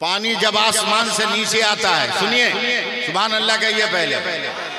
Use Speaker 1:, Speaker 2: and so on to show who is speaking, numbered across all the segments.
Speaker 1: पानी जब आसमान से नीचे आता है, सुनिए, सुभान अल्लाह कहिए पहले,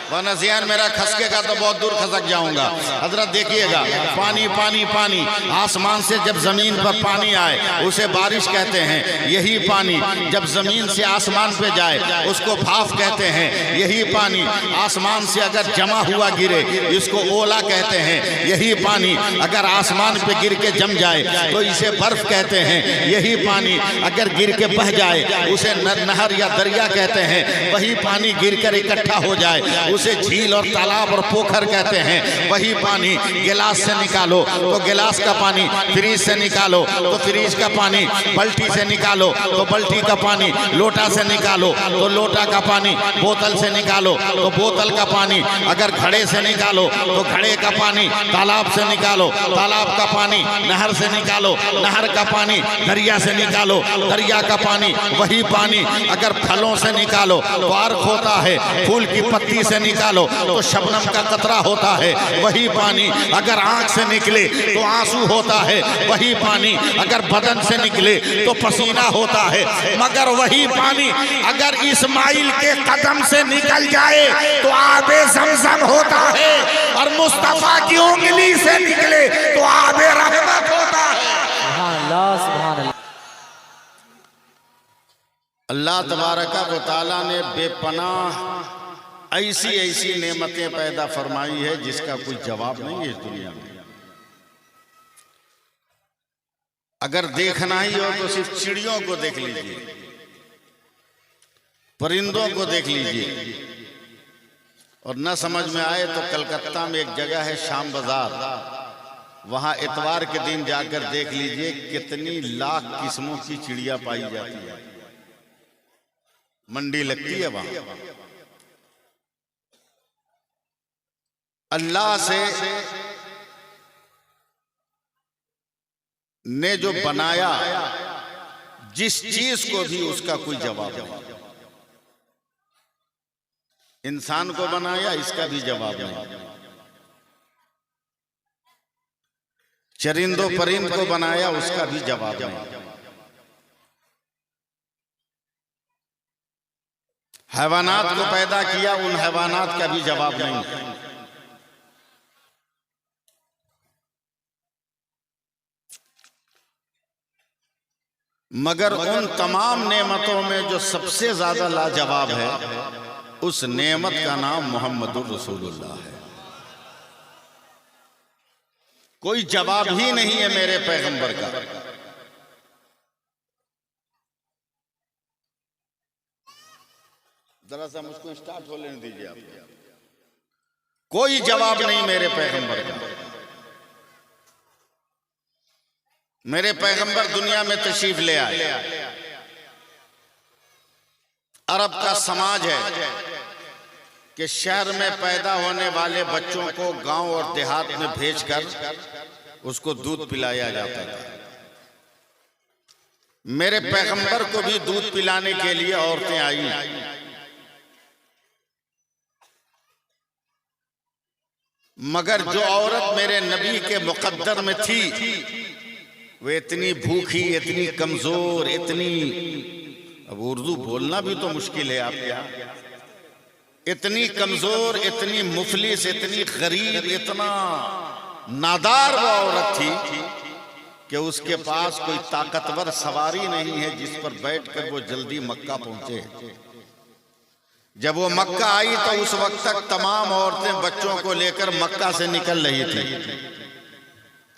Speaker 1: वरना ज़ियान मेरा खसकेगा तो बहुत दूर खसक जाऊंगा। हजरत देखिएगा, पानी पानी पानी, आसमान से जब जमीन पर पानी आए उसे बारिश कहते हैं। यही पानी जब जमीन से आसमान पे जाए उसको भाफ कहते हैं। यही पानी आसमान से अगर जमा हुआ गिरे इसको ओला कहते हैं। यही पानी अगर आसमान पे गिर के जम जाए तो इसे बर्फ कहते हैं। यही पानी अगर गिर के बह जाए उसे नहर या दरिया कहते हैं। वही पानी गिर कर इकट्ठा हो जाए उसे झील और तालाब और पोखर कहते हैं। वही पानी गिलास से निकालो तो गिलास का पानी, फ्रिज से निकालो तो फ्रिज का पानी, बाल्टी से निकालो तो बाल्टी का पानी, लोटा से निकालो तो लोटा का पानी, बोतल से निकालो तो बोतल का पानी, अगर घड़े से निकालो तो घड़े का पानी, तालाब से निकालो तालाब का पानी, नहर से निकालो नहर का पानी, दरिया से निकालो दरिया का पानी। वही पानी अगर फलों से निकालो तो अर्क होता है, फूल की पत्ती से निकालो तो शबनम का कतरा होता है। वही पानी अगर आंख से निकले तो आंसू होता है। वही पानी अगर बदन से निकले तो पसीना होता है। मगर वही पानी अगर इस्माइल के कदम से निकल जाए तो आबे ज़मज़म होता है, और मुस्तफा की उंगली से निकले तो आबे रहमत होता है। अल्लाह तबारक व तआला ने बेपनाह ऐसी ऐसी नेमतें पैदा फरमाई है जिसका कोई जवाब नहीं है इस दुनिया में। अगर देखना ही हो तो सिर्फ चिड़ियों को देख लीजिए, परिंदों को देख लीजिए, और न समझ में आए तो कलकत्ता में एक जगह है शाम बाजार, वहां इतवार के दिन जाकर देख लीजिए कितनी लाख किस्मों की चिड़िया पाई जाती है। मंडी लगती है वहां। अल्लाह से ने जो बनाया जिस चीज को भी उसका कोई जवाब नहीं। इंसान को बनाया इसका भी जवाब नहीं। चरिंदो परिंद को बनाया उसका भी जवाब नहीं। हैवानात को पैदा किया, उन हैवानात का भी जवाब नहीं। मगर उन तमाम नेमतों में जो सबसे ज्यादा लाजवाब है उस नेमत का नाम मोहम्मदुर रसूलुल्लाह है। कोई जवाब ही नहीं है मेरे पैगंबर का। जरा सा मुझको स्टार्ट हो लेने दीजिए आप। कोई जवाब नहीं मेरे पैगंबर का। मेरे पैगंबर दुनिया में तशरीफ ले आए। अरब का समाज है कि शहर में पैदा होने वाले बच्चों को गांव और देहात में भेजकर उसको दूध पिलाया जाता था। मेरे पैगंबर को भी दूध पिलाने के लिए औरतें आई। मगर जो औरत मेरे नबी के मुकद्दर में थी वो इतनी भूखी, इतनी कमजोर, इतनी, अब उर्दू बोलना भी तो मुश्किल है आपके यहाँ, इतनी कमजोर, इतनी मुफलिस, इतनी गरीब, इतना नादार वो औरत थी कि उसके पास कोई ताकतवर सवारी नहीं है जिस पर बैठकर वो जल्दी मक्का पहुंचे। जब वो मक्का आई तो उस वक्त तक तमाम औरतें बच्चों को लेकर मक्का से निकल रही थी।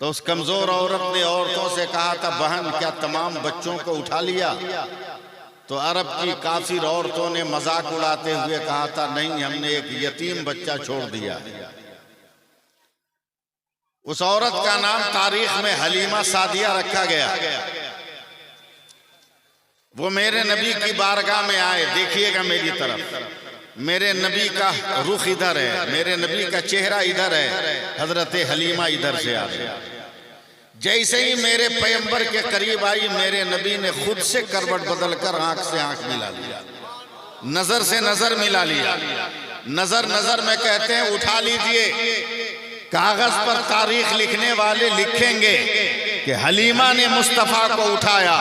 Speaker 1: तो उस कमजोर औरत ने औरतों से कहा था, बहन क्या तमाम बच्चों को उठा लिया? तो अरब की काफिर औरतों ने मजाक उड़ाते हुए कहा था, नहीं, हमने एक यतीम बच्चा छोड़ दिया। उस औरत का नाम तारीख में हलीमा सादिया रखा गया। वो मेरे नबी की बारगाह में आए। देखिएगा मेरी तरफ, मेरे नबी का रुख इधर है, मेरे नबी का चेहरा इधर है, हजरत हलीमा इधर से आ रही। जैसे ही मेरे पैगंबर के करीब आई, मेरे नबी ने खुद से करवट बदलकर आंख से आंख मिला लिया, नजर से नजर मिला लिया। नजर नजर में कहते हैं उठा लीजिए। कागज पर तारीख लिखने वाले लिखेंगे कि हलीमा ने मुस्तफ़ा को उठाया,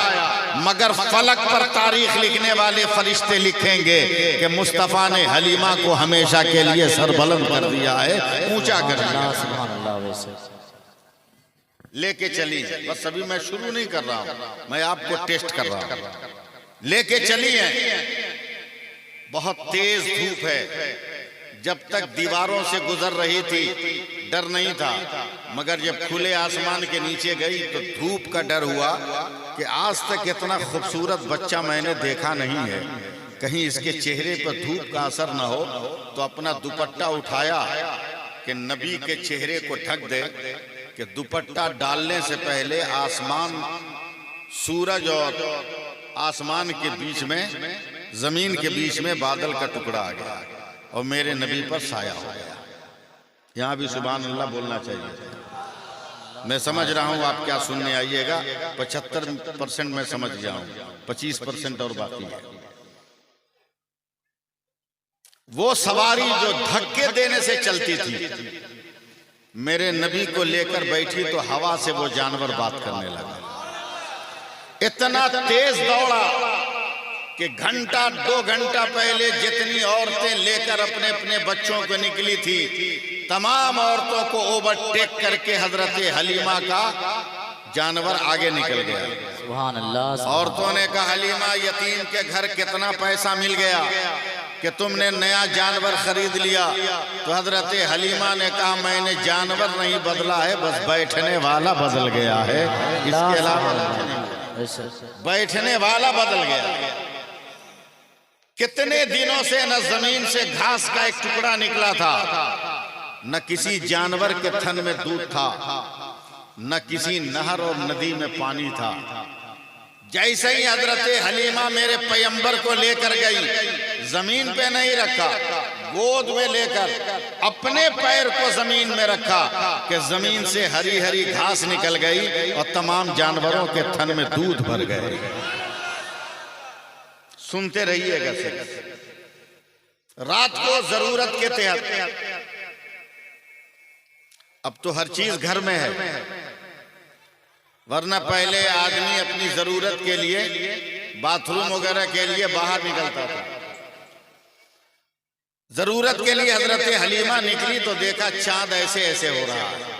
Speaker 1: मगर फलक पर तारीख लिखने वाले फरिश्ते लिखेंगे कि मुस्तफ़ा ने हलीमा को हमेशा के लिए सरबुलंद कर दिया है, ऊंचा कर दिया। लेके चली, बस अभी मैं शुरू नहीं कर रहा हूं, मैं आपको टेस्ट कर रहा हूं। लेके चली है, बहुत तेज धूप है, जब तक दीवारों से गुजर रही थी डर नहीं था, मगर जब खुले आसमान के नीचे गई तो धूप का डर हुआ कि आज तक इतना खूबसूरत बच्चा मैंने देखा नहीं है, कहीं इसके चेहरे पर धूप का असर न हो। तो अपना दुपट्टा उठाया कि नबी के चेहरे को ढक दे, कि दुपट्टा डालने से पहले आसमान, सूरज और आसमान के बीच में, जमीन के बीच में बादल का टुकड़ा आ गया और मेरे नबी पर साया हो गया। यहाँ भी सुभान अल्लाह बोलना चाहिए। मैं समझ रहा हूँ आप क्या सुनने आइएगा, 75% मैं समझ गया हूँ, 25% और बाकी है। वो सवारी जो धक्के देने से चलती थी, मेरे नबी को लेकर बैठी तो हवा से वो जानवर बात करने लगा। इतना तेज दौड़ा कि घंटा 2 घंटा पहले जितनी औरतें लेकर अपने अपने बच्चों को निकली थी, तमाम औरतों को ओवरटेक करके हजरत हलीमा का जानवर आगे निकल गया। सुभान अल्लाह। औरतों ने कहा, हलीमा यतीम के घर कितना पैसा मिल गया कि तुमने नया जानवर खरीद लिया? तो हजरत हलीमा ने कहा, मैंने जानवर नहीं बदला है, बस बैठने वाला बदल गया है, इसके अलावा बैठने वाला बदल गया। कितने दिनों से न जमीन से घास का एक टुकड़ा निकला था, न किसी जानवर के थन में दूध था, न किसी नहर और नदी में पानी था। जैसे ही हजरत हलीमा मेरे पैगंबर को लेकर गई, जमीन पे नहीं रखा, गोद में लेकर अपने पैर को जमीन में रखा कि जमीन से हरी हरी घास निकल गई और तमाम जानवरों के थन में दूध भर गए। सुनते रहिएगा सिर्फ। रात को जरूरत के तहत, अब तो हर चीज घर में है, वरना पहले आदमी अपनी जरूरत के लिए, बाथरूम वगैरह के लिए बाहर निकलता था। जरूरत के लिए हजरत हलीमा निकली तो देखा चांद ऐसे ऐसे हो रहा है।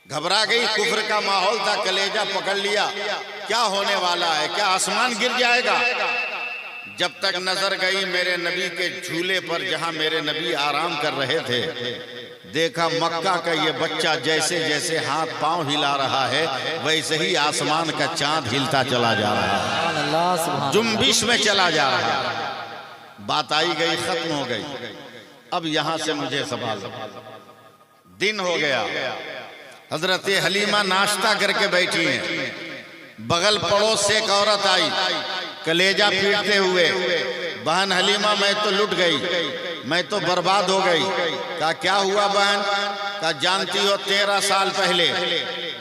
Speaker 1: घबरा गई, कुफ्र का माहौल था, कलेजा पकड़ लिया, क्या होने वाला है, क्या आसमान गिर जाएगा? जब तक नजर गई मेरे नबी के झूले पर, जहां मेरे नबी आराम कर रहे थे, देखा मक्का का ये बच्चा जैसे जैसे हाथ पांव हिला रहा है, वैसे ही आसमान का चांद हिलता चला जा रहा है, जुम्बिश में चला जा रहा है। बात आई गई, खत्म हो गई। अब यहां से मुझे सवाल, दिन हो गया, हजरत हलीमा नाश्ता करके बैठी हैं, बगल पड़ोस से एक औरत आई, कलेजा पीटते हुए, बहन हलीमा मैं तो लुट गई, मैं तो बर्बाद हो गई। कहा क्या हुआ बहन? कहा जानती हो 13 साल पहले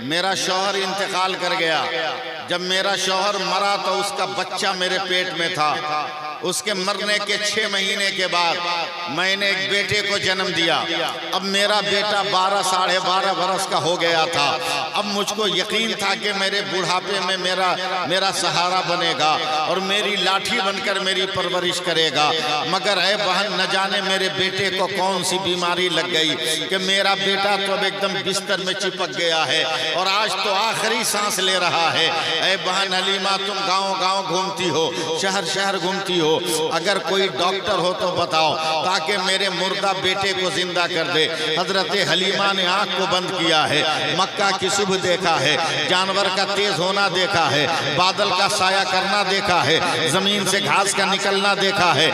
Speaker 1: मेरा शौहर इंतकाल कर गया। जब मेरा शौहर मरा तो उसका बच्चा मेरे पेट में था। उसके मरने के 6 महीने के बाद मैंने एक बेटे को जन्म दिया। अब मेरा बेटा 12 साढ़े 12 बरस का हो गया था। अब मुझको यकीन था कि मेरे बुढ़ापे में मेरा सहारा बनेगा और मेरी लाठी बनकर मेरी परवरिश करेगा। मगर ऐ बहन, न जाने मेरे बेटे को कौन सी बीमारी लग गई कि मेरा बेटा तो अब एकदम बिस्तर में चिपक गया है और आज तो आखिरी सांस ले रहा है। ऐ बहन हलीमा, तुम गांव गांव घूमती हो, शहर शहर घूमती हो, अगर कोई डॉक्टर हो तो बताओ ताकि मेरे मुर्दा बेटे को जिंदा कर दे। हजरत हलीमा ने आंख को बंद किया है, मक्का की सुबह देखा है, जानवर का तेज होना देखा है, बादल का साया करना देखा है, जमीन से घास का निकलना देखा है,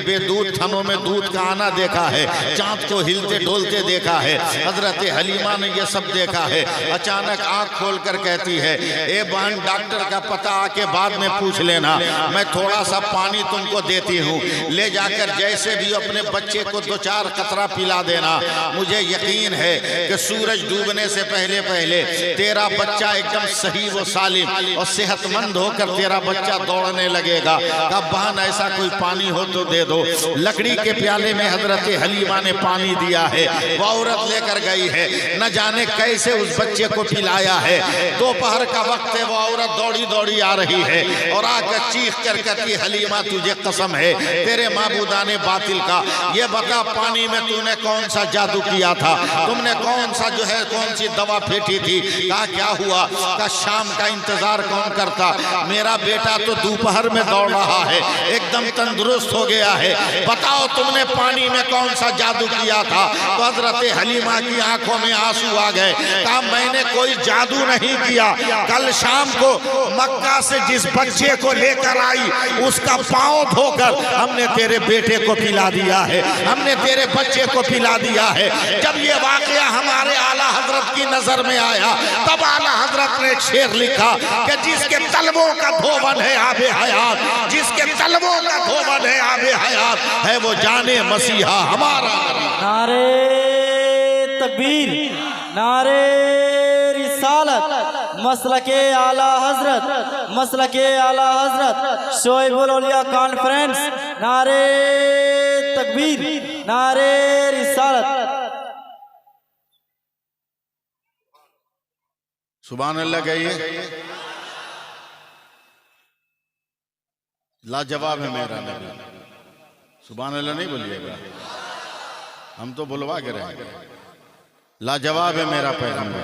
Speaker 1: बेदूध थनों में दूध का आना देखा है, चांद को हिलते डोलते देखा है। हजरत हलीमा ने यह सब देखा है। अचानक आंख खोलकर कहती है, ए बहन, डॉक्टर का पता आके बाद में पूछ लेना, मैं थोड़ा सा पानी तुमको देती हूँ, ले जाकर जैसे भी अपने बच्चे को 2-4 कतरा पिला देना। मुझे यकीन है कि सूरज डूबने से पहले पहले तेरा बच्चा एकदम सही व सालिम और सेहतमंद होकर तेरा बच्चा दौड़ने लगेगा। कब बहन ऐसा कोई पानी हो तो दे दो। लकड़ी के प्याले में हजरत हलीमा ने पानी दिया है, वो औरत लेकर गई है, न जाने कैसे उस बच्चे को पिलाया है। दोपहर का वक्त है, वो औरत दौड़ी दौड़ी आ रही है और आकर चीख कर कहती, हलीमा तुझे कसम है तेरे माबूदाने बातिल का, ये बता पानी में तूने कौन सा जादू किया था, तुमने कौन सा जो है कौन सी दवा फेंटी थी। कहा क्या हुआ? का शाम का इंतजार कौन करता, मेरा बेटा तो दोपहर में दौड़ रहा है, एकदम तंदुरुस्त हो गया है, बताओ तुमने पानी में कौन सा जादू किया था। तो हजरत हलीमा की आंखों में आंसू आ गए। कहा मैंने कोई जादू नहीं किया, कल शाम को मक्का से जिस बच्चे को लेकर आई उसका पांव धोकर हमने तेरे बेटे को पिला दिया है, हमने तेरे बच्चे को पिला दिया है। जब ये वाकया हमारे आला हजरत की नजर में आया तब आला हजरत ने एक शेर लिखा कि जिसके तलबों का धोवन है आबे हयात, जिसके तलबों का धोवन है आबे हयात, है वो जाने मसीहा हमारा।
Speaker 2: नारे तकबीर, नारे रिसालत, मसलके आला हजरत, मसलके आला हजरत शोएबुल औलिया कॉन्फ्रेंस। नारे तकबीर, नारे रिसालत।
Speaker 1: सुभान अल्लाह कहिए। लाजवाब है मेरा नबी। सुभान अल्लाह नहीं बोलिएगा, हम तो बुलवा के रहेंगे। लाजवाब है मेरा पैगंबर।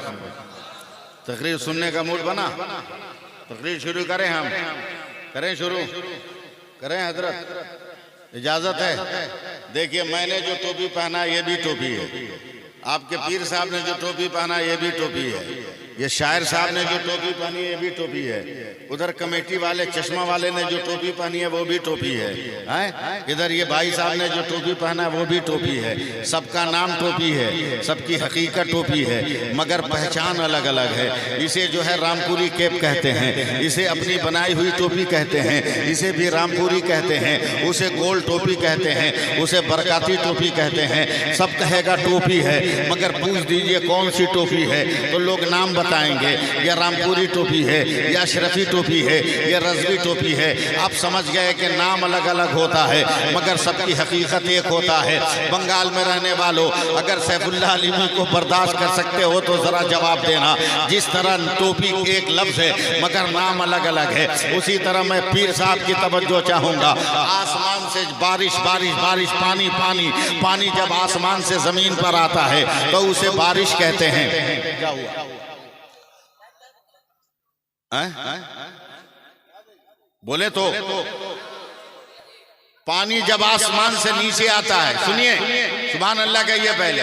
Speaker 1: तकरीर सुनने का मूड बना, तकरीर शुरू करें, हम करें शुरू करें। हजरत इजाजत है? देखिए मैंने जो टोपी पहना ये भी टोपी है, आपके पीर साहब ने जो टोपी पहना ये भी टोपी है, ये शायर साहब ने जो टोपी पहनी है ये भी टोपी है, उधर कमेटी वाले चश्मा वाले ने जो टोपी पहनी है वो भी टोपी है, इधर ये भाई साहब ने जो टोपी पहना है वो भी टोपी है। सबका नाम टोपी है, सबकी हकीकत टोपी है, मगर पहचान अलग अलग है। इसे जो है रामपुरी कैप कहते हैं, इसे अपनी बनाई हुई टोपी कहते हैं, इसे भी रामपुरी कहते हैं, उसे गोल टोपी कहते हैं, उसे बरकाती टोपी कहते हैं। सब कहेगा टोपी है, मगर पूछ दीजिए कौन सी टोपी है तो लोग नाम बताएंगे, या रामपुरी टोपी है, या अशरफी टोपी है, या रजवी टोपी है। आप समझ गए कि नाम अलग अलग होता है मगर सबकी हकीकत एक होता है। बंगाल में रहने वालों अगर सैफुल्लाह अलीमी को बर्दाश्त कर सकते हो तो जरा जवाब देना। जिस तरह टोपी एक लफ्ज है मगर नाम अलग अलग है, उसी तरह मैं पीर साहब की तवज्जो चाहूंगा। आसमान से बारिश बारिश बारिश, पानी पानी पानी जब आसमान से जमीन पर आता है तो उसे बारिश कहते हैं। क्या हुआ? बोले तो पानी जब आसमान से नीचे आता है, सुनिए सुभान अल्लाह कहिए पहले,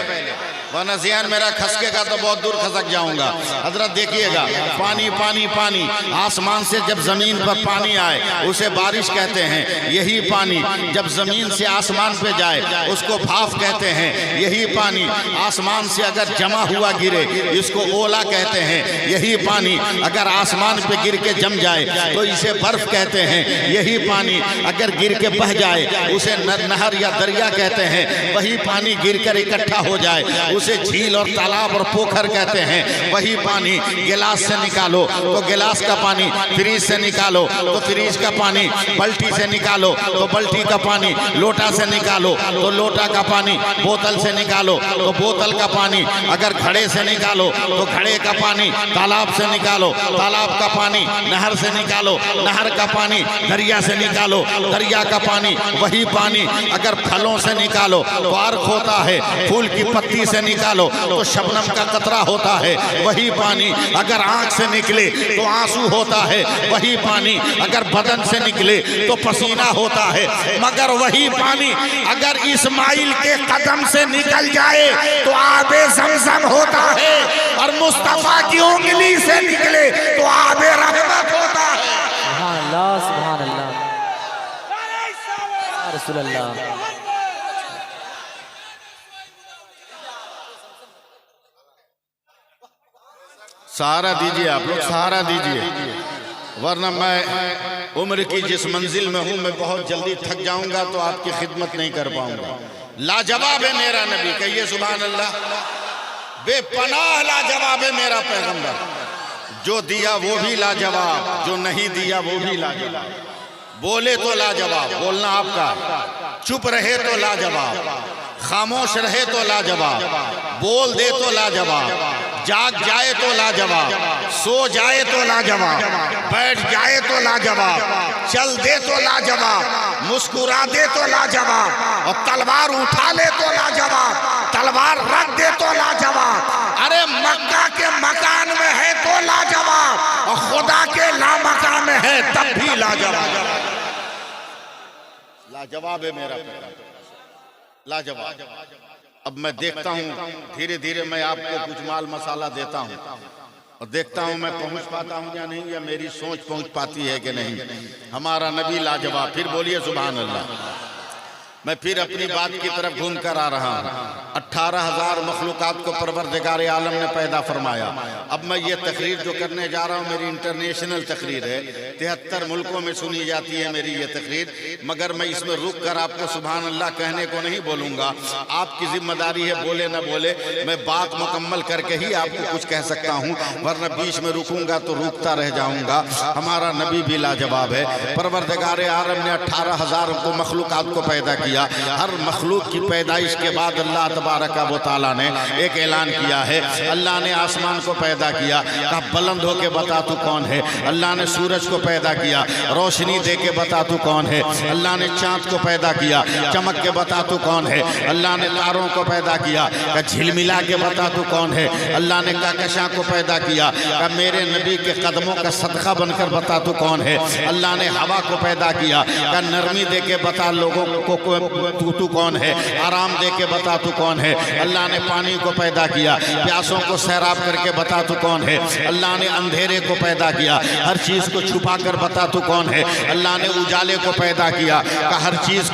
Speaker 1: वरना ज़ियान मेरा खसके का तो बहुत दूर खसक जाऊंगा। हजरत देखिएगा, पानी पानी पानी आसमान से जब जमीन पर पानी आए उसे बारिश कहते हैं। यही पानी जब जमीन से आसमान पे जाए उसको भाफ कहते हैं। यही पानी आसमान से अगर जमा हुआ गिरे इसको ओला कहते हैं। यही पानी अगर आसमान पे गिर के जम जाए तो इसे बर्फ कहते हैं। यही पानी अगर गिर के बह जाए उसे नहर या दरिया कहते हैं। वही पानी गिर कर इकट्ठा हो जाए उसे झील और तालाब और पोखर कहते हैं। वही पानी गिलास से निकालो तो गिलास का पानी, फ्रीज से निकालो तो फ्रीज का पानी, बाल्टी से निकालो तो बाल्टी का पानी, लोटा से निकालो तो लोटा का पानी, बोतल से निकालो तो बोतल का पानी, अगर घड़े से निकालो तो घड़े का पानी, तालाब से निकालो तालाब का पानी, नहर से निकालो नहर का पानी, दरिया से निकालो दरिया का पानी। वही पानी अगर फलों से निकालो तो अर्क होता है, फूल की पत्ती से निकालो तो शबनम का कतरा होता है। वही पानी अगर आंख से निकले तो आंसू होता है। वही पानी अगर बदन से निकले तो पसीना होता है। मगर वही पानी अगर इस्माइल के कदम से निकल जाए तो आबे ज़मज़म होता है, और मुस्तफा की उंगली से निकले तो आबे रहमत होता है।
Speaker 2: सुभान अल्लाह, सुभान अल्लाह, रसूल अल्लाह।
Speaker 1: सहारा दीजिए, आप लोग सहारा दीजिए। वरना मैं उम्र की जिस मंजिल में हूं मैं बहुत जल्दी थक जाऊंगा तो आपकी खिदमत नहीं कर पाऊंगा। लाजवाब है मेरा नबी, कहिए सुभान अल्लाह। बेपनाह लाजवाब है मेरा पैगंबर, जो दिया वो भी लाजवाब, जो नहीं दिया वो भी लाजवाब। बोले तो लाजवाब, बोलना आपका, चुप रहे तो लाजवाब, खामोश रहे तो लाजवाब, बोल दे तो लाजवाब, जाग जाए तो लाजवाब, सो जाए तो लाजवाब, बैठ जाए तो लाजवाब, चल दे तो लाजवाब, मुस्कुरा दे तो लाजवाब, और तलवार उठा ले तो लाजवाब, तलवार रख दे तो लाजवाब। अरे मक्का के मकान में है तो लाजवाब, और खुदा के लामका में है तब भी लाजवाब। लाजवाब है मेरा लाजवाब। अब मैं देखता हूँ धीरे धीरे मैं आपको कुछ माल मसाला देता हूँ और देखता हूँ मैं पहुँच पाता हूँ या नहीं, या मेरी सोच पहुँच पाती है कि नहीं। हमारा नबी लाजवाब। फिर बोलिए सुभान अल्लाह। मैं फिर अपनी बात की तरफ घूम कर आ रहा हूँ। 18,000 मखलूकात को परवरदिगार आलम ने पैदा फरमाया। अब मैं ये तकरीर जो करने जा रहा हूँ मेरी इंटरनेशनल तकरीर है, 73 मुल्कों में सुनी जाती है मेरी ये तकरीर, मगर मैं इसमें रुक कर आपको सुभान अल्लाह कहने को नहीं बोलूँगा। आपकी जिम्मेदारी है, बोले न बोले मैं बात मुकम्मल करके ही आपको कुछ कह सकता हूँ, वरना बीच में रुकूंगा तो रुकता रह जाऊँगा। हमारा नबी भी लाजवाब है। परवरदिगार आलम ने 18,000 को मखलूकात को पैदा किया। हर मखलूक की पैदाइश के बाद अल्लाह तबारक व तआला ने एक ऐलान किया है। अल्लाह ने आसमान को पैदा किया, कहा बुलंद होके बता तू कौन है। अल्लाह ने सूरज को पैदा किया, रोशनी दे के बता तू कौन है। अल्लाह ने चांद को पैदा किया, चमक के बता तू कौन है। अल्लाह ने तारों को पैदा किया, कहा झिलमिला के बता तू कौन है। अल्लाह ने कहकशां को पैदा किया, कहा मेरे नबी के कदमों का सदका बनकर बता तू कौन है। अल्लाह ने हवा को पैदा किया, कहा नरमी दे के बता लोगों को तू कौन है। आराम दे के बता तू कौन है। अल्लाह ने पानी को पैदा किया, प्यासों को सैराब करके बता तू कौन है। अल्लाह ने अंधेरे को पैदा किया, हर चीज को छुपा कर बता तू कौन है। अल्लाह ने उजाले को पैदा किया, हर चीज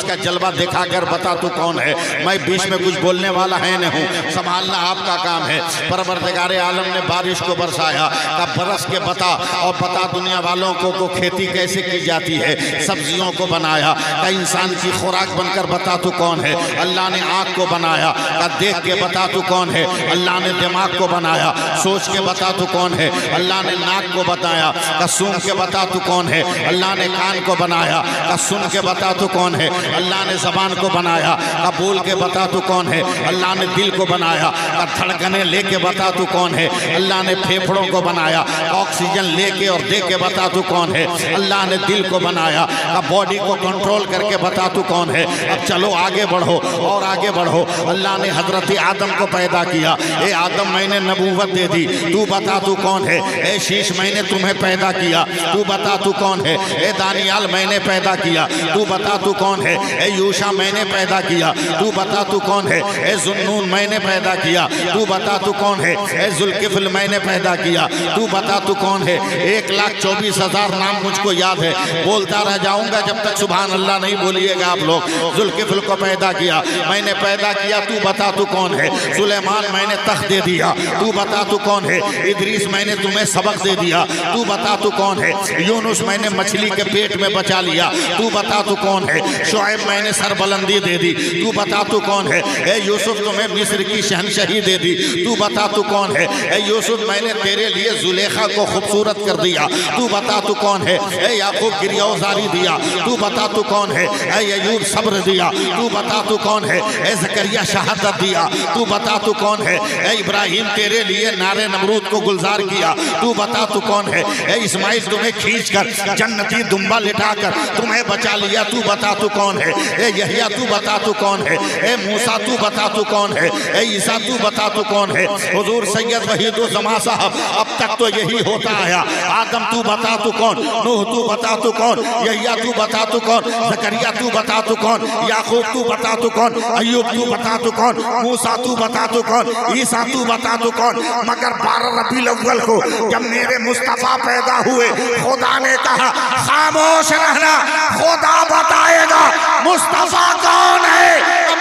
Speaker 1: का जलवा दिखाकर बता तू कौन है। मैं बीच में कुछ बोलने वाला है नहीं, संभालना आपका काम है। परवरदिगार आलम ने बारिश को बरसाया, का बरस के बता और बता दुनिया वालों को खेती कैसे की जाती है। सब्जियों को बनाया, का इंसान की खुराक बनकर बता तू कौन है। अल्लाह ने आँख को बनाया, का देख के बता तू कौन है। अल्लाह ने दिमाग को बनाया, सोच के बता तू कौन है। अल्लाह ने नाक को बताया, का सूंघ के बता तू कौन है। अल्लाह ने कान को बनाया, का सुन के बता तू कौन है। अल्लाह ने जबान को बनाया, का बोल के बता तू कौन है। अल्लाह ने दिल को बनाया, का धड़कने लेके बता तू कौन है। अल्लाह ने फेफड़ों को बनाया, ऑक्सीजन लेके और दे के बता तू कौन है। अल्लाह ने दिल को बनाया, का बॉडी को कंट्रोल करके बता तू कौन है। अब चलो आगे बढ़ो और आगे बढ़ो। अल्लाह ने हजरत आदम को पैदा किया, ए आदम मैंने नबूवत दे दी, तू बता तू कौन है। ए शीश मैंने तुम्हें पैदा किया, तू बता तू कौन है। ए दानियाल मैंने पैदा किया, तू बता तू कौन है। ए यूशा मैंने पैदा किया, तू बता तू कौन है। ए जुन्नून मैंने पैदा किया, तू बता तू कौन है। ए जुल्किफल मैंने पैदा किया, तू बता तू कौन है। 1,24,000 नाम मुझको याद है, बोलता रह जाऊंगा जब तक सुभान अल्लाह नहीं बोलिएगा आप लोग। जुल्किफल को पैदा किया, मैंने पैदा किया, तू बता तू कौन है। सुलेमान मैंने तख्त दे दिया, तू बता तू कौन है। इदरीस मैंने तुम्हें सबक दे दिया, तू बता तू कौन है। यूनुस मैंने मछली के पेट में बचा लिया, तू बता तू कौन है। शुएब मैंने सरबलंदी दे दी, तू बता तू कौन है। ए यूसुफ तुम्हें मिस्र की शहनशाही दे दी, तू बता तू कौन है। ए यूसुफ मैंने तेरे लिए जुलेखा को खूबसूरत कर दिया, तू बता तू कौन है। ए याकूब गिरियाजारी दिया, तू बता तू कौन है। ए अय्यूब सब्र दिया, तू बता तू कौन है। ए ज़करिया शहादत दिया, तू बता तू कौन है। ए इब्राहिम तेरे लिए नारे नमरूद को गुलजार किया, तू बता तू कौन है। ए इस्माइल तुम्हें खींचकर जन्नती दुम्बा लिटाकर तुम्हें बचा लिया, तू बता तू कौन है। ए यहिया तू बता तू कौन है। ए मूसा तू बता तू कौन है। ए ईसा तू बता तू कौन है। हुजूर सैयद वहीदुज़्ज़मा साहब अब तक तो यही होता आया। आदम तू बता तू कौन, नूह तू बता तू कौन, यहिया तू बता तू कौन, ज़करिया तू बता तू कौन, याकूब तू बता तू कौन, अय्यूब तू बता तू कौन, मूसा तू बता तू कौन, ईसा तू बता तू कौन। मगर 12 रबीउल अव्वल को जब मेरे मुस्तफ़ा पैदा हुए, खुदा ने कहा खामोश रहना, खुदा बताएगा मुस्तफ़ा कौन है।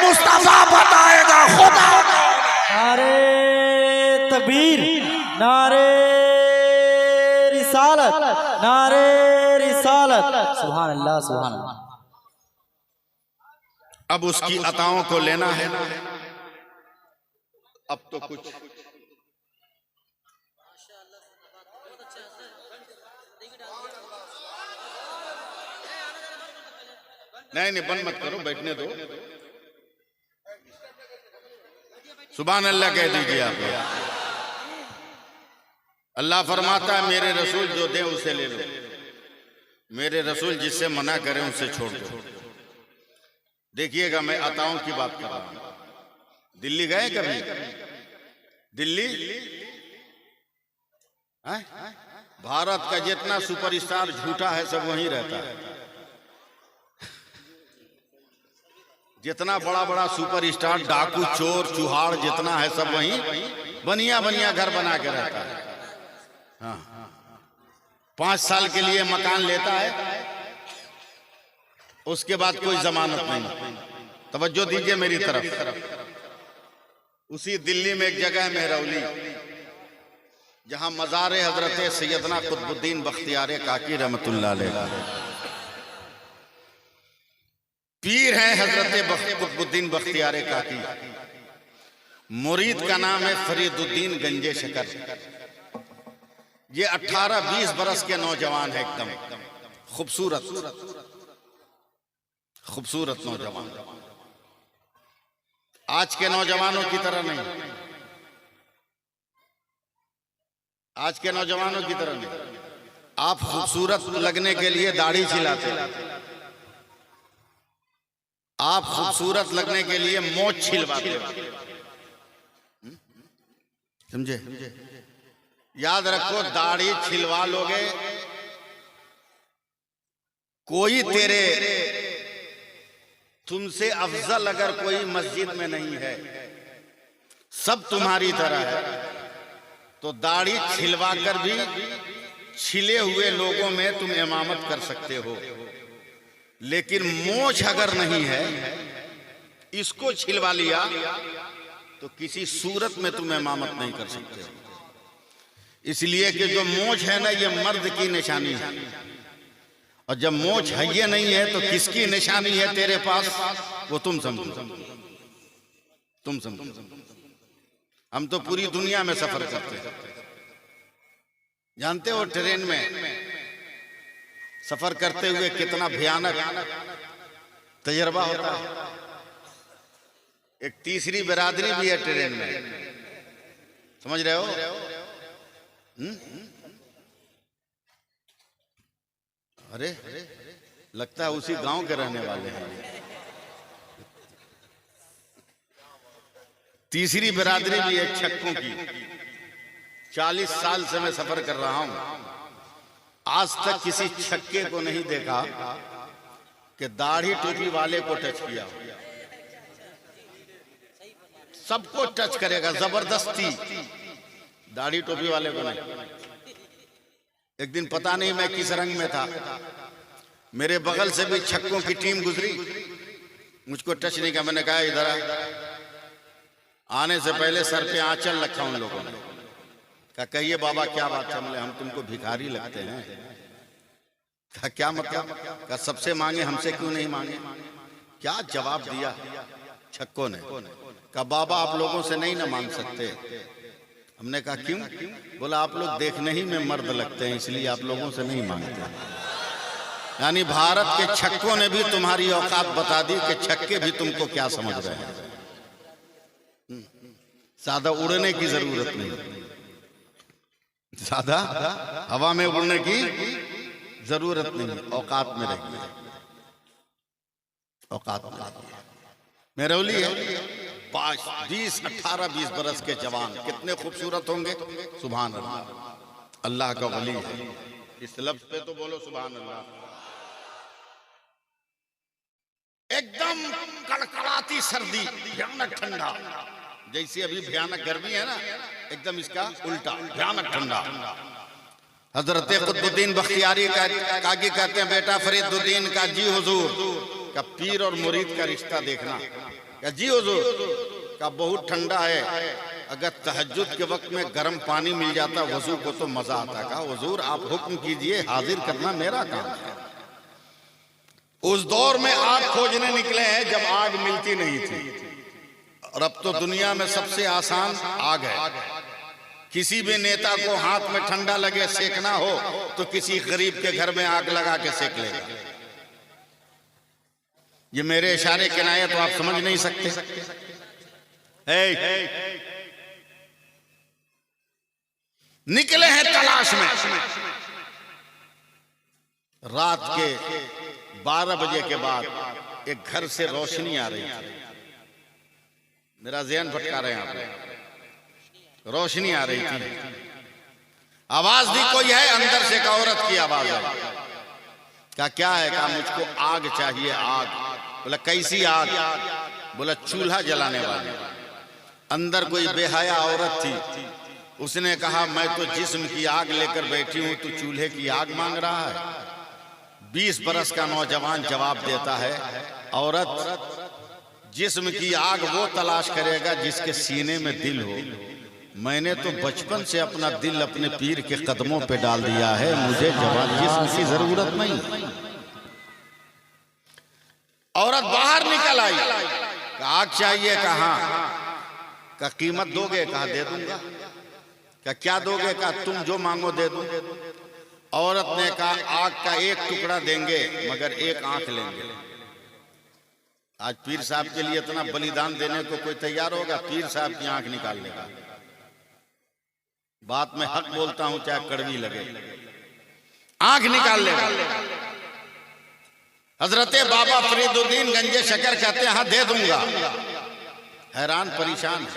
Speaker 1: मुस्तफ़ा बताएगा खुदा।
Speaker 2: नारे तकबीर, नारे रिसालत, नारे रिसालत। सुभान अल्लाह सुभान अल्लाह।
Speaker 1: अब उसकी अताओं को लेना है। अब तो कुछ नहीं बंद मत करो, बैठने दो। सुभान अल्लाह कह दीजिए आप। अल्लाह फरमाता है मेरे रसूल जो दे उसे ले लो, मेरे रसूल जिससे मना करें उसे छोड़ दो। देखिएगा मैं अताओं की बात कर रहा हूं। दिल्ली गए कभी? दिल्ली भारत का जितना सुपरस्टार झूठा है सब वहीं रहता है। जितना बड़ा बड़ा सुपरस्टार डाकू चोर चुहाड़ जितना है सब वहीं बनिया बनिया घर बना के रहता है। हाँ 5 साल के लिए मकान लेता है, उसके बाद कोई जमानत नहीं। तवज्जो दीजिए मेरी तरफ। उसी दिल्ली में एक जगह है मेहरौली, जहां मज़ार हजरत सैयदना कुतुबुद्दीन बख्तियार काकी रहमतुल्लाह अलैह पीर हैं हजरत कुतुबुद्दीन बख्तियार काकी। मुरीद का नाम है फरीदुद्दीन गंजे शकर। ये 18-20 बरस के नौजवान है, एकदम खूबसूरत खूबसूरत नौजवान। आज के नौजवानों की तरह नहीं, आज के नौजवानों की तरह नहीं। आप खूबसूरत लगने के लिए दाढ़ी छिलाते, आप खूबसूरत लगने के लिए मोछ छिलवाते। समझे? याद रखो, दाढ़ी छिलवा लोगे, कोई तेरे तुमसे अफजल अगर कोई मस्जिद में नहीं है, सब तुम्हारी तरह है, तो दाढ़ी छिलवा कर भी छिले हुए लोगों में तुम इमामत कर सकते हो। लेकिन मोछ अगर नहीं है, इसको छिलवा लिया तो किसी सूरत में तुम इमामत नहीं कर सकते हो। इसलिए कि जो मोछ है ना, ये मर्द की निशानी है, और जब मोछ है ये नहीं है तो किसकी निशानी है तेरे पास, वो तुम समझो, तुम समझो। हम तो पूरी दुनिया में सफर करते हैं, जानते हो ट्रेन में सफर करते हुए कितना भयानक तजर्बा होता है। एक तीसरी बिरादरी भी है ट्रेन में, समझ रहे हो? अरे लगता है उसी गांव के रहने वाले हैं। तीसरी बिरादरी भी है छक्कों की। 40 साल से मैं सफर कर रहा हूं, आज तक किसी छक्के को नहीं देखा कि दाढ़ी टोपी वाले को टच किया। सबको टच करेगा जबरदस्ती, दाढ़ी टोपी वाले को नहीं। एक दिन पता नहीं मैं किस रंग में था, मेरे बगल से भी छक्कों की टीम गुजरी, मुझको टच नहीं किया। मैंने कहा इधर आने से पहले सर पे आंचल रखा उन लोगों ने। कहा कहिए बाबा क्या बात है? हम तुमको भिखारी लगते हैं। कहा क्या मतलब? कहा सबसे मांगे, हमसे क्यों नहीं मांगे? क्या जवाब दिया छक्कों ने? कहा बाबा आप लोगों से नहीं ना मांग सकते। हमने कहा क्यों? बोला आप लोग देखने ही में मर्द लगते हैं, इसलिए आप लोगों से नहीं मांगते। यानी भारत के छक्कों ने भी तुम्हारी औकात बता दी कि छक्के भी तुमको क्या समझ रहे हैं। ज्यादा उड़ने की जरूरत नहीं, ज्यादा हवा में उड़ने की जरूरत नहीं, औकात में रहिए, औकात में। मेहरौली है, 18-20 बरस के जवान कितने खूबसूरत होंगे। सुभान अल्लाह, अल्लाह का वली है। इस लफ्ज पे तो बोलो सुभान अल्लाह। एकदम कड़कड़ाती सर्दी, भयानक ठंडा। जैसे अभी भयानक गर्मी है ना, एकदम इसका उल्टा भयानक ठंडा। हजरत कुतुबुद्दीन बख्तियारी काकी कहते हैं बेटा फरीदुद्दीन का जी हुजूर का पीर और मुरीद का रिश्ता देखना। का जी हुजूर का बहुत ठंडा है, अगर तहज्जुद के वक्त में गर्म पानी मिल जाता वजू को तो मजा आता। कहा हुजूर आप हुक्म कीजिए, हाजिर करना मेरा काम है। उस दौर में आग खोजने निकले हैं जब आग मिलती नहीं थी, और अब तो दुनिया में सबसे आसान आग है। किसी भी नेता को हाथ में ठंडा लगे सेकना हो तो किसी गरीब के घर में आग लगा के सेक लेगा। ये मेरे इशारे किनाये तो आप समझ नहीं सकते। निकले हैं तलाश में। रात के 12 बजे के बाद एक घर से रोशनी आ रही थी। मेरा ज़हन भटका रहे हैं आप। रोशनी आ रही थी, आवाज दी कोई है, अंदर से एक औरत की आवाज है। क्या है? कहा मुझको आग चाहिए, आग। बोला कैसी आग? बोला चूल्हा जलाने वाली। अंदर कोई बेहया औरत थी, उसने कहा मैं तो जिस्म की आग लेकर बैठी हूं, तू चूल्हे की आग मांग रहा है। 20 बरस का नौजवान जवाब देता है, औरत जिस्म की आग वो तलाश करेगा जिसके सीने में दिल हो। मैंने तो बचपन से अपना दिल अपने पीर के कदमों पे डाल दिया है, मुझे जवाब जिस्म की जरूरत नहीं। औरत बाहर निकल आई, आग चाहिए। कहा का कीमत दोगे? कहा दे दूंगा। क्या दोगे? कहा तुम जो मांगो दे दूं। औरत ने कहा आग का एक टुकड़ा देंगे मगर एक आंख लेंगे। आज पीर साहब के लिए इतना बलिदान देने को कोई तैयार होगा? पीर साहब की आंख निकाल लेगा। बात में हक बोलता हूं चाहे कड़वी लगे, आंख निकाल लेगा। हजरत बाबा फरीदुद्दीन गंजे शकर कहते हैं हाँ दे दूंगा। हैरान परेशान,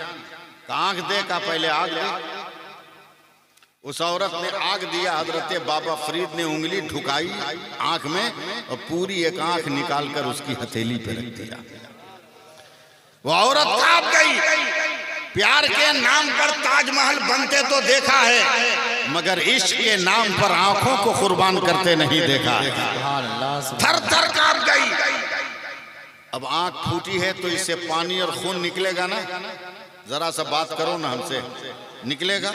Speaker 1: आंख दे का पहले आग दे। उस औरत ने आग दिया। हजरत बाबा फरीद ने उंगली ढुकाई आंख में और पूरी एक आंख निकालकर उसकी हथेली पे रख दिया। वो औरत कांप गई। प्यार के नाम पर ताजमहल बनते तो देखा है, मगर इश्क के नाम पर आंखों को कुर्बान करते नहीं देखा। थर थर कांप गई। अब आंख फूटी है तो इससे पानी और खून निकलेगा ना। जरा सा बात करो ना हमसे, निकलेगा?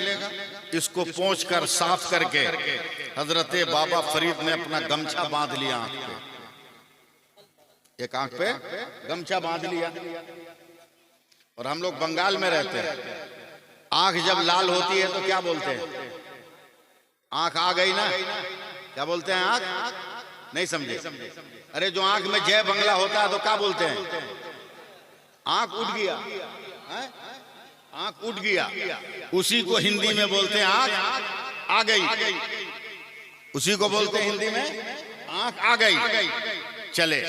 Speaker 1: इसको पोंछ कर साफ करके हजरत बाबा फरीद ने अपना गमछा बांध लिया आंख पे। एक आंख पे गमछा बांध लिया। और हम लोग बंगाल में रहते हैं, आंख जब लाल होती है तो क्या बोलते हैं? आंख आ गई ना, क्या बोलते हैं? आंख नहीं समझे? अरे जो आंख में जय बंगला होता है तो क्या बोलते हैं? आंख उठ गया, आंख उठ गया। उसी को हिंदी में बोलते हैं आंख आ गई। उसी को बोलते हैं हिंदी में आंख आ गई। चले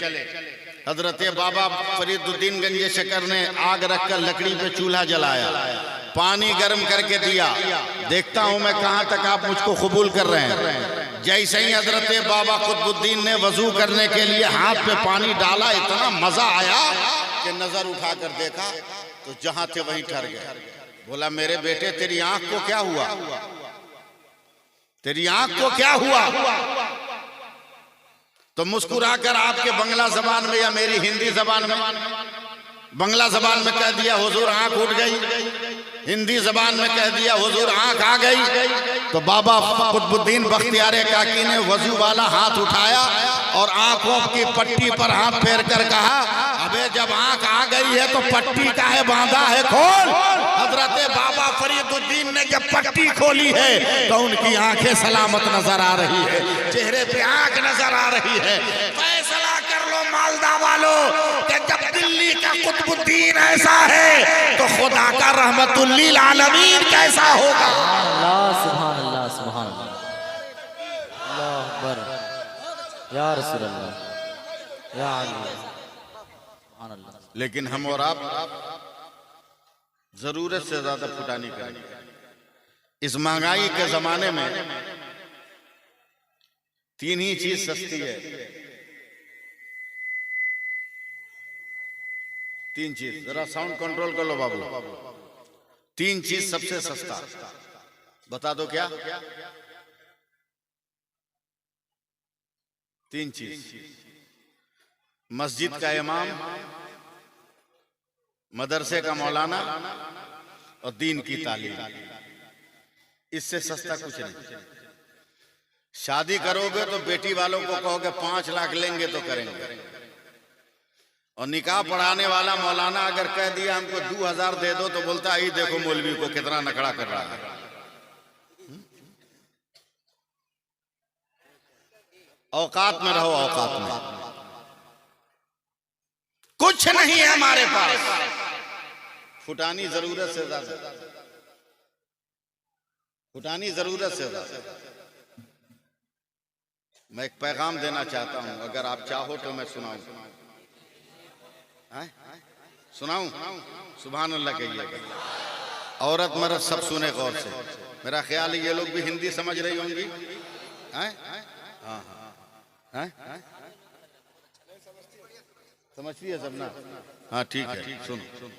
Speaker 1: हजरत बाबा फरीदुद्दीन गंजे शकर ने आग रखकर लकड़ी पे चूल्हा जलाया, पानी गर्म करके दिया। देखता हूं मैं कहां तक आप मुझको कबूल कर रहे हैं। जैसे ही हजरत बाबा कुतुबुद्दीन ने वजू करने के लिए हाथ पे पानी डाला, इतना मजा आया कि नजर उठाकर देखा तो जहां थे वहीं ठहर गए। बोला मेरे बेटे तेरी आंख को क्या हुआ? तेरी आंख को क्या हुआ? तो मुस्कुराकर आपके बंगला जबान में या मेरी हिंदी जबान में, बंगला जबान में कह दिया हुजूर आंख उठ गई, हिंदी जबान में कह दिया हुजूर आंख आ गई। तो बाबा कुतुबुद्दीन बख्तियार काकी ने वजू वाला हाथ उठाया और आंखों की पट्टी पर हाथ फेर कर कहा अबे जब आंख आ गई है तो पट्टी काहे बांधा है, खोल। हजरत बाबा फरीदुद्दीन ने जब पट्टी खोली है तो उनकी आंखें सलामत नजर आ रही है, चेहरे पे आंख नजर आ रही है। फैसला कर लो मालदा वालों कि जब दिल्ली का कुतुबुद्दीन ऐसा है तो खुदा का रहमतुल लिल आलमीन कैसा होगा।
Speaker 2: सुभान अल्लाह, सुभान अल्लाह, अल्लाह अकबर, या रसूल अल्लाह, या अली, सुभान अल्लाह।
Speaker 1: लेकिन हम और आप जरूरत से ज्यादा फुटानी करेंगे। इस महंगाई के जमाने में 3 ही चीज सस्ती है। 3 चीज, जरा साउंड कंट्रोल कर लो बाबू। 3 चीज सबसे सस्ता, बता दो क्या? 3 चीज, मस्जिद का इमाम, मदरसे का मौलाना और दीन की तालीम, इससे सस्ता कुछ नहीं। शादी करोगे तो बेटी वालों को कहोगे 5 लाख लेंगे तो करेंगे, और निकाह पढ़ाने वाला मौलाना अगर कह दिया हमको 2000 दे दो तो बोलता है देखो मौलवी को कितना नखड़ा कर रहा है। औकात में रहो, औकात में। कुछ नहीं है हमारे पास, फुटानी जरूरत से ज्यादा, फुटानी जरूरत से ज्यादा। मैं एक पैगाम देना चाहता हूं, अगर आप चाहो तो मैं सुनाऊं। सुनाऊं? सुभान अल्लाह कहिएगा। औरत मर्द सब सुने गौर से। मेरा ख्याल है ये लोग भी हिंदी समझ रही होंगी। हाँ हाँ, समझती है सब ना? हाँ ठीक है, सुनो।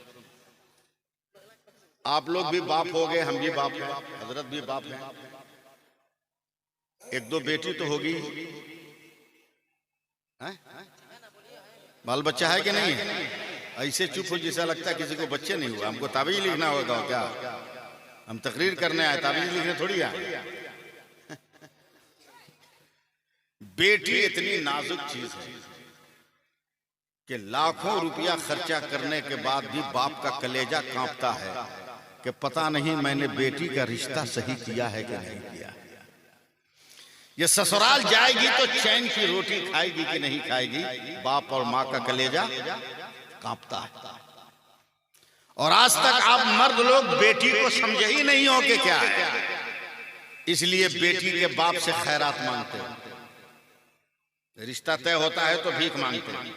Speaker 1: आप लोग भी बाप हो गए, हम भी बाप हैं, हजरत भी बाप हैं। 1-2 बेटी तो होगी, बाल बच्चा है कि नहीं है? ऐसे चुप हो जैसा लगता है किसी को बच्चे नहीं हुआ। हमको ताबीज लिखना होगा क्या? हम तकरीर करने आए, ताबीज लिखने थोड़ी आए। बेटी इतनी नाजुक चीज है कि लाखों रुपया खर्चा करने के बाद भी बाप का कलेजा कांपता है कि पता नहीं मैंने बेटी का रिश्ता सही किया है कि नहीं किया। ये ससुराल जाएगी तो चैन की रोटी खाएगी कि नहीं खाएगी, बाप और माँ का कलेजा कांपता है। और आज तक आप मर्द लोग बेटी को समझे ही नहीं हो कि क्या है, इसलिए बेटी के बाप से खैरात मांगते हो। रिश्ता तय होता है तो भीख मांगते हैं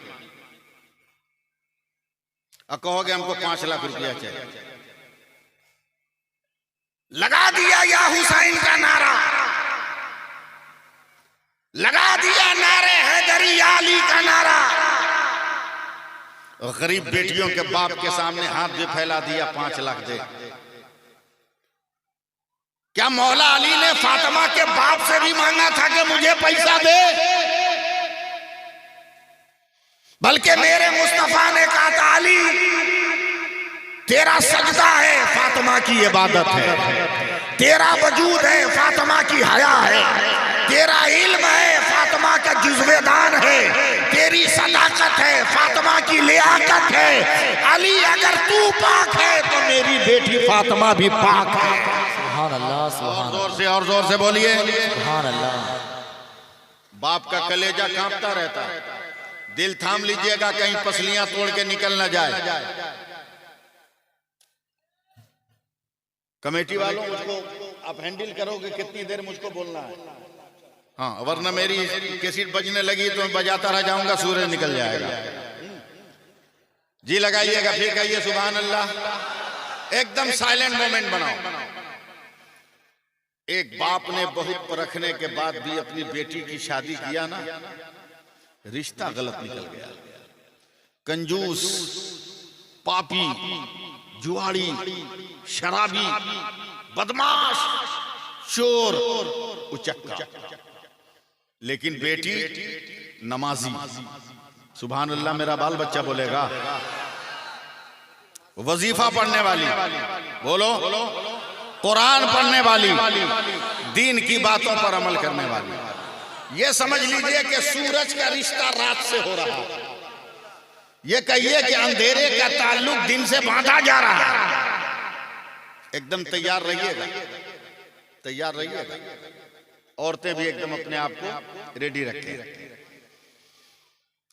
Speaker 1: और कहोगे हमको 5 लाख रुपया चाहिए। लगा दिया या हुसैन का नारा, लगा दिया नारे हैदरी अली का नारा, और गरीब बेटियों के बाप के सामने हाथ भी फैला दिया 5 लाख दे। क्या मौला अली ने फातिमा के बाप से भी मांगा था कि मुझे पैसा दे? बल्कि मेरे मुस्तफा ने कहा था अली तेरा सजदा है, फातिमा की इबादत है, तेरा वजूद है, फातिमा की हया है, तेरा इल्म है, फातिमा का जुज़्वेदान है, तेरी सदाकत है, फातिमा की लियाकत है। अली अगर तू पाक है तो मेरी बेटी फातिमा भी पाक है।
Speaker 2: सुभान अल्लाह, सुभान अल्लाह,
Speaker 1: और जोर से बोलिए
Speaker 2: सुभान अल्लाह।
Speaker 1: बाप का कलेजा कांपता रहता है। दिल थाम लीजिएगा कहीं पसलियां तोड़ के निकल न जाए। कमेटी वालों मुझको आप हैंडल करोगे, कितनी देर मुझको बोलना है? हाँ, वरना मेरी कैसेट बजने लगी तो मैं बजाता रह जाऊंगा, सूरज निकल जाएगा। जी लगाइएगा, फिर कहिए सुभान अल्लाह। एकदम साइलेंट मोमेंट बनाओ। एक बाप ने बहुत परखने के बाद भी अपनी बेटी की शादी किया ना, रिश्ता गलत निकल गया। कंजूस, पापी, जुआड़ी, शराबी, बदमाश, चोर, उचक्का, लेकिन बेटी नमाजी। सुभान अल्लाह, मेरा बाल बच्चा बोलेगा। वजीफा पढ़ने वाली, बोलो, कुरान पढ़ने वाली, दीन की बातों पर अमल करने वाली। ये समझ लीजिए कि सूरज का रिश्ता रात से हो रहा है। ये कहिए कि अंधेरे का ताल्लुक दिन से बांधा जा रहा है। एकदम तैयार रहिएगा, तैयार रहिएगा। औरतें भी एकदम अपने आप को रेडी रखें।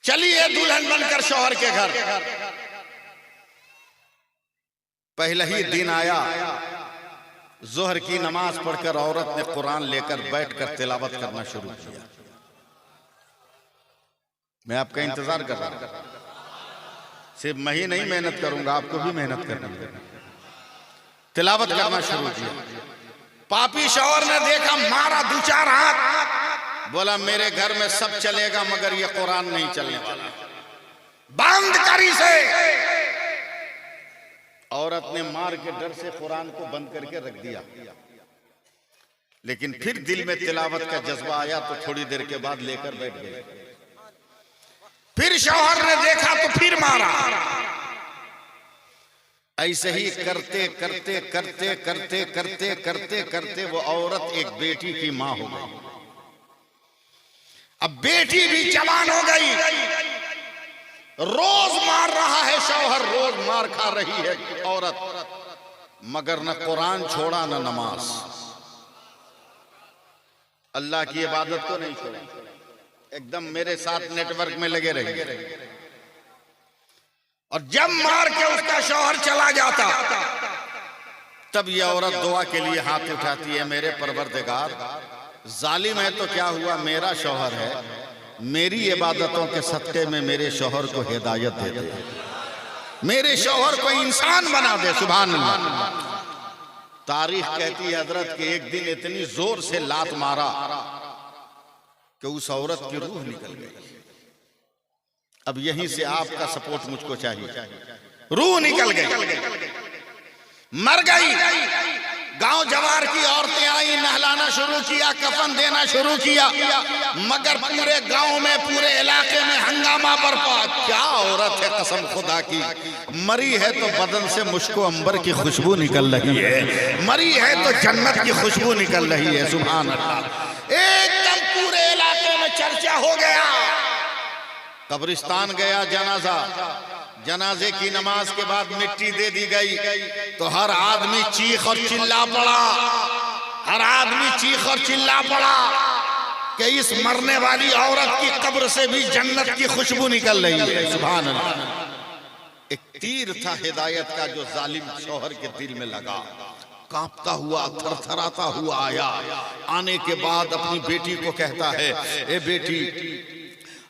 Speaker 1: चलिए दुल्हन बनकर शौहर के घर। पहला ही दिन आया, जोहर की नमाज पढ़कर औरत ने कुरान लेकर बैठकर तिलावत करना शुरू किया। मैं आपका इंतजार कर रहा हूं। सिर्फ मैं ही नहीं मेहनत करूंगा, आपको भी मेहनत करनी है। तिलावत करना शुरू किया। पापी शौहर ने देखा, मारा 2-4 हाथ, बोला मेरे घर में सब चलेगा मगर ये कुरान नहीं चलने वाला, बंद कर इसे। औरत ने मार के डर से कुरान को बंद करके रख दिया। लेकिन फिर दिल में तिलावत का जज्बा आया तो थोड़ी देर के बाद लेकर बैठ गए। फिर शौहर ने देखा तो फिर मारा। ऐसे ही करते करते करते करते करते करते करते वो औरत एक बेटी की मां हो गई। अब बेटी भी जवान हो गई, रोज मार रहा है शौहर, रोज मार खा रही है औरत, मगर न कुरान छोड़ा न नमाज, अल्लाह की इबादत को नहीं छोड़ा, एकदम मेरे साथ नेटवर्क में लगे रहे। और जब मार के उसका शौहर चला जाता तब ये औरत दुआ के लिए हाथ उठाती है, मेरे परवरदिगार जालिम है तो क्या हुआ, मेरा शौहर है, मेरी इबादतों के सदके में मेरे शौहर को हिदायत दे दे, मेरे शौहर को इंसान बना दे। सुभान अल्लाह। तारीख कहती है हजरत के एक दिन इतनी जोर से लात मारा कि उस औरत की रूह निकल गई। अब यहीं से आपका सपोर्ट मुझको चाहिए। रूह निकल गई, मर गई। गांव जवार की औरतें आई, नहलाना शुरू किया, कफन देना शुरू किया, मगर पूरे गांव में, पूरे इलाके में हंगामा बरपा। क्या औरत है कसम खुदा की, मरी है तो बदन से मुश्को अंबर की खुशबू निकल रही है, मरी है तो जन्नत की खुशबू निकल रही है। सुभान अल्लाह। एकदम पूरे इलाके में चर्चा हो गया। कब्रिस्तान गया जनाजा, जनाजे की नमाज के बाद मिट्टी दे दी गई तो हर आदमी चीख और चिल्ला पड़ा, हर आदमी चीख और चिल्ला पड़ा कि इस मरने वाली औरत की कब्र से भी जन्नत की खुशबू निकल रही है। सुभान अल्लाह। एक तीर था हिदायत का जो जालिम शौहर के दिल में लगा, कांपता हुआ, थरथराता हुआ आया। आने के बाद अपनी बेटी को कहता है, ए बेटी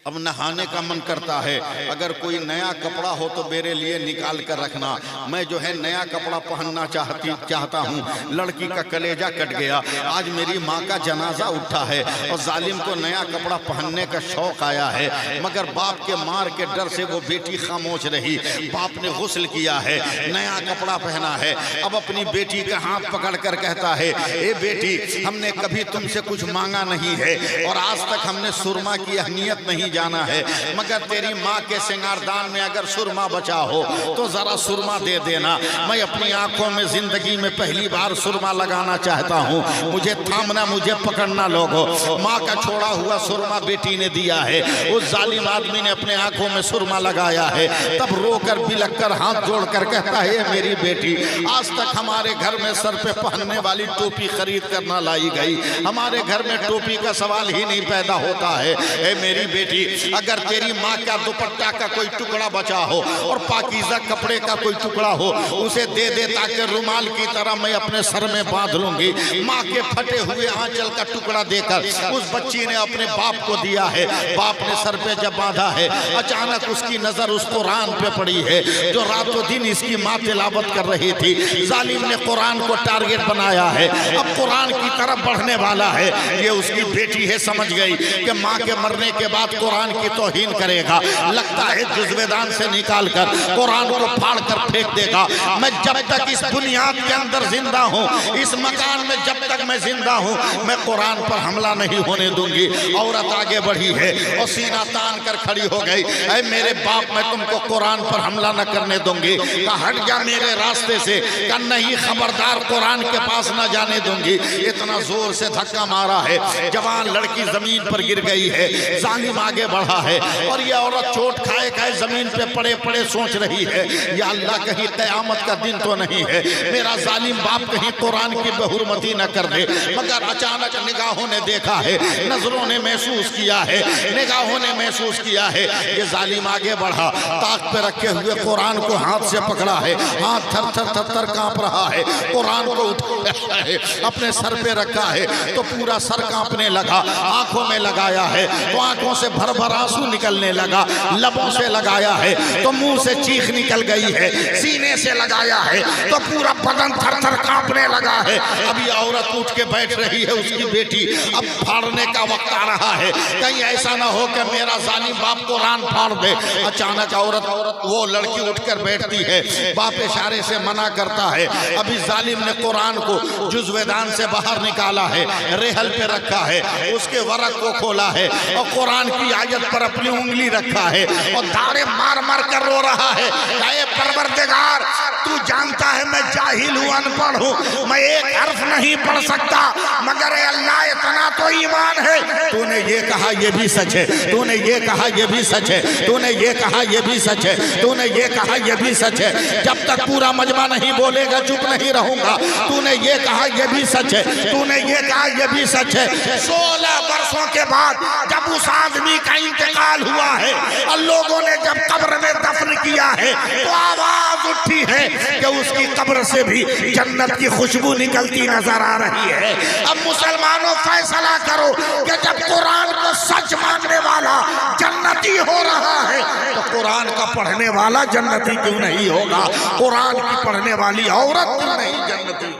Speaker 1: अब नहाने का मन करता है, अगर कोई नया कपड़ा हो तो मेरे लिए निकाल कर रखना, मैं जो है नया कपड़ा पहनना चाहता हूँ। लड़की का कलेजा कट गया, आज मेरी माँ का जनाजा उठा है और जालिम को नया कपड़ा पहनने का शौक आया है, मगर बाप के मार के डर से वो बेटी खामोश रही। बाप ने गुस्ल किया है, नया कपड़ा पहना है, अब अपनी बेटी का हाथ पकड़ कर कहता है, ए बेटी हमने कभी तुमसे कुछ मांगा नहीं है और आज तक हमने सुरमा की अहमियत नहीं जाना है, मगर तेरी माँ के सिंगारदान में अगर सुरमा बचा हो तो जरा सुरमा दे देना। मैं अपनी आंखों में जिंदगी में पहली बार सुरमा लगाना चाहता हूँ, मुझे थामना, मुझे पकड़ना लोगो। माँ का छोड़ा हुआ सुरमा बेटी ने दिया है, उस जालिम आदमी ने अपने आंखों में सुरमा लगाया है। तब रोकर बिलक कर हाथ जोड़कर कहता है, मेरी बेटी आज तक हमारे घर में सर पे पहनने वाली टोपी खरीद कर ना लाई गई, हमारे घर में टोपी का सवाल ही नहीं पैदा होता है। ए मेरी बेटी अगर तेरी माँ का दुपट्टा का कोई टुकड़ा बचा हो और पाकीज़ा कपड़े का कोई टुकड़ा हो उसे दे दे, ताकि रुमाल की तरह मैं अपने सर में बांध लूंगी। माँ के फटे हुए आंचल का टुकड़ा देकर उस बच्ची ने अपने बाप को दिया है। बाप ने सर पे जब बांधा है, अचानक उसकी नजर उस कुरान पे पड़ी है जो रातों दिन इसकी माँ तिलावत कर रही थी। जालिम ने कुरान को टारगेट बनाया है, अब कुरान की तरफ बढ़ने वाला है। ये उसकी बेटी है, समझ गई कि माँ के मरने के बाद कुरान की तौहीन करेगा, लगता है जुज़्वेदान से निकाल कर कुरान को फाड़ कर फेंक देगा। मैं जब तक इस बुनियाद के अंदर जिंदा हूँ, इस मकान में जब तक मैं जिंदा हूँ, मैं कुरान पर हमला नहीं होने दूंगी। औरत आगे बढ़ी है और सीना तान कर खड़ी हो गई, ऐ मेरे बाप मैं तुमको कुरान पर हमला न करने दूंगी। कहा हट जा मेरे रास्ते से, कहा नहीं खबरदार कुरान के पास न जाने दूंगी। इतना जोर से धक्का मारा है, जवान लड़की जमीन पर गिर गई है। जालिम आगे बढ़ा है और ये औरत चोट खाए खाए जमीन पे पड़े पड़े सोच रही है, या अल्लाह कहीं कयामत का दिन तो नहीं है, मेरा जालिम बाप कहीं कुरान की बहुरमती न कर दे। मगर अचानक निगाहों ने देखा है, नजरों ने महसूस किया है, निगाहों ने महसूस किया है, ये जालिम आगे बढ़ा, ताक पे रखे हुए कुरान को हाथ से पकड़ा है, हाथ थर थर थर थर कांप रहा है, कुरान को उठाया है, अपने सर पे रखा है तो पूरा सर कांपने लगा। आंखों में लगाया है तो आंखों से भर भर आंसू निकलने लगा, लबों से लगाया है तो मुंह से चीख निकल गई है, सीने से लगाया है तो पूरा बदन थर थर कांपने लगा है। अभी औरत उठ के बैठ रही है, उसकी बेटी, अब फाड़ने का वक्त आ रहा है, कहीं ऐसा ना हो कि मेरा जालिम बाप कुरान फाड़ दे। अचानक औरत वो लड़की उठकर बैठती है, बाप इशारे से मना करता है। अभी जालिम ने कुरान को जुज़्वेदान से बाहर निकाला है, रेहल पे रखा है, उसके वरक को खोला है और कुरान की आयत पर अपनी उंगली रखा है और दाढ़े मार मार कर रो रहा है, कहे परवरदिगार तू जानता है मैं जाहिल हूँ, अनपढ़ हूँ, मैं एक हर्फ नहीं पढ़ सकता, मगर अल्लाह इतना तो ईमान है। तूने ये कहा ये भी सच है, तूने ये कहा ये भी सच है, तूने ये कहा ये भी सच है, तूने ये कहा ये भी सच है। जब तक पूरा मजमा नहीं बोलेगा चुप नहीं रहूंगा। तूने ये कहा ये भी सच है, तूने ये कहा ये भी सच है। 16 वर्षों के बाद जब उस आदमी का इंतकाल हुआ है और लोगों ने जब कब्र में दफन किया है तो आवाज उठी है कि उसकी कब्र से भी जन्नत की खुशबू निकलती नजर आ रही है। अब मुसलमानों फैसला करो कि जब कुरान को सच मानने वाला जन्नती हो रहा है तो कुरान का पढ़ने वाला जन्नती क्यों नहीं होगा? कुरान की पढ़ने वाली औरत क्यों नहीं जन्नती?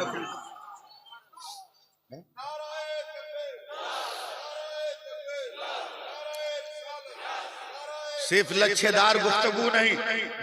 Speaker 1: सिर्फ लच्छेदार गुफ्तगू नहीं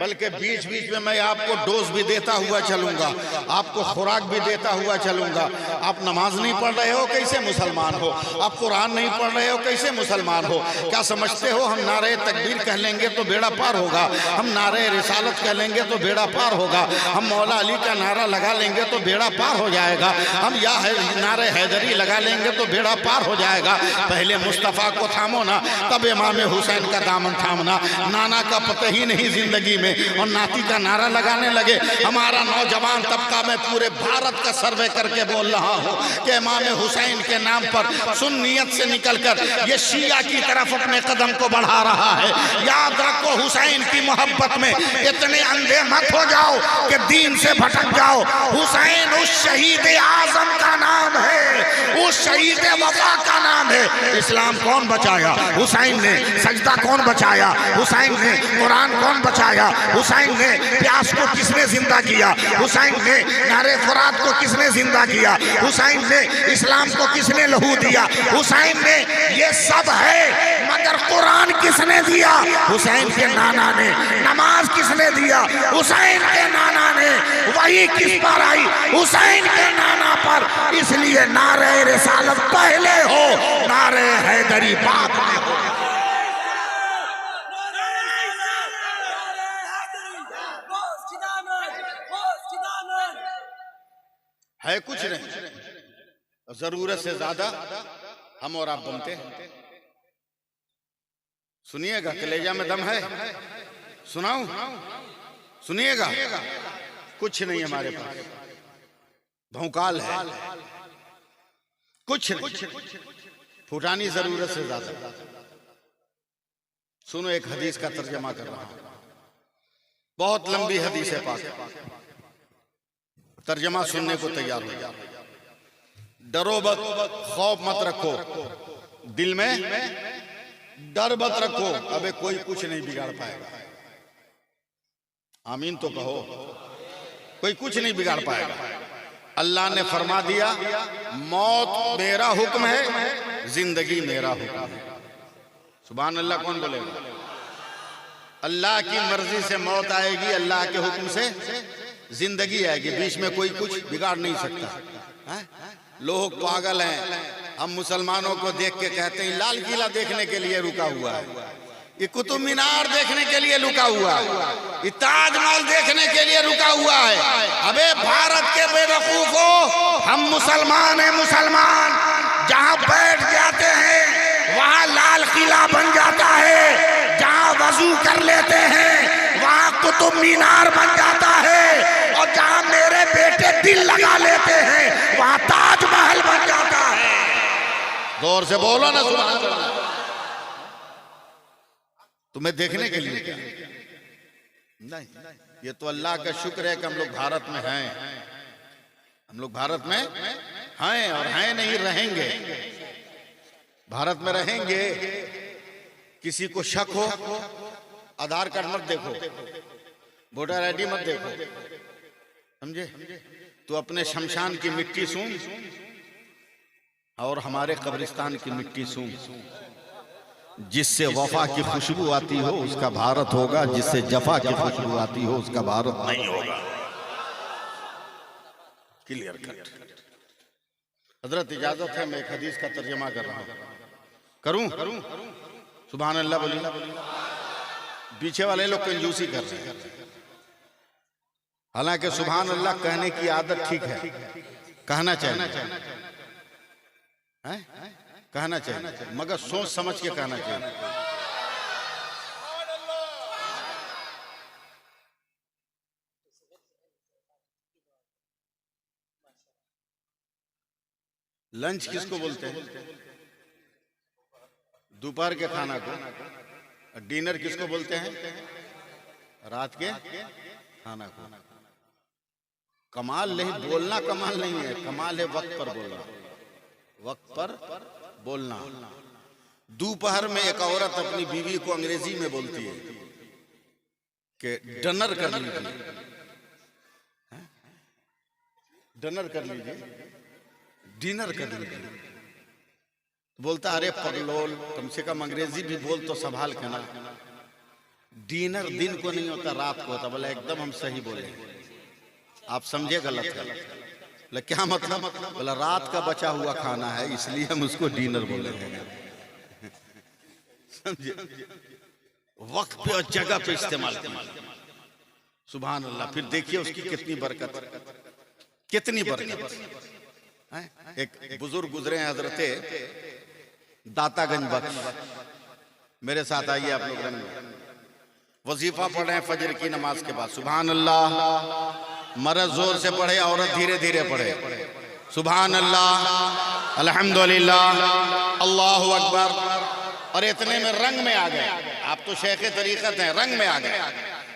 Speaker 1: बल्कि बीच बीच में मैं आपको डोज भी देता हुआ चलूंगा, आपको खुराक भी देता हुआ चलूंगा। आप नमाज नहीं पढ़ रहे हो कैसे मुसलमान हो? आप कुरान नहीं पढ़ रहे हो कैसे मुसलमान हो? क्या समझते हो हम नारे तकबीर कह लेंगे तो बेड़ा पार होगा, हम नारे रिसालत कह लेंगे तो बेड़ा पार होगा, हम मौला अली का नारा लगा लेंगे तो बेड़ा पार हो जाएगा, हम या नारे हैदरी लगा लेंगे तो बेड़ा पार हो जाएगा? पहले मुस्तफ़ा को थामो ना, तब इमाम हुसैन का दामन थामना। नाना का पता ही नहीं जिंदगी में और नाती का नारा लगाने लगे। हमारा नौजवान तबका मैं पूरे भारत का सर्वे करके बोल रहा हूँ कि इमाम हुसैन के नाम पर सुन्नियत से निकलकर ये शिया की तरफ अपने कदम को बढ़ा रहा है। याद रखो हुसैन की मोहब्बत में इतने अंधे मत हो जाओ कि दीन से भटक जाओ। हुसैन उस शहीद आजम का नाम है, उस शहीद वफा का नाम है। इस्लाम कौन बचाया? हुसैन ने। सजदा कौन बचाया? हुसैन ने। कुरान कौन बचाया? हुसैन ने। प्यास को किसने जिंदा किया? हुसैन ने। नारे फुरात को किसने जिंदा किया? हुसैन ने। इस्लाम को किसने लहू दिया? हुसैन ने। ये सब है मगर कुरान किसने दिया? हुसैन के नाना ने। नमाज किसने दिया? हुसैन के नाना ने। वही किस पर आई? हुसैन के नाना पर। इसलिए नारे रिसालत पहले हो, नारे हैदरी बाद में हो। है कुछ नहीं, जरूरत से ज्यादा हम और आप बनते हैं। सुनिएगा, कलेजा में दम है, सुनाऊं? सुनिएगा, कुछ नहीं हमारे पास, भौकाल है, कुछ नहीं, फुटानी जरूरत से ज्यादा। सुनो, एक हदीस का तर्जमा कर रहा हूं, बहुत लंबी हदीस है पाक, तर्जमा सुनने को तैयार हो जाओ। डरो मत, खौफ मत रखो, दिल में डर मत रखो, अबे कोई कुछ नहीं बिगाड़ पाएगा। आमीन तो कहो। कोई कुछ नहीं बिगाड़ पाएगा। अल्लाह ने फरमा दिया, मौत मेरा हुक्म है, जिंदगी मेरा हुक्म है। सुभान अल्लाह। कौन बोलेगा? अल्लाह की मर्जी से मौत आएगी, अल्लाह के हुक्म से जिंदगी आएगी, बीच में कोई कुछ बिगाड़ नहीं सकता। लोग पागल हैं, हम मुसलमानों को देख के कहते हैं लाल किला देखने के लिए रुका हुआ है, ये कुतुब मीनार देखने के लिए रुका हुआ है, ये ताजमहल देखने के लिए रुका हुआ है। अबे भारत के बेवकूफो, हम मुसलमान हैं, मुसलमान जहां बैठ जाते हैं वहां लाल किला बन जाता है, जहां वजू कर लेते हैं वहां कुतुब मीनार बन जाता है, और जहां मेरे बेटे दिल लगा लेते हैं वहां ताजमहल बन जाता है। जोर से बोलो ना सुभान अल्लाह। तुम्हें देखने के लिए क्या? नहीं, ये तो अल्लाह का शुक्र है कि हम लोग भारत में हैं, हम लोग भारत में हैं और हैं नहीं रहेंगे, भारत में रहेंगे। किसी को शक हो, आधार कार्ड मत देखो, वोटर आईडी मत देखो, समझे? तो अपने शमशान की मिट्टी सूंघ और हमारे कब्रिस्तान की मिट्टी सूंघ। जिससे वफा की खुशबू आती हो उसका भारत होगा, जिससे जफा की खुशबू आती हो उसका भारत नहीं होगा। Clear cut. हजरत इजाजत है, मैं एक हदीस का तर्जमा कर रहा हूं, करूं? सुभान अल्लाह बोलिए। पीछे वाले लोग कंजूसी कर रहे हैं, हालांकि सुभान अल्लाह कहने की आदत ठीक है, कहना चाहिए, कहना चाहिए, मगर सोच समझ के कहना चाहिए। लंच किसको बोलते हैं? दोपहर के खाना को। डिनर किसको बोलते हैं? रात के खाना को। कमाल नहीं बोलना, कमाल नहीं है, कमाल है वक्त पर बोलना, वक्त पर बोलना। दोपहर में एक औरत अपनी बीवी को अंग्रेजी में बोलती है कि डिनर कर लीजिए, डिनर कर लीजिए, डिनर कर लीजिए। बोलता अरे पगलोल, कम से कम अंग्रेजी भी बोल तो संभाल के ना। डिनर दिन को नहीं होता, रात को होता। बोला एकदम हम सही बोले, आप समझे गलत है। बोला क्या मतलब? बोला रात का बचा हुआ खाना है इसलिए हम उसको डिनर बोले हैं। समझे? वक्त पे और जगह पे इस्तेमाल किया। सुभान अल्लाह। फिर देखिए उसकी कितनी बरकत, कितनी बरकत। एक बुजुर्ग गुजरे हैं हजरते दातागंज बख्श, मेरे साथ आइए आप लोग। वजीफा पढ़ रहे हैं फजर की नमाज के बाद। सुभान अल्लाह। मर्द जोर से पढ़े, औरत धीरे धीरे पढ़े। सुभान अल्लाह, अल्हम्दुलिल्लाह, अल्लाहु अकबर। और इतने में रंग में आ गए। आप तो शेख तरीकत हैं, रंग में आ गए।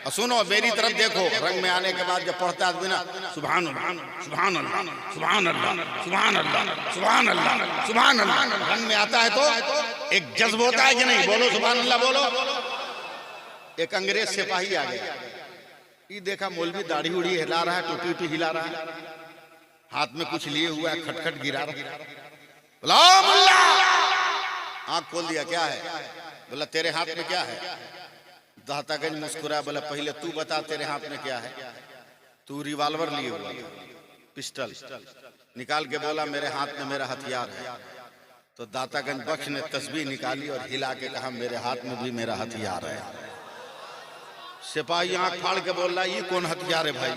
Speaker 1: और सुनो मेरी तरफ देखो, रंग में आने के बाद जब पढ़ता आदमी ना सुभान अल्लाह, सुभान अल्लाह, सुभान अल्लाह, सुभान अल्लाह, सुभान अल्लाह, सुभान अल्लाह, रंग में आता है तो एक जज्ब होता है कि नहीं? बोलो सुभान अल्लाह बोलो। एक अंग्रेज सिपाही आ गया, ये देखा मौलवी दाढ़ी उड़ी हिला रहा है, टोपी उटी हिला रहा है, हाथ में कुछ लिए हुआ है, खटखट गिरा रहा है। बोला मुल्ला, आंख खोल दिया, क्या है? बोला तेरे हाथ में क्या है? दातागंज मुस्कुरा, बोला पहले तू बता तेरे हाथ में क्या है? तू रिवॉल्वर लिए हुआ था, पिस्टल निकाल के बोला मेरे हाथ में मेरा हथियार है। तो दातागंज बख्श ने तस्बीह निकाली और हिला के कहा मेरे हाथ में भी मेरा हथियार है। सिपाही आंख फाड़ के बोल रहा ये कौन हथियार है भाई?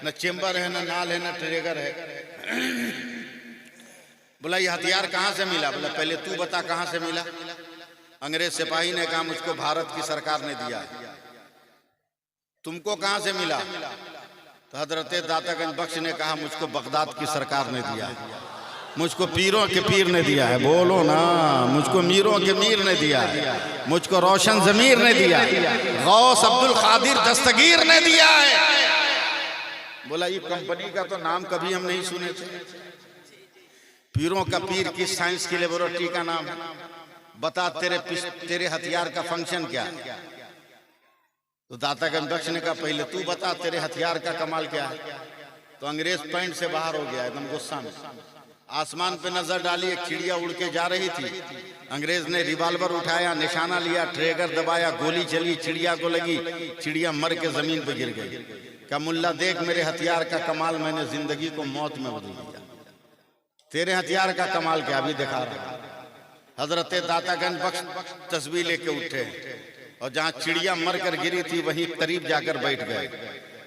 Speaker 1: न चेम्बर है, न नाल है, न ट्रिगर है। बोला ये हथियार कहाँ से मिला? बोला पहले तू बता कहाँ से मिला? अंग्रेज सिपाही ने कहा मुझको भारत की सरकार ने दिया है। तुमको कहां से मिला? तो हजरत दातागंज बख्श ने कहा मुझको बगदाद की सरकार ने दिया है, मुझको पीरों के पीर ने दिया है। बोलो ना, मुझको मीरों के मीर ने दिया है, मुझको रोशन जमीर ने दिया है, गौस अब्दुल कादिर दस्तगीर ने दिया है। बोला ये कंपनी का तो नाम कभी हम नहीं सुने थे। पीरों का पीर किस साइंस की लेबोरेटरी का नाम है? बता तेरे हथियार का फंक्शन क्या है? तो दातागंज बख्श ने कहा पहले तू बता तेरे हथियार का कमाल क्या है? तो अंग्रेज पैंट से बाहर हो गया एकदम गुस्सा में। आसमान पे नजर डाली, एक चिड़िया उड़ के जा रही थी। अंग्रेज ने रिवॉल्वर उठाया, निशाना लिया, ट्रिगर दबाया, गोली चली, चिड़िया को लगी, चिड़िया मर के जमीन पे गिर गई। कहा मुल्ला देख मेरे हथियार का कमाल, मैंने जिंदगी को मौत में बदल दिया। तेरे हथियार का कमाल क्या? अभी दिखा रहा। हजरत दातागंज बख्श तस्बीह लेके उठे और जहां चिड़िया मर कर गिरी थी वहीं करीब जाकर बैठ गए।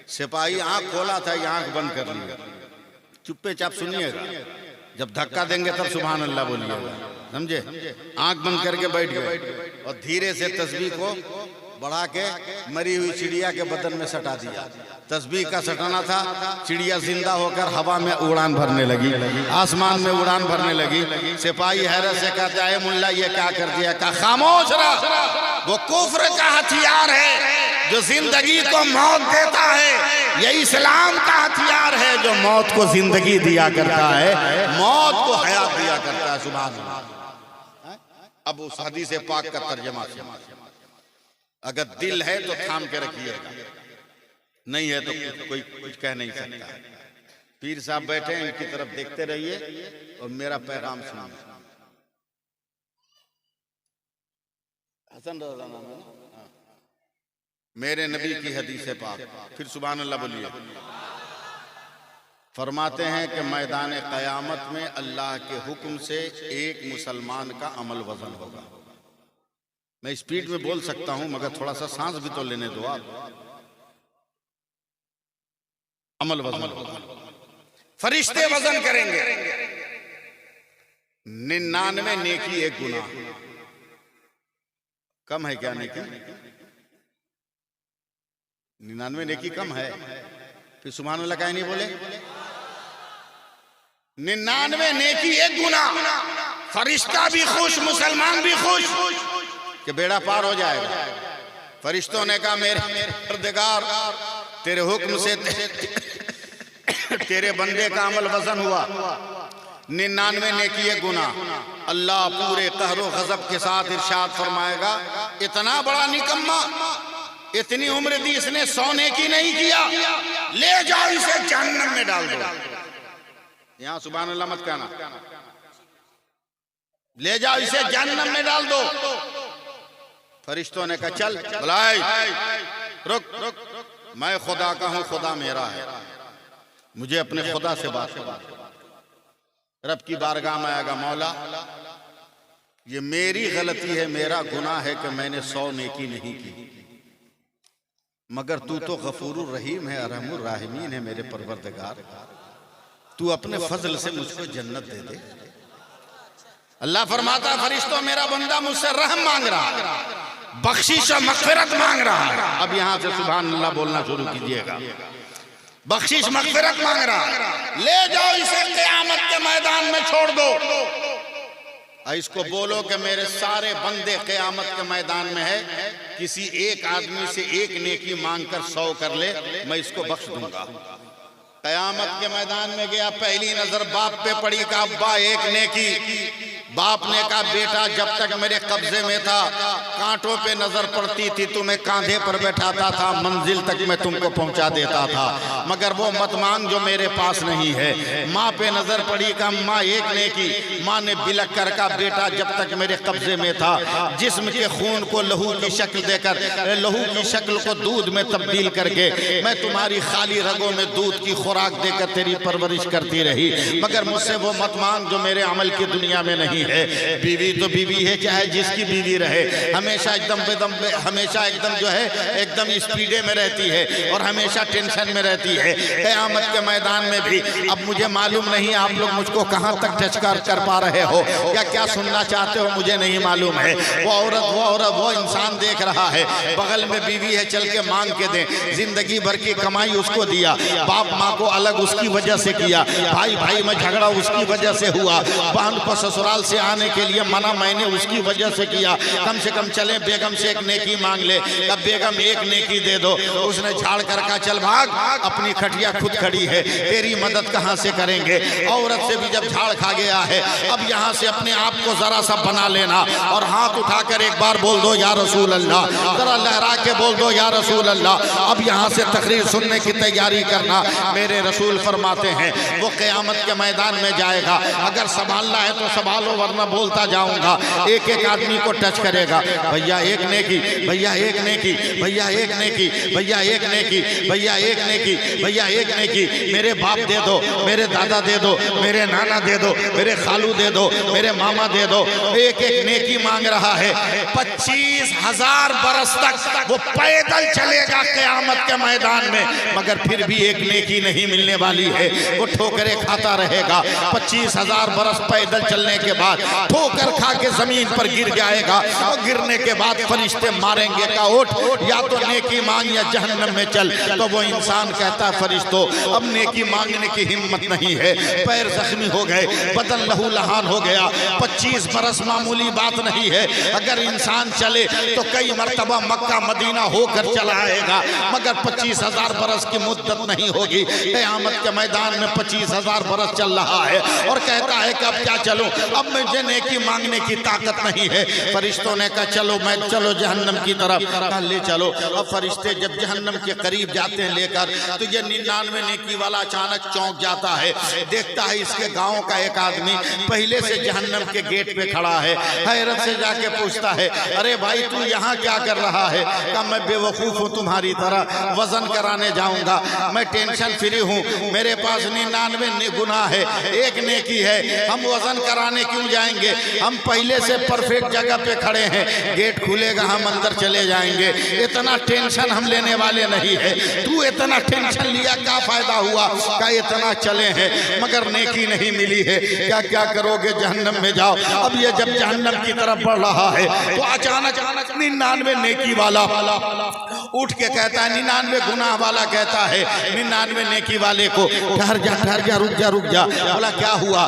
Speaker 1: सिपाही आंख खोला था, ये आंख बंद कर लिया। चुप्पे चाप सुनिएगा, जब धक्का देंगे तब सुभान अल्लाह बोलिएगा, समझे? आंख बंद करके बैठ गए और धीरे से तस्बीह को बढ़ा के मरी हुई चिड़िया के बदन में सटा दिया। तस्बीह का सटाना था, चिड़िया जिंदा होकर हवा में उड़ान भरने लगी, आसमान में उड़ान भरने लगी। सिपाही हैरत से कहता है मुल्ला ये क्या कर दिया? कहा खामोश रहा, वो कुफ्र का हथियार है जो जिंदगी को मौत देता है, ये इस्लाम का हथियार है जो मौत को जिंदगी दिया करता है, मौत को हयात दिया करता है। सुभान अल्लाह। अब उस हदीस पाक का तर्जमा, अगर दिल है तो थाम के रखिएगा, नहीं है तो कोई कुछ कह नहीं सकता। पीर साहब बैठे हैं, इनकी तरफ देखते रहिए और मेरा पैगाम सुनिए। हसन रज़ा नाम है, मेरे नबी की हदीस पाक, फिर सुभान अल्लाह बोलिए। फरमाते हैं कि मैदान क़यामत में अल्लाह के हुक्म से एक मुसलमान का अमल वजन होगा। मैं स्पीड में बोल सकता हूं मगर थोड़ा सा सांस भी तो लेने दो आप। अमल वजन, फरिश्ते वजन करेंगे 99 नेकी 1 गुनाह। कम है क्या नेकी? 99 नेकी कम है? फिर सुभान अल्लाह काहे नहीं बोले? 99 नेकी 1 गुनाह। फरिश्ता भी खुश, मुसलमान भी खुश कि बेड़ा पार हो जाएगा। फरिश्तों ने कहा मेरे परवरदिगार तेरे हुक्म से तेरे बंदे का अमल वजन हुआ 99 नेकी 1 गुनाह। अल्लाह पूरे कहरो गजब के साथ इरशाद फरमाएगा, इतना बड़ा निकम्मा, इतनी उम्र दी इसने 100 नेकी नहीं किया, ले जाओ इसे जहन्नम में डाल दो। यहां सुभान अल्लाह मत कहना, ले जाओ इसे जहन्नम में डाल दो। फरिश्तों ने कहा चल बुलाए, रुक, मैं खुदा का हूं, खुदा मेरा है, मुझे अपने खुदा से बात करना। रब की बारगाह में आएगा, मौला ये मेरी गलती है, मेरा गुनाह है कि मैंने 100 नेकी नहीं की, मगर तू तो गफूरुर रहीम है, अरहमुर राहिमीन है मेरे परवरदिगार, तू अपने फजल से मुझको जन्नत दे दे। अल्लाह फरमाता फरिश्तों मेरा बंदा मुझसे रहम मांग रहा है, बख्शिश और मगफिरत मांग रहा है। अब यहां से सुभान अल्लाह बोलना शुरू कीजिएगा। बख्शिश मगफिरत मांग रहा है, ले जाओ इसे क़यामत के मैदान में छोड़ दो। इसको बोलो कि मेरे सारे बंदे क़यामत के मैदान में है, किसी एक आदमी से 1 नेकी मांगकर 100 कर ले, मैं इसको बख्श दूंगा। क़यामत के मैदान में गया, पहली नजर बाप पे पड़ी का अब्बा 1 नेकी। बाप ने कहा बेटा जब तक मेरे कब्जे में था कांटों पे नजर पड़ती थी, तुम्हें कांधे पर बैठाता था, मंजिल तक मैं तुमको पहुंचा देता था, मगर वो मत मांग जो मेरे पास नहीं है। माँ पे नजर पड़ी का माँ 1 नेकी। माँ ने बिलक कर का बेटा जब तक मेरे कब्जे में था, जिस्म के खून को लहू की शक्ल देकर, लहू की शक्ल को दूध में तब्दील करके मैं तुम्हारी खाली रगों में दूध की खुराक देकर तेरी परवरिश करती रही, मगर मुझसे वो मत मांग जो मेरे अमल की दुनिया में नहीं है। बीवी तो बीवी है, चाहे जिसकी बीवी रहे, हमेशा हमेशा एकदम जो है एकदम स्पीडे में रहती है और हमेशा टेंशन में रहती है। क़यामत के मैदान में भी अब मुझे मालूम नहीं आप लोग मुझको कहां तक टच कर पा रहे हो, या क्या सुनना चाहते हो मुझे नहीं मालूम है। वो औरत वो इंसान देख रहा है, बगल में बीवी है, चल के मांग के दे। जिंदगी भर की कमाई उसको दिया, बाप माँ को अलग उसकी वजह से किया, भाई में झगड़ा उसकी वजह से हुआ, बहन को ससुराल से आने के लिए मना मैंने उसकी वजह से किया। कम से कम चले बेगम से 1 नेकी मांग ले, अब बेगम 1 नेकी दे दो। उसने झाड़ कर कहा चल भाग, अपनी खटिया खुद खड़ी है, तेरी मदद कहां से करेंगे। औरत से भी जब झाड़ खा गया है, अब यहां से अपने आप को जरा सा बना लेना और हाथ उठाकर एक बार बोल दो या रसूल अल्लाह, जरा लहरा के बोल दो या रसूल अल्लाह। अब यहां से तकरीर सुनने की तैयारी करना। मेरे रसूल फरमाते हैं वो क़यामत के मैदान में जाएगा, अगर संभालना है तो संभालो वरना बोलता जाऊंगा। एक आदमी को टच करेगा, भैया 1 नेकी, भैया 1 नेकी, भैया 1 नेकी, भैया 1 नेकी, भैया 1 नेकी, भैया 1 नेकी, मेरे बाप दे दो, मेरे दादा दे दो, मेरे नाना दे दो, मेरे खालू दे दो, मेरे मामा दे दो। एक नेकी मांग रहा है। 25,000 बरस तक वो पैदल चलेगा क़यामत के मैदान में, मगर फिर भी 1 नेकी नहीं मिलने वाली है। वो ठोकरें खाता रहेगा। 25,000 बरस पैदल चलने के बाद ठोकर खा के जमीन पर गिर जाएगा और गिरने के बाद फरिश्ते मारेंगे का उठ, या तो नेकी मांग या जहन्नम में चल। तो वो इंसान कहता है फरिश्तों अब नेकी मांगने की हिम्मत नहीं है, पैर जख्मी हो गए, बदन लहू लहान हो गया। 25 बरस मामूली बात नहीं है। अगर इंसान चले तो कई मरतबा मक्का मदीना होकर चला आएगा, मगर 25,000 बरस की मुद्दत नहीं होगी। क़यामत के मैदान में 25,000 बरस चल रहा है और कहता है कि अब क्या चलूं, अब मुझे नेकी मांगने की ताकत नहीं है। फरिश्तों ने कहा चलो चलो जहन्नम की तरफ, ले चलो। अब फरिश्ते जब जहन्नम के करीब जाते हैं लेकर, तो ये 99 नेकी वाला अचानक चौंक जाता है। देखता है इसके गांव का एक आदमी पहले से जहन्नम के गेट पे खड़ा है। हैरत से जाके पूछता है अरे भाई तू यहाँ क्या कर रहा है। कहा मैं बेवकूफ हूँ तुम्हारी तरह, वजन कराने जाऊंगा, मैं टेंशन फ्री हूँ, मेरे पास 99 गुनाह है, 1 नेकी है, हम वजन कराने क्यों जाएंगे, हम पहले से परफेक्ट जगह पे खड़े हैं, गेट खुलेगा हम अंदर चले जाएंगे। इतना टेंशन हम लेने वाले नहीं है। तू इतना टेंशन लिया, क्या फायदा हुआ? क्या इतना चले हैं मगर नेकी नहीं मिली है, क्या क्या करोगे? जहन्नम में जाओ। अब ये जब जहन्नम की तरफ बढ़ रहा है तो अचानक 99 नेकी वाला उठ के कहता है, 99 गुनाह वाला कहता है 99 नेकी वाले को, ठहर जा, रुक जा। बोला क्या हुआ?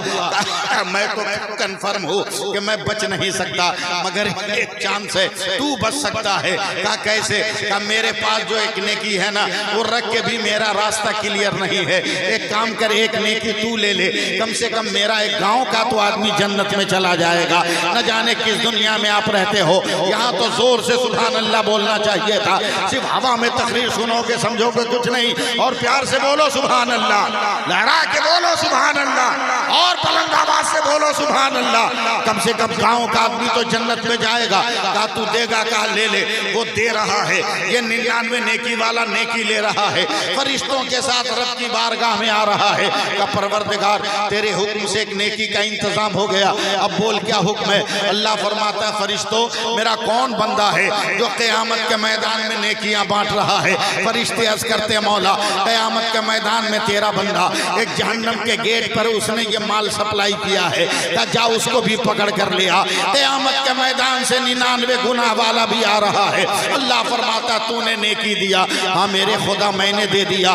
Speaker 1: मैं तो कंफर्म हूँ कि मैं बच नहीं सकता, मगर एक चांस है, तू बच सकता है। कहा कैसे? कहा मेरे पास जो एक नेकी है ना, वो रख के भी मेरा रास्ता क्लियर नहीं है। एक काम कर, एक नेकी तू ले ले, कम से कम मेरा एक गांव का तो आदमी जन्नत में चला जाएगा। न जाने किस दुनिया में आप रहते हो। यहाँ तो जोर से सुभान अल्लाह बोलना चाहिए था, सिर्फ हवा में तकरीर सुनोगे समझोगे कुछ नहीं। और प्यार से बोलो सुभान अल्लाह, लहरा के बोलो सुभान अल्लाह, और बुलंद आवाज से बोलो सुभान अल्लाह। कम से कम गांव का आदमी तो जन्नत में जाएगा। कहा तू देगा? कहा ले ले। वो दे रहा है, ये 99 नेकी वाला नेकी ले रहा है, फरिश्तों के साथ रब की बारगाह में आ रहा है। का परवरदिगार तेरे हुक्म से एक नेकी का इंतजाम हो गया, अब बोल क्या हुक्म है? अल्लाह फरमाता है फरिश्तों, मेरा कौन बंदा है जो क़यामत के मैदान में नेकियां बांट रहा है? फरिश्ते अर्ज़ करते मौला, क़यामत के मैदान में तेरा बंदा एक जहन्नम के गेट पर उसने ये माल सप्लाई किया है, जा उसको भी पकड़ कर ले आ। क़यामत के मैदान से 99 गुनाह वाला भी आ रहा है। अल्लाह फरमाता तूने नेकी दिया? हाँ मेरे खुदा मैंने दे दिया।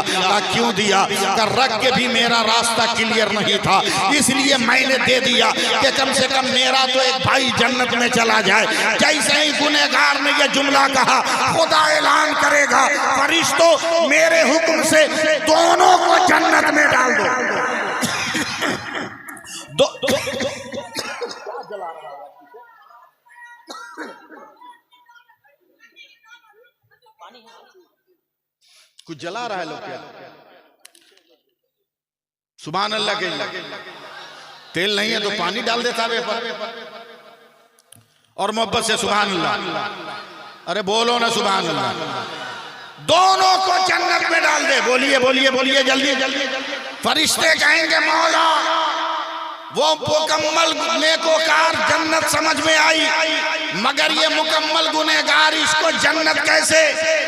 Speaker 1: क्यों दिया? कर रख के भी मेरा रास्ता क्लियर नहीं था, इसलिए मैंने दे दिया कि कम से कम मेरा तो एक भाई जन्नत में चला जाए। जैसे ही गुनहगार ने यह जुमला कहा, खुदा ऐलान करेगा फरिश्तों मेरे हुक्म से दोनों को जन्नत में डाल दो। कुछ जला रहा है लोग क्या? सुभान अल्लाह के तेल नहीं है तो पानी डाल देता है पर, और मोहब्बत से सुभान अल्लाह। अरे बोलो ना सुभान अल्लाह। दोनों को जन्नत में डाल दे। बोलिए जल्दी। फरिश्ते कहेंगे मौला वो मुकम्मल नेकोकार जन्नत समझ में आई, मगर ये मुकम्मल गुनहगार इसको जन्नत कैसे?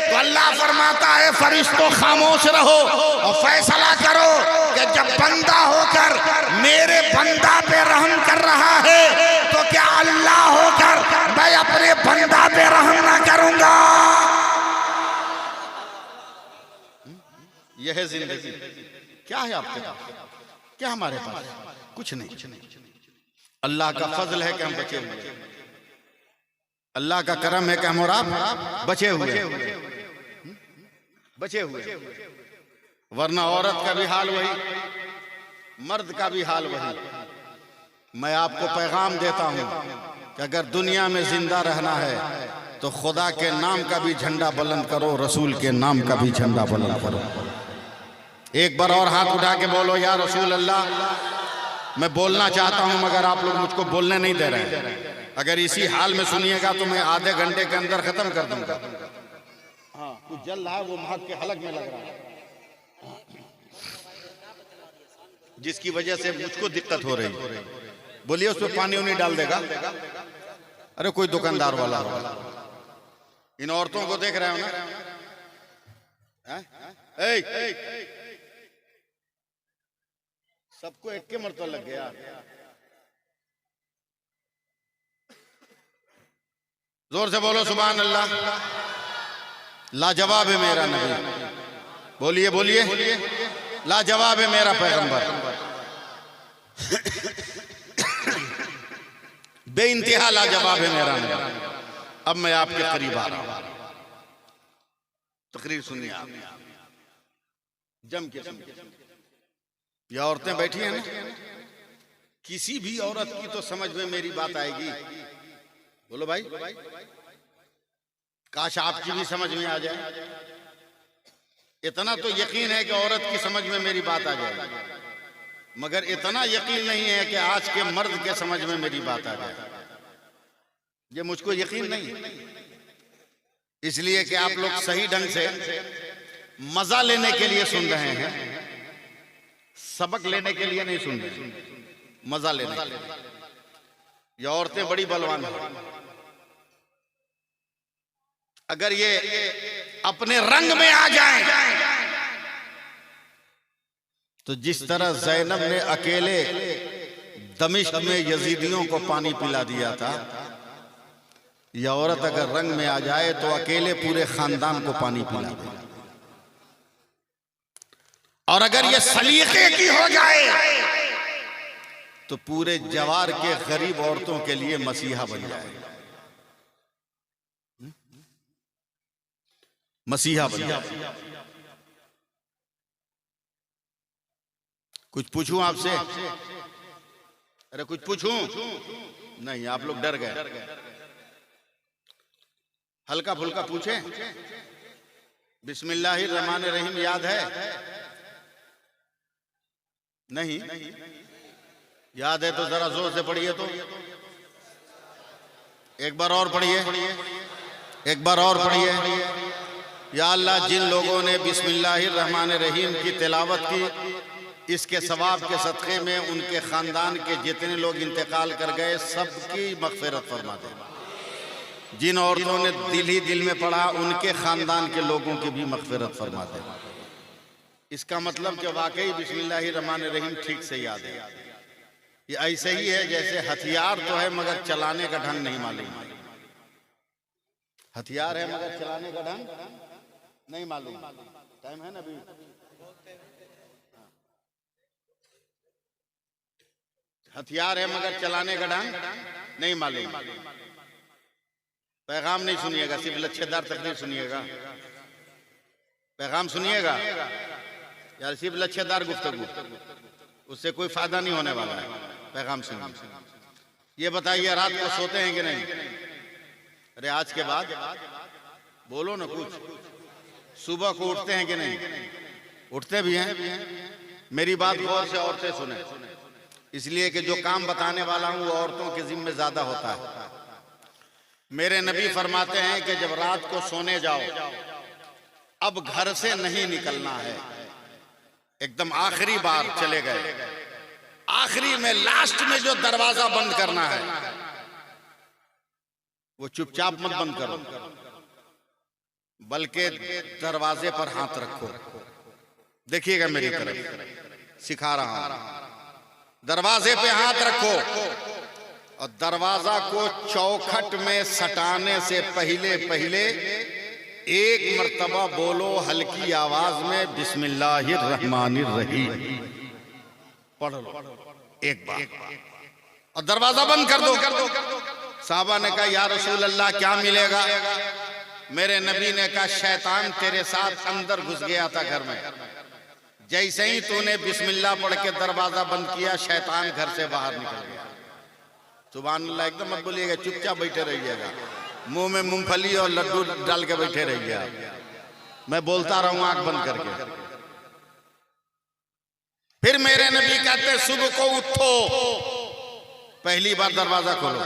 Speaker 1: तो अल्लाह फरमाता है फरिश्तों खामोश रहो और फैसला करो कि जब बंदा होकर मेरे बंदा पे रहम कर रहा है तो क्या अल्लाह होकर मैं अपने बंदा पे रहम ना करूंगा? यह है जिंदगी। क्या है आपके पास? क्या हमारे पास? कुछ नहीं। अल्लाह का फजल है कि हम बचे हुए, अल्लाह का करम है कि हम और आप बचे हुए। वरना औरत का भी हाल वही, मर्द का भी हाल वही। मैं आपको पैगाम देता हूं कि अगर दुनिया में जिंदा रहना है तो खुदा के नाम का भी झंडा बुलंद करो, रसूल के नाम का भी झंडा बुलंद करो। एक बार और हाथ उठा के बोलो या रसूल अल्लाह। मैं बोलना चाहता हूं मगर आप लोग मुझको बोलने नहीं दे रहे हैं। अगर इसी हाल में सुनिएगा तो मैं आधे घंटे के अंदर खत्म कर दूंगा। हाँ कुछ जल रहा है, वो महक के हलक में लग रहा है, जिसकी वजह से मुझको दिक्कत हो रही। बोलिए उसमें पानी उनी डाल देगा। अरे कोई दुकानदार वाला होगा। इन औरतों को देख रहे हो ना? सबको एक के मरतबा लग गया। जोर से बोलो सुभान अल्लाह। लाजवाब है मेरा नबी। बोलिए लाजवाब है मेरा पैगंबर। बेइंतहा लाजवाब है मेरा नबी। अब मैं आपके करीब आ रहा हूं, तकरीर सुनिए आप जम के सुनिए। ये औरतें बैठी हैं ना, किसी भी औरत की तो समझ में मेरी बात आएगी। बोलो भाई, काश आपकी भी समझ में आ जाए। इतना तो यकीन है कि औरत की समझ में मेरी बात आ जाए, मगर इतना यकीन नहीं है कि आज के मर्द के समझ में मेरी बात आ जाए। ये मुझको यकीन नहीं, इसलिए कि आप लोग सही ढंग से मजा लेने के लिए सुन रहे हैं, सबक लेने के लिए नहीं सुन रहे, मजा लेने के लिए। ये औरतें बड़ी बलवान हैं, अगर ये अपने रंग में आ जाएं, तो जिस तरह ज़ैनब ने अकेले दमिश्क में यजीदियों को पानी पिला दिया था, यह औरत अगर रंग में आ जाए तो अकेले पूरे खानदान को पानी पिला दे। और अगर ये सलीके की हो जाए तो पूरे जवार के गरीब औरतों के लिए मसीहा बन जाए, मसीहा बन जाए। कुछ पूछूं आपसे? अरे कुछ पूछूं? नहीं, आप लोग डर गए। हल्का फुल्का पूछे। बिस्मिल्लाहिर्रहमानिर्रहीम याद है? नहीं याद है तो जरा जोर से पढ़िए। तो एक बार और पढ़िए, एक बार और पढ़िए। या अल्लाह, जिन लोगों ने बिस्मिल्लाहिर्रहमानिर्रहीम की तिलावत की, इसके सवाब के सदक़े में उनके खानदान के जितने लोग इंतकाल कर गए सबकी मग़फ़िरत फरमा दे। जिन औरतों ने दिल ही दिल में पढ़ा, उनके खानदान के लोगों की भी मग़फ़िरत फरमा दे। इसका मतलब कि वाकई बिस्मिल्लाहिर्रहमानिर्रहीम ठीक से याद है। ये ऐसे ही है जैसे हथियार तो है मगर चलाने का ढंग नहीं मालूम। हथियार है मगर चलाने का ढंग नहीं मालूम। टाइम है ना अभी? हथियार है मगर चलाने का ढंग नहीं मालूम। पैगाम नहीं सुनिएगा, सिर्फ लच्छेदार तकरीर सुनिएगा। पैगाम सुनिएगा यार, सिर्फ लच्छेदार गुफ्तगू, उससे कोई फायदा नहीं होने वाला है। पैगाम सुनिए। ये बताइए, रात को सोते हैं कि नहीं? अरे आज के बाद बोलो ना कुछ। सुबह को उठते हैं कि नहीं? उठते भी हैं। मेरी बात गौर से औरतें सुने, इसलिए कि जो काम बताने वाला हूं वो औरतों के जिम्मे ज्यादा होता है। मेरे नबी फरमाते हैं कि जब रात को सोने जाओ, अब घर से नहीं निकलना है। एकदम आखिरी बार चले गए, आखिरी में लास्ट में जो दरवाजा बंद करना है वो चुपचाप मत बंद करो, बल्कि दरवाजे पर हाथ रखो। देखिएगा मेरी तरफ, सिखा रहा हूं। दरवाजे पे हाथ रखो और दरवाजा को चौखट में सटाने से पहले पहले एक मर्तबा बोलो हल्की आवाज में, बिस्मिल्लाहिर्रहमानिर्रहीम पढ़ लो एक बार और दरवाजा बंद कर दो। साहबा ने कहा, या रसूल अल्लाह क्या मिलेगा? मेरे नबी ने कहा, शैतान तेरे साथ अंदर घुस गया था घर में। जैसे ही तूने बिस्मिल्लाह पढ़ के दरवाजा बंद किया, शैतान घर से बाहर निकल गया। सुभान अल्लाह। एकदम मत बोलिएगा, चुपचाप बैठे रहिएगा, मुंह में मूंगफली और लड्डू डाल के बैठे रहिएगा। मैं बोलता रहूं आंख बंद करके। फिर मेरे नबी कहते, सुबह को उठो, पहली बार दरवाजा खोलो।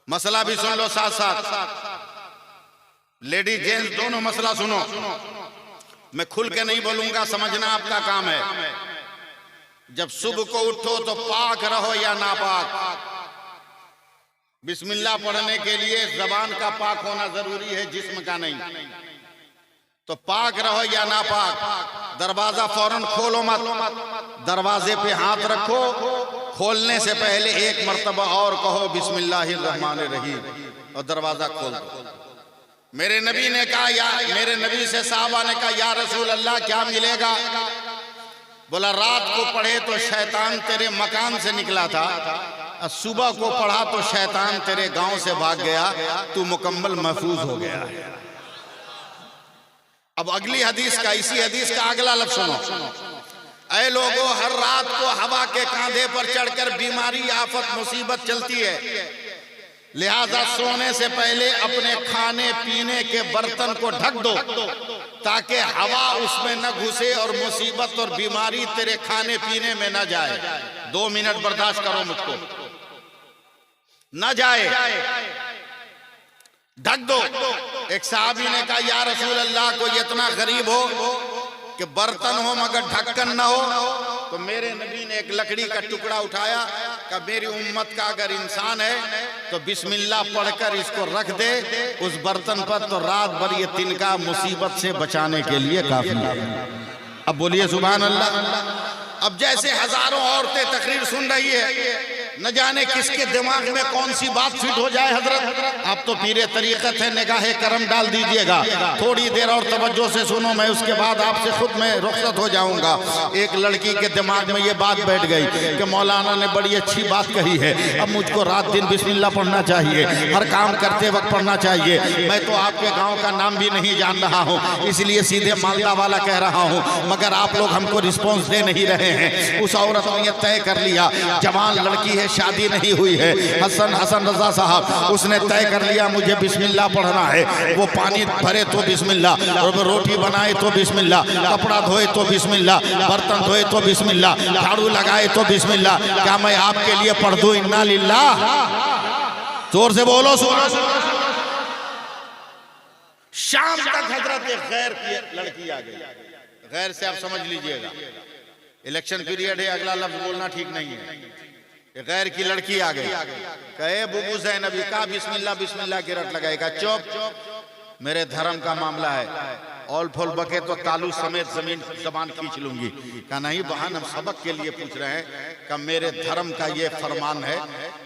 Speaker 1: मसला भी सुन लो साथ साथ, लेडीज जेंट्स दोनों मसला सुनो। मैं खुल के नहीं बोलूंगा, समझना आपका काम है। जब सुबह को उठो तो पाक रहो या नापाक। बिस्मिल्लाह पढ़ने के लिए जबान का पाक होना जरूरी है, जिस्म का नहीं। तो पाक रहो या नापाक, दरवाजा फौरन खोलो मत, दरवाजे पे हाथ रखो। खोलने से पहले एक मर्तबा और कहो बिस्मिल्लाहिर्रहमानिर्रहीम और दरवाजा खोल दो। मेरे नबी ने कहा, मेरे नबी से साहबा ने कहा, या रसूल अल्लाह क्या मिलेगा? बोला, रात को पढ़े तो शैतान तेरे मकान से निकला था, और सुबह को पढ़ा तो शैतान तेरे गांव से भाग गया, तू मुकम्मल महफूज हो गया है। अब अगली हदीस का, इसी हदीस का अगला लफ्ज़ सुनो। ऐ लोगों, हर रात को हवा के कांधे पर चढ़कर बीमारी, आफत, मुसीबत चलती है। लिहाजा सोने से पहले अपने खाने पीने के बर्तन को ढक दो, ताकि हवा उसमें न घुसे और मुसीबत और बीमारी तेरे खाने पीने में न जाए। 2 मिनट बर्दाश्त करो मुझको, न जाए, ढक दो। एक साहबी ने कहा, या रसूल अल्लाह, कोई इतना गरीब हो कि बर्तन हो मगर ढक्कन न हो? तो मेरे नबी ने एक लकड़ी का टुकड़ा उठाया कि मेरी उम्मत का अगर इंसान है तो बिस्मिल्लाह पढ़कर इसको रख दे उस बर्तन पर, तो रात भर ये तिनका मुसीबत से बचाने के लिए काफी है। अब बोलिए सुभान अल्लाह। अब जैसे हजारों औरतें तकरीर सुन रही है, न जाने किसके दिमाग में कौन सी बात फिट हो जाए। हजरत आप तो पीरे तरीकत है, निगाहे करम डाल दीजिएगा। थोड़ी देर और तवज्जो से सुनो, मैं उसके बाद आपसे खुद मैं रुखसत हो जाऊंगा। एक लड़की के दिमाग में ये बात बैठ गई कि मौलाना ने बड़ी अच्छी बात कही है, अब मुझको रात दिन बिस्मिल्लाह पढ़ना चाहिए, हर काम करते वक्त पढ़ना चाहिए। मैं तो आपके गाँव का नाम भी नहीं जान रहा हूँ, इसलिए सीधे मालदा वाला कह रहा हूँ, मगर आप लोग हमको रिस्पॉन्स दे नहीं रहे हैं। उस औरत ने यह तय कर लिया, जवान लड़की है, शादी नहीं हुई है, हसन रजा साहब, उसने तय कर लिया मुझे बिस्मिल्लाह पढ़ना है। वो पानी भरे तो बिस्मिल्लाह, और वो रोटी बनाए तो बिस्मिल्लाह, कपड़ा धोए तो बिस्मिल्लाह, बर्तन धोए तो बिस्मिल्लाह, झाड़ू लगाए तो बिस्मिल्लाह। क्या मैं आपके लिए पढ़ दूं इन्ना लिल्लाह? जोर से बोलो। शाम तक हजरत एक गैर की लड़की आ गई। गैर से आप समझ लीजिएगा, इलेक्शन पीरियड है, अगला लफ्ज बोलना ठीक नहीं है। गैर की लड़की आ गई, कहे बुबू ज़ैनबी का बिस्मिल्लाह बिस्मिल्लाह की रट लगाएगा। चुप, मेरे धर्म का मामला है, ऑल फॉल बके तो तालू समेत जबान खींच लूंगी। कहा नहीं बहन, हम सबक के लिए पूछ रहे हैं कि मेरे धर्म का ये फरमान है,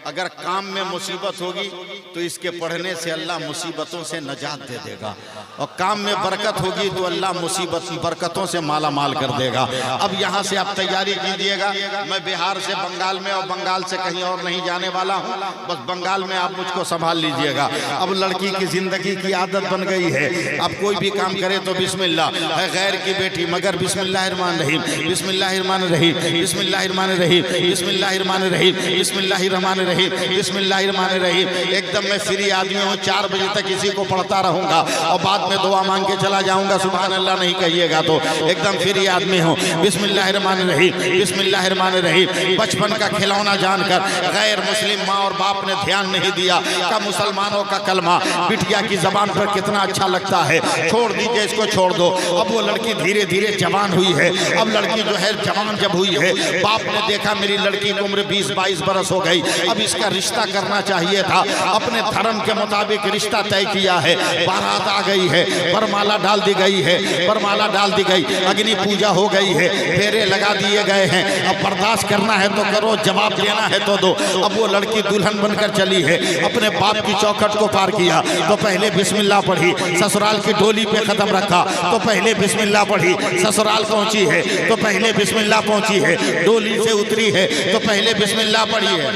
Speaker 1: अगर काम में मुसीबत होगी तो इसके पढ़ने से अल्लाह मुसीबतों से नजात दे देगा, और काम में बरकत होगी तो अल्लाह मुसीबत बरकतों से माला माल कर देगा। अब यहाँ से आप तैयारी कीजिएगा, मैं बिहार से बंगाल में और बंगाल से कहीं और नहीं जाने वाला हूँ, बस बंगाल में आप मुझको संभाल लीजिएगा। अब लड़की की जिंदगी की आदत बन गई है, अब कोई भी काम करे तो बिस्मिल्लाह। है गैर की बेटी, मगर बिस्मिल्लाहिर्रहमानिर्रहीम, बिस्मिल्लाहिर्रहमानिर्रहीम, बिस्मिल्लाहिर्रहमानिर्रहीम, बिस्मिल्लाहिर्रहमानिर्रहीम, बिस्मिल्लाहिर्रहमानिर्रहीम, बिस्मिल्लाहिर्रहमानिर्रहीम। एकदम मैं फ्री आदमी हूँ, 4 बजे तक इसी को पढ़ता रहूंगा और बाद में दुआ मांग के चला जाऊंगा। सुभान अल्लाह नहीं कहिएगा तो एकदम फ्री आदमी हूँ। बिस्मिल्लाहिर्रहमानिर्रहीम, बिस्मिल्लाहिर्रहमानिर्रहीम। बचपन का खिलौना जानकर गैर मुस्लिम माँ और बाप ने ध्यान नहीं दिया का मुसलमानों का कलमा बिटिया की जबान पर कितना अच्छा लगता है, छोड़ दीजिए इसको, छोड़ दो। अब वो लड़की धीरे धीरे जवान हुई है। अब लड़की जो है जवान जब हुई है, बाप ने देखा मेरी लड़की की उम्र 20-22 बरस हो गई, अब इसका रिश्ता करना चाहिए था। अपने धर्म के मुताबिक रिश्ता तय किया है, बारात आ गई है, वरमाला डाल दी गई है, वरमाला डाल दी गई, अग्नि पूजा हो गई है, फेरे लगा दिए गए हैं। अब बर्दाश्त करना है तो करो, जवाब देना है तो दो। अब वो लड़की दुल्हन बनकर चली है, अपने बाप की चौखट को पार किया तो पहले बिस्मिल्लाह पढ़ी, ससुराल की डोली पे कदम रखा तो पहले बिस्मिल्लाह पढ़ी, ससुराल पहुंची है तो पहले बिस्मिल्लाह पहुंची है, डोली से उतरी है तो पहले बिस्मिल्लाह पढ़ी है।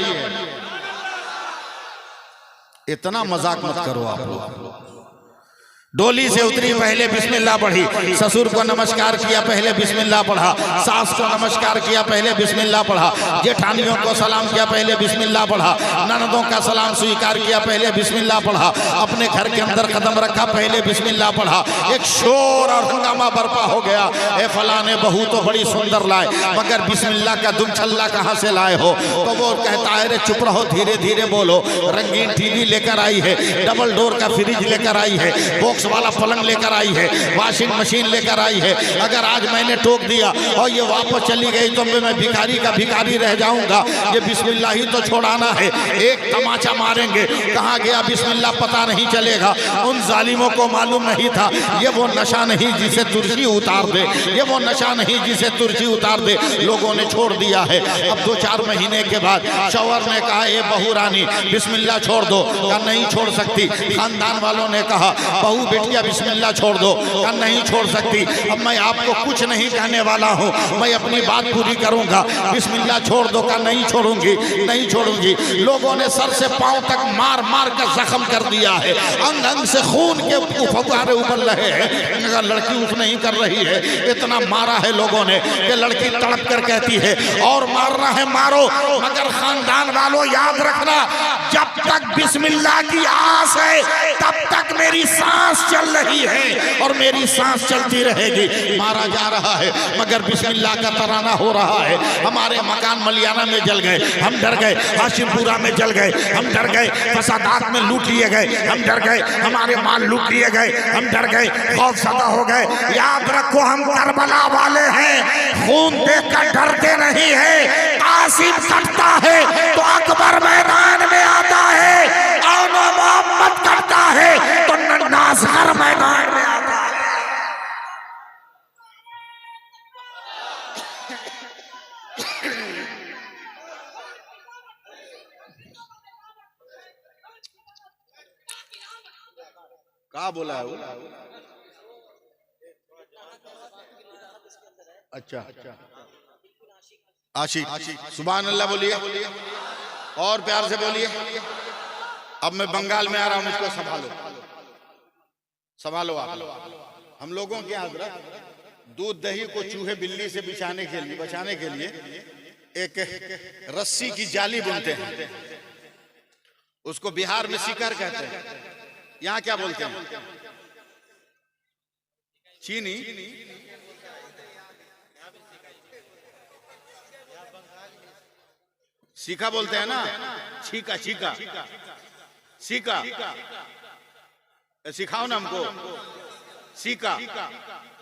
Speaker 1: इतना मजाक मत करो आप लोग। डोली से उतरी, पहले बिस्मिल्लाह पढ़ी, ससुर को नमस्कार किया, पहले बिस्मिल्लाह पढ़ा, सास को नमस्कार किया, पहले बिस्मिल्लाह पढ़ा, जेठानियों को सलाम किया, पहले बिस्मिल्लाह पढ़ा, ननदों का सलाम स्वीकार किया, पहले बिस्मिल्लाह पढ़ा, अपने घर के अंदर कदम रखा, पहले बिस्मिल्लाह पढ़ा। एक शोर और हंगामा बर्पा हो गया, ए फलाने बहू तो बड़ी सुंदर लाए, मगर बिस्मिल्लाह का दुम छल्ला कहाँ से लाए हो? तो वो कहता है रे चुप रहो, धीरे धीरे बोलो। रंगीन टीवी लेकर आई है, डबल डोर का फ्रिज लेकर आई है, बॉक्स वाला पलंग लेकर आई है, वॉशिंग मशीन लेकर आई है। अगर आज मैंने टोक दिया और ये वापस चली गई तो मैं भिखारी का भिखारी रह जाऊंगा। ये बिस्मिल्लाह ही तो छोड़ाना है, एक तमाचा मारेंगे, कहाँ गया बिस्मिल्लाह पता नहीं चलेगा। उन जालिमों को मालूम नहीं था ये वो नशा नहीं जिसे तुर्शी उतार दे, ये वो नशा नहीं जिसे तुर्शी उतार दे। लोगों ने छोड़ दिया है। अब 2-4 महीने के बाद शौहर ने कहा ये बहू रानी बिस्मिल्लाह छोड़ दो, कहा नहीं छोड़ सकती। खानदान वालों ने कहा बहू बेटिया बिस्मिल्लाह छोड़ दो, कहा नहीं छोड़ सकती। अब मैं आपको कुछ नहीं कहने वाला हूँ, मैं अपनी बात पूरी करूंगा। बिस्मिल्लाह छोड़ दो, कहा नहीं छोड़ूंगी, नहीं छोड़ूंगी। लोगों ने सर से पांव तक मार मार कर जख्म कर दिया है, अंग अंग से खून के फव्वारे उबल रहे हैं, मगर लड़की उठ नहीं कर रही है। इतना मारा है लोगों ने कि लड़की तड़प कर कहती है और मारना है मारो, मगर खानदान वालों याद रखना जब तक बिस्मिल्लाह की आस है तब तक मेरी सांस चल रही है और मेरी सांस चलती रहेगी। मारा जा रहा है मगर बिस्मिल्लाह का तराना हो रहा है। हमारे मकान मलियाना में जल गए, हम डर गए। हाशिमपुरा में जल गए, हम डर गए। फसादात में लूट लिए गए, हम डर गए। हमारे माल लूट लिए गए, हम डर गए, खौफ ज़दा हो गए। याद रखो हम करबला वाले हैं, खून देखकर डरते नहीं है। कासिम कटता है तो अकबर मैदान में आता है, और मोहम्मद करता है तो नन्ना असगर मैदान में आता है। क्या बोला है वो? अच्छा आशिक, सुभान अल्लाह बोलिए और प्यार से बोलिए। अब मैं बंगाल में आ रहा हूं, मुझको संभालो, संभालो आप। हम लोगों के यहाँ दूध दही को चूहे बिल्ली से बचाने के लिए एक रस्सी की जाली बुनते हैं, उसको बिहार में शिकार कहते हैं। यहाँ क्या बोलते हैं? चीनी। सीका बोलते हैं ना, छीका छीका सीका, सिखाओ ना हमको। Caeca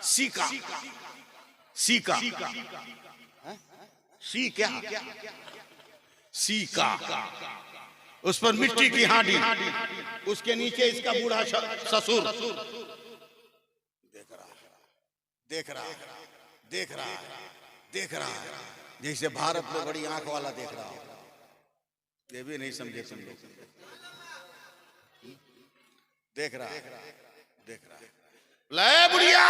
Speaker 1: caeca caeca caeca caeca, उस पर मिट्टी की हांडी, उसके नीचे इसका बूढ़ा ससुर देख रहा है जैसे भारत में बड़ी आंख वाला देख रहा हो। ये भी नहीं समझे तुम लोग। देख रहा है ले बुढ़िया,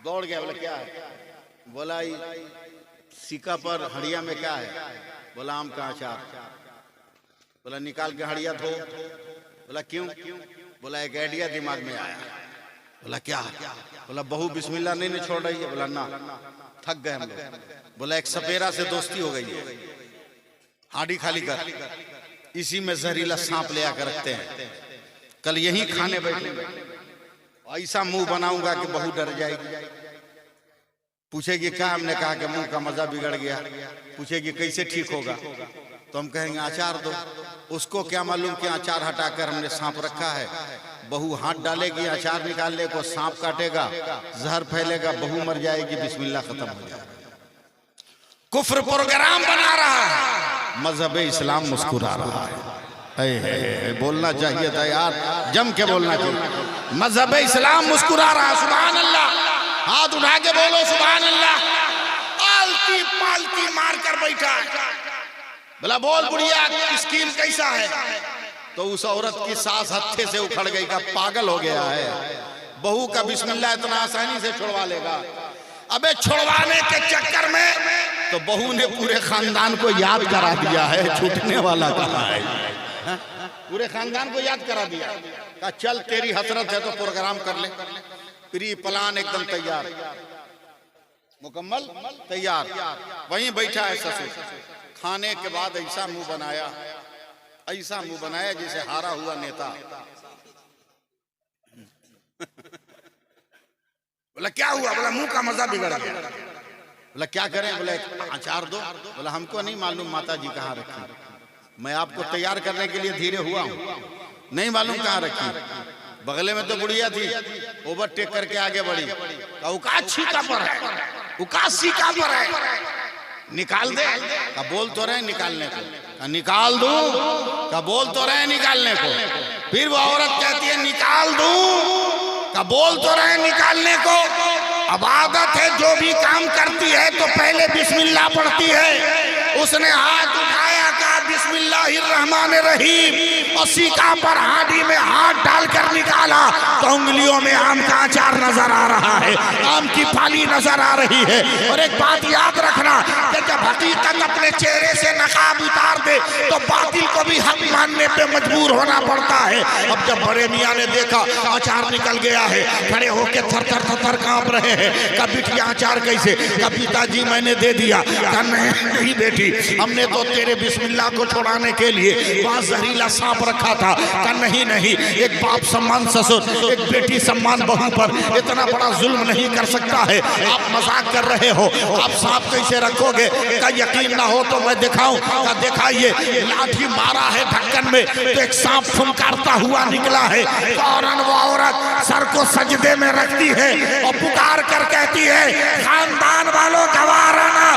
Speaker 1: दौड़ गया। बोला क्या है? बोला सिक्का पर हड़िया में क्या है? बोला आम का अचार। बोला निकाल के हड़िया धो। बोला क्यों? बोला एक आइडिया दिमाग में आया। बोला क्या? बोला बहू बिस्मिल्लाह नहीं छोड़ रही है। बोला ना, थक गए हम लोग। बोला एक सपेरा से दोस्ती हो गई है, हांडी खाली कर, इसी में जहरीला सांप ले आकर रखते हैं, कल यही खाने बैठेंगे, ऐसा मुंह बनाऊंगा कि बहू डर जाएगी। पूछेगी क्या? हमने कहा कि मुंह का मजा बिगड़ गया। पूछेगी कैसे ठीक होगा? तो हम कहेंगे अचार दो। उसको क्या मालूम कि अचार हटाकर हमने सांप रखा है। बहू हाथ डालेगी, अचार निकालने को, सांप काटेगा, जहर फैलेगा, बहू मर जाएगी, बिस्मिल्लाह खत्म हो जाएगा। कुफ्र प्रोग्राम बना रहा है, मजहब इस्लाम मुस्कुरा रहा है। बोलना चाहिए था यार, जम के बोलना चाहिए। मजहब इस्लाम मुस्कुरा रहा है। सुभान अल्लाह, हाथ उठा के बोलो सुभान अल्लाह। आलती पालती मार कर बैठा। बोला बोल बुढ़िया स्कीम कैसा है? तो उस औरत की सांस हत्थे से उखड़ गई का पागल हो गया है। बहू का बिस्मिल्लाह इतना आसानी से छुड़वा लेगा? अबे छुड़वाने के चक्कर में तो बहू ने पूरे खानदान को याद करा दिया है। छूटने वाला कहाँ है? पूरे खानदान को याद करा दिया। कहा चल तेरी हसरत है तो प्रोग्राम कर ले। प्री प्लान एकदम तैयार, मुकम्मल तैयार। वहीं बैठा है ससुर। खाने के बाद ऐसा मुंह बनाया, ऐसा मुंह बनाया जैसे हारा हुआ नेता। बोला क्या हुआ? बोला मुंह का मजा बिगड़ गया। बोला क्या करें? बोला अचार दो। बोला हमको नहीं मालूम माता जी कहाँ रखी, मैं आपको तैयार करने के लिए धीरे हुआ हूँ, नहीं मालूम कहाँ रखी। बगले में तो बुढ़िया थी, ओवरटेक करके आगे बढ़ी। औकात छीका पर है, औकात सीका पर है, निकाल दे। का बोल तो रहे निकालने को, निकाल दूं। का बोल तो रहे निकालने को। फिर वो औरत कहती है निकाल दूं। का बोल तो रहे निकालने को। अब आदत है जो भी काम करती है तो पहले बिस्मिल्लाह पढ़ती है। उसने हाथ उठाया, कहा बिस्मिल्लाहिर्रहमानिर्रहीम, और सीका पर हांडी में हाथ डालकर निकाला तो उंगलियों में आम का अचार नजर आ रहा है, आम की फाली नजर आ रही है। और एक बात याद रखना कि जब हकीकत अपने चेहरे से नकाब उतार दे तो बातिल को भी हक मानने पे मजबूर होना पड़ता है। अब जब बड़े मियाँ ने देखा अचार निकल गया है, खड़े होके थर थर थर थर कांप रहे हैं। कब बिटिया अचार कैसे? कब पिताजी मैंने दे दिया। नहीं बेटी, हमने तो तेरे बिस्मिल्लाह को छुड़ाने के लिए वहां जहरीला सांप रखा था। नहीं नहीं, एक बाप समान ससुर, एक एक बेटी सम्मान बहू पर इतना बड़ा जुल्म नहीं कर सकता है। आप मजाक कर रहे हो, आप सांप कैसे रखोगे? का यकीन ना हो तो मैं दिखाऊं? का दिखाइए। लाठी मारा है ढक्कन में तो एक सांप फुंकारता हुआ निकला है। फौरन वो औरत सर को सजदे में रखती है और पुकार कर कहती है, खानदान वालों गवाराना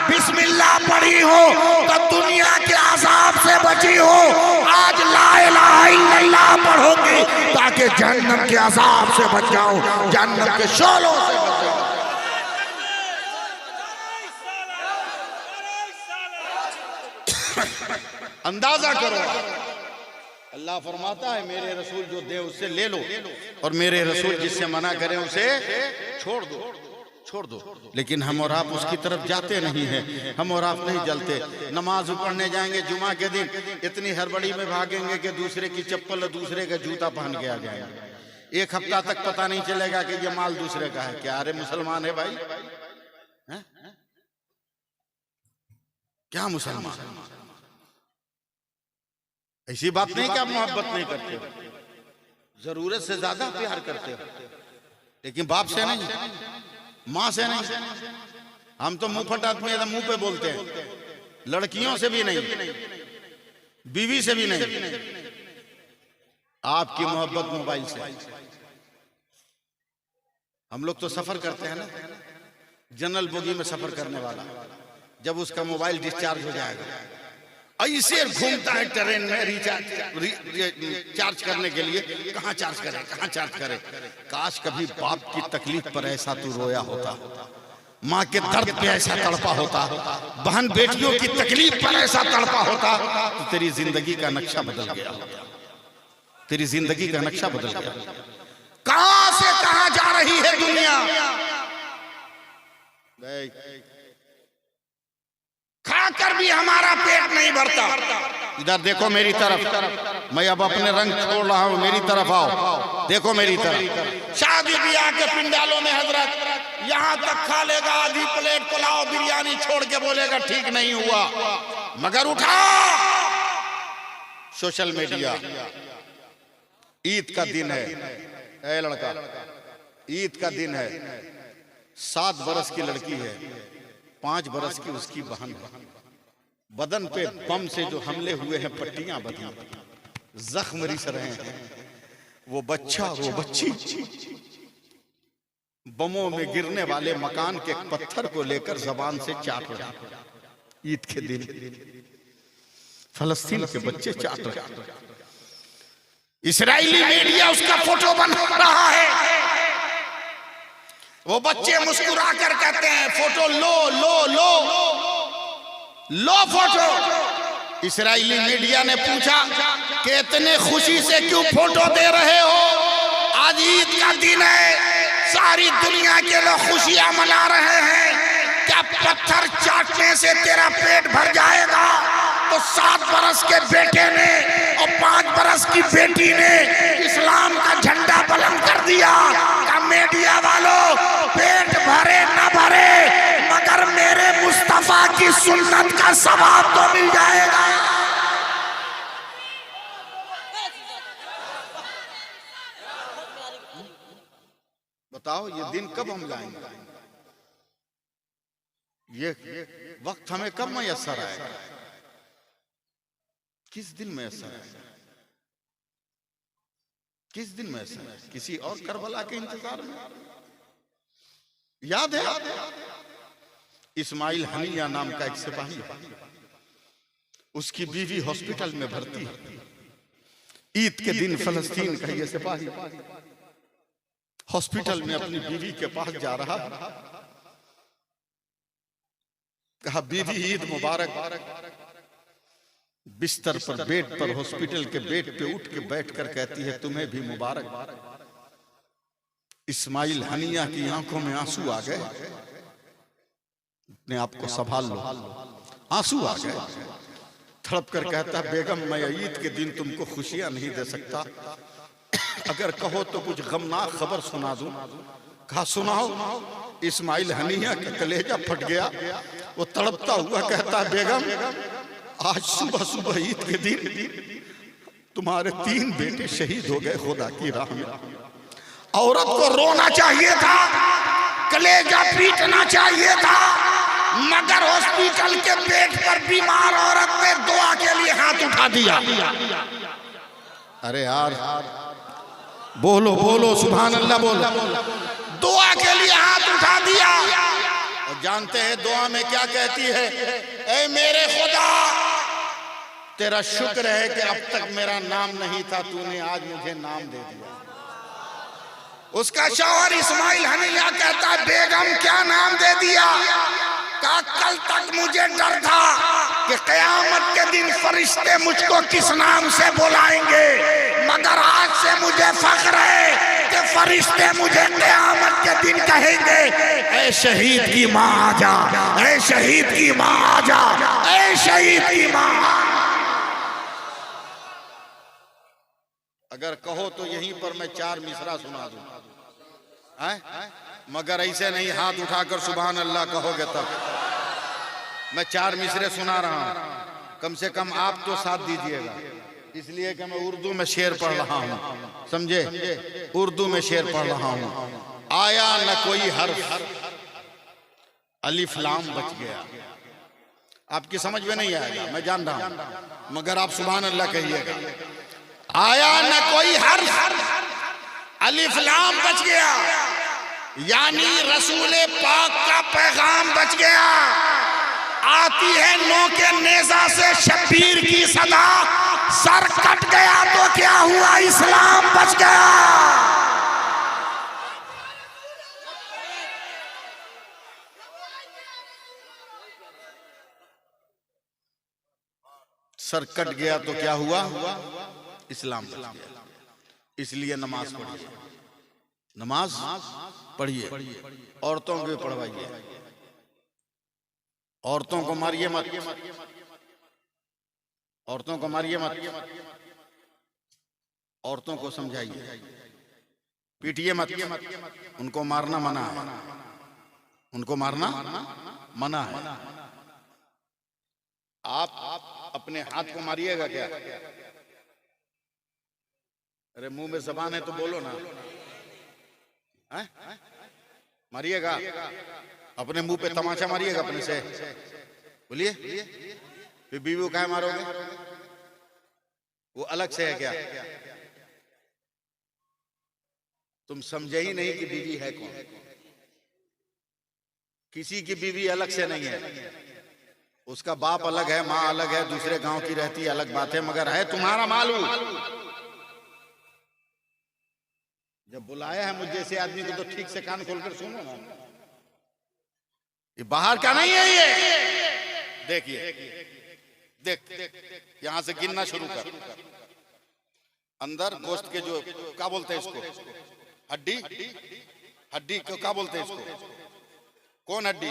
Speaker 1: बिस्मिल्लाह पढ़ी हो तो दुनिया के अजाब से बची हो। आज ला इलाहा इल्लल्लाह पढ़ोगी ताकि जहन्नम के अजाब से बच जाओ, जहन्नम के शोलों से बच जाओ। अंदाजा करो, अल्लाह फरमाता है मेरे रसूल जो दे उससे ले लो और मेरे रसूल जिससे मना करें उसे छोड़ दो, छोड़ दो। लेकिन हम और आप उसकी तरफ जाते नहीं हैं, हम और आप नहीं जलते। नमाज पढ़ने जाएंगे जुमा के दिन, इतनी हड़बड़ी में भागेंगे कि दूसरे की चप्पल और दूसरे का जूता पहन के आ जाएंगे। एक हफ्ता तक पता नहीं चलेगा कि ये माल दूसरे का है। क्या अरे मुसलमान है भाई? है? क्या मुसलमान? ऐसी बात नहीं कि आप मोहब्बत नहीं करते हो, जरूरत से ज्यादा प्यार करते हो, लेकिन बाप से नहीं, माँ से नहीं। हम तो मुंह फट आदमी है, मुंह पे बोलते हैं। लड़कियों से भी नहीं, बीवी से भी नहीं। आपकी मोहब्बत मोबाइल से। हम लोग तो सफर करते हैं ना, जनरल बोगी में सफर करने वाला, जब उसका मोबाइल डिस्चार्ज हो जाएगा ऐसे घूमता है ट्रेन में चार्ज करने के लिए। कहाँ चार्ज करे, कहाँ चार्ज करे। काश कभी बाप की तकलीफ पर ऐसा तू रोया होता, माँ के दर्द पे ऐसा तड़पा होता, बहन बेटियों की तकलीफ पर ऐसा तड़पा होता तो तेरी जिंदगी का नक्शा बदल गया होता, तेरी जिंदगी का नक्शा बदल गया। कहां से कहां जा रही है दुनिया। खाकर भी हमारा पेट नहीं भरता। इधर देखो मेरी तरफ, मैं अब अपने रंग छोड़ रहा हूं, मेरी तरफ आओ, देखो मेरी तरफ। शादी ब्याह के पिंडालों में हजरत यहां तक खा लेगा आधी प्लेट पुलाव बिरयानी, छोड़ के बोलेगा ठीक नहीं हुआ। मगर उठा सोशल मीडिया, ईद का दिन है, ए लड़का ईद का दिन है, 7 बरस की लड़की है, 5 बरस की उसकी बहन है। बदन पे बम से जो हमले हुए हैं पट्टियां बनी, जख्म रिस रहे हैं। वो बच्चा वो बच्ची बमों में गिरने वाले मकान के पत्थर को लेकर जबान से चाट रहे हैं। ईद के दिन फलस्तीन के बच्चे चाट रहे हैं। इस्राएली मीडिया उसका फोटो बना रहा है। वो बच्चे मुस्कुरा कर कहते हैं फोटो लो लो लो लो फोटो। इस्राएली मीडिया ने पूछा कि इतने खुशी से क्यों फोटो दे रहे हो? आज ईद का दिन है, सारी दुनिया के लोग खुशियां मना रहे हैं। क्या पत्थर चाटने से तेरा पेट भर जाएगा? तो 7 बरस के बेटे ने और 5 बरस की बेटी ने इस्लाम का झंडा बुलंद कर दिया। का मीडिया वालों, पेट भरे न भरे मगर मेरे मुस्तफा की सुन्नत का सवाब तो मिल जाएगा। बताओ ये दिन कब हम लाएंगे? ये वक्त हमें कब मैसर आएगा? किस दिन मैसर आएगा? किस दिन मैसर है? किसी और करबला के इंतजार में? याद है इस्माइल हनिया नाम का एक सिपाही है, उसकी बीवी हॉस्पिटल में भर्ती है। ईद के दिन फलस्तीन का ये सिपाही हॉस्पिटल में अपनी बीवी के पास जा रहा, कहा बीवी ईद मुबारक। बिस्तर पर बेड पर हॉस्पिटल के बेड पे उठ के बैठकर कहती है तुम्हें भी मुबारक। इस्माइल हनिया की आंखों में आंसू आ गए, अपने आप को संभाल लो, आंसू आ गए। तड़प कर कहता बेगम मैं ईद के दिन तुमको खुशियां नहीं दे सकता, अगर कहो तो कुछ गमनाक खबर सुना दूं। कहा सुनाओ। इस्माइल हनिया का कलेजा फट गया, वो तड़पता हुआ कहता बेगम आज सुबह सुबह ईद के दिन तुम्हारे 3 बेटे शहीद हो गए खुदा की राह में। औरत को रोना चाहिए था, कलेजा पीटना चाहिए था, मगर हॉस्पिटल के बेड पर बीमार औरत ने दुआ के लिए हाथ उठा दिया। अरे यार बोलो बोलो सुभान अल्लाह बोलो। दुआ के लिए हाथ उठा दिया। और जानते हैं दुआ में क्या कहती है? ऐ मेरे खुदा, तेरा शुक्र है कि अब तक मेरा नाम नहीं था, तूने आज मुझे नाम दे दिया। उसका शौहर इस्माइल हनीया कहता है, बेगम क्या नाम दे दिया? कहा कल तक मुझे डर था कि कयामत के दिन फरिश्ते मुझको किस नाम से बुलाएंगे, मगर आज से मुझे फख्र है कि फरिश्ते मुझे कयामत के दिन कहेंगे, ऐ शहीद की माँ आजा, ऐ शहीद की माँ आजा, ऐ शहीद की माँ। अगर कहो तो यहीं पर मैं 4 मिसरा सुना दूं, मगर ऐसे नहीं हाथ उठाकर सुभान अल्लाह कहोगे तब। मैं 4 मिसरे सुना रहा हूं, कम से कम आप तो साथ दीजिएगा, इसलिए कि मैं उर्दू में शेर पढ़ रहा हूं, समझे? उर्दू में शेर पढ़ रहा हूं। आया न कोई हर्फ, अलिफ लाम बच गया। आपकी समझ में नहीं आएगा, मैं जान रहा हूं, मगर आप सुभान अल्लाह कहिएगा। आया न कोई हर्फ, अलिफ लाम बच गया, यानी रसूले पाक का पैगाम बच गया। आती है नो के नेजा से शब्बीर की सदा, सर कट गया तो क्या हुआ, इस्लाम बच गया। सर कट गया तो क्या हुआ, इस्लाम बच गया। इसलिए नमाज पढ़िए, नमाज पढ़िए, औरतों को भी पढ़वाइए, औरतों को मारिए मत, औरतों को मारिए मत, औरतों को समझाइए, पीटिए मत, उनको मारना मना है, उनको मारना मना है। आप अपने हाथ को मारिएगा क्या? अरे मुंह में जबान है तो बोलो ना, मारिएगा? अपने मुंह पे तमाचा मारिएगा अपने से, बोलिए। फिर बीवी को काहे मारोगे? वो अलग से है क्या? तुम समझे ही नहीं कि बीवी है कौन। किसी की बीवी अलग से नहीं है, उसका बाप अलग है, माँ अलग है, दूसरे गांव की रहती है, अलग बात है, मगर है तुम्हारा मालूम। जब बुलाया है मुझ जैसे आदमी को तो ठीक से कान खोलकर सुनो ना, ये बाहर का नहीं है। ये देखिए, देख यहां से गिनना शुरू कर। अंदर गोश्त के जो क्या बोलते हैं इसको, हड्डी, हड्डी को क्या बोलते हैं इसको? कौन हड्डी?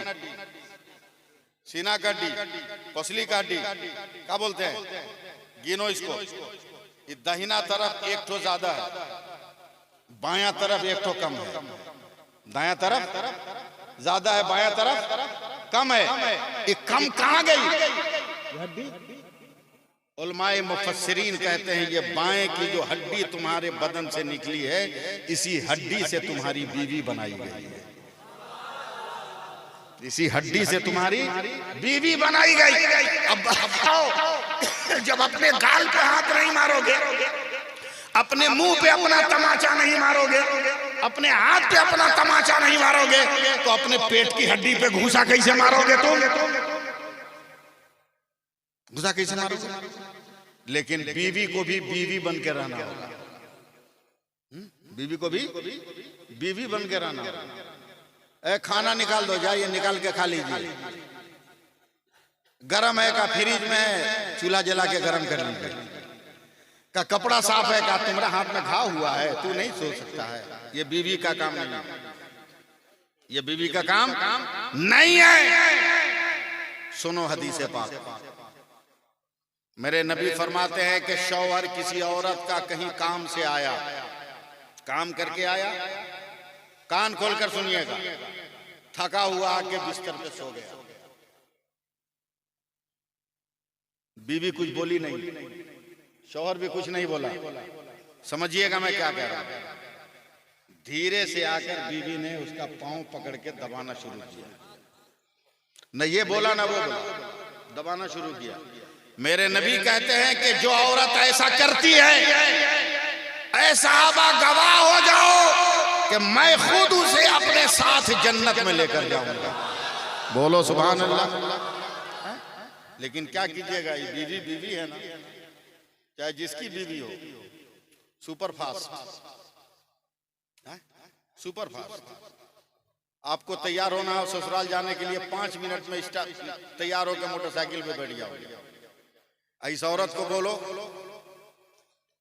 Speaker 1: सीना का हड्डी, पसली का हड्डी, क्या बोलते हैं? गिनो इसको। ये दाहिना तरफ एक ठो ज्यादा है, बायां तरफ एक ठो कम है। दायां तरफ ज्यादा है, बायां तरफ कम है। ये कम कहां गई? उलमाए मुफस्सिरीन कहते हैं ये बाएं की जो हड्डी तुम्हारे बदन से निकली है, इसी हड्डी से तुम्हारी बीवी बनाई गई है, इसी हड्डी से तुम्हारी बीवी बनाई गई। अब जब अपने गाल पे हाथ नहीं मारोगे, अपने मुंह पे अपना तमाचा नहीं मारोगे, अपने हाथ पे अपना तमाचा नहीं मारोगे, तो अपने पेट की हड्डी पे घूसा कैसे मारोगे? तुम घूसा कैसे मारोगे? लेकिन बीवी को भी बीवी बन के रहना होगा, बीवी को भी बीवी बन के रहना होगा। खाना निकाल दो, जाइए निकाल के खा लीजिए। गरम है का फ्रिज में, चूल्हा जला के गरम कर लीजिए। का कपड़ा साफ है का, तुम्हारा हाथ में घाव हुआ है, तू नहीं सो सकता है। ये बीवी का काम नहीं है, ये बीवी का काम नहीं है। सुनो हदीस पाक, मेरे नबी फरमाते हैं कि शौहर किसी औरत का कहीं काम से आया, काम करके आया, कान खोलकर सुनिएगा, थका हुआ आके बिस्तर पे सो गया, बीवी कुछ बोली नहीं, शौहर भी कुछ नहीं बोला। समझिएगा मैं क्या कह रहा हूं। धीरे से आकर बीवी ने उसका पांव पकड़ के दबाना शुरू किया। न ये बोला ना वो बोला, दबाना शुरू किया। मेरे नबी कहते हैं कि जो औरत ऐसा करती है, ऐसा सहाबा गवाह हो जाओ कि मैं खुद उसे अपने साथ जन्नत में लेकर जाऊंगा। बोलो सुभान अल्लाह। लेकिन क्या कीजिएगा, ये बीवी बीवी है ना, चाहे जिसकी बीवी हो, सुपर फास्ट, सुपर फास्ट। आपको तैयार होना हो ससुराल जाने के लिए, 5 मिनट में तैयार होकर मोटरसाइकिल पे बैठ जाओ। इस औरत को बोलो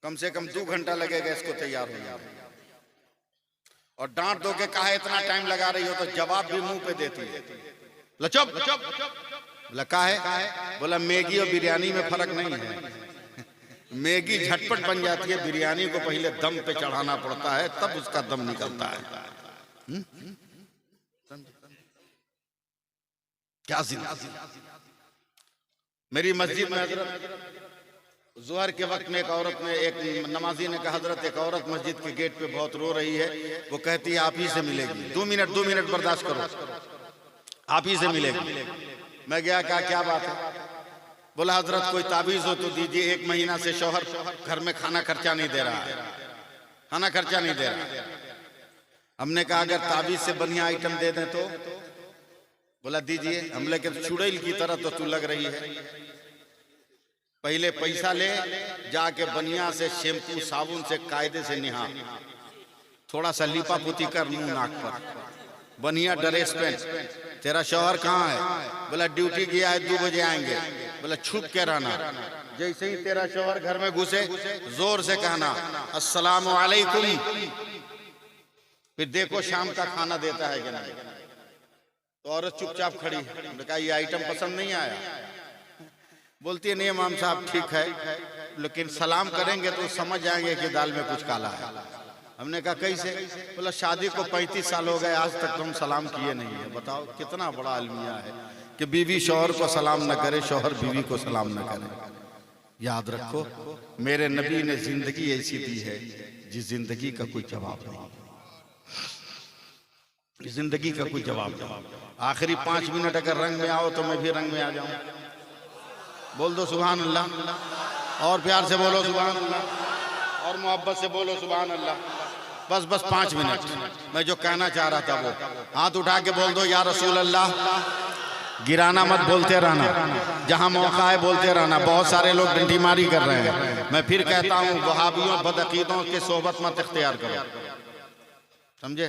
Speaker 1: कम से कम 2 घंटा लगेगा इसको तैयार होने में, और डांट दो के कहा इतना टाइम लगा रही हो, तो जवाब भी मुंह पे देती है, चुप। बोला काहे? बोला मैगी और बिरयानी में फर्क नहीं है। मैगी झटपट बन जाती है, बिरयानी को पहले दम पे चढ़ाना पड़ता है, तब उसका दम निकलता है। क्या मेरी मस्जिद में हजरत जोहर के वक्त में एक औरत ने, एक नमाजी ने कहा, हजरत एक औरत मस्जिद के गेट पे बहुत रो रही है, वो कहती है आप ही से मिलेगी, 2 मिनट बर्दाश्त करो, आप ही से मिलेगी। मैं गया, कहा क्या बात है? बोला हजरत कोई ताबीज हो तो दीजिए, 1 महीना से शौहर घर में खाना खर्चा नहीं दे रहा है, खाना खर्चा नहीं दे रहा। हमने कहा अगर ताबीज से बढ़िया आइटम दे दें तो? बोला दीजिए। हम लेके चुड़ैल की तरह तो तू लग रही है, पहले पैसा ले, जाके बढ़िया से शैम्पू साबुन से कायदे से नहा, थोड़ा सा लिपा पुती कर मुंह नाक पर, बढ़िया ड्रेस पहन। तेरा शौहर कहाँ है? बोला ड्यूटी गया है, 2 बजे आएंगे। बोला छुप के रहना, जैसे ही तेरा शौहर घर में घुसे जोर से कहना अस्सलाम वालेकुम, फिर देखो शाम का खाना देता है कि नहीं। तो औरत चुपचाप खड़ी, कहा ये आइटम पसंद नहीं आया? बोलती है नहीं इमाम साहब ठीक है, लेकिन सलाम करेंगे तो समझ जाएंगे कि दाल में कुछ काला है। हमने कहा कैसे? बोला शादी को 35 साल हो गए, आज तक तो हम सलाम किए नहीं है। बताओ कितना बड़ा अलमिया है कि बीवी शौहर को सलाम न करे, शौहर बीवी को सलाम न करे। याद रखो मेरे नबी ने जिंदगी ऐसी दी है जिस जिंदगी का कोई जवाब नहीं, जिंदगी का कोई जवाब नहीं। आखिरी 5 मिनट अगर रंग में आओ तो मैं भी रंग में आ जाऊं। बोल दो सुभान अल्लाह, और प्यार से बोलो सुभान अल्लाह, और मोहब्बत से बोलो सुभान अल्लाह। बस 5 मिनट। मैं जो कहना चाह रहा था वो हाथ उठा के बोल दो या रसूल अल्लाह। गिराना मत, बोलते रहना, जहां मौका है बोलते रहना। बहुत सारे लोग डंडी मारी कर रहे हैं। मैं फिर कहता हूं वहाबियों बदअकीदों की सोहबत मत इख्तियार करो, समझे?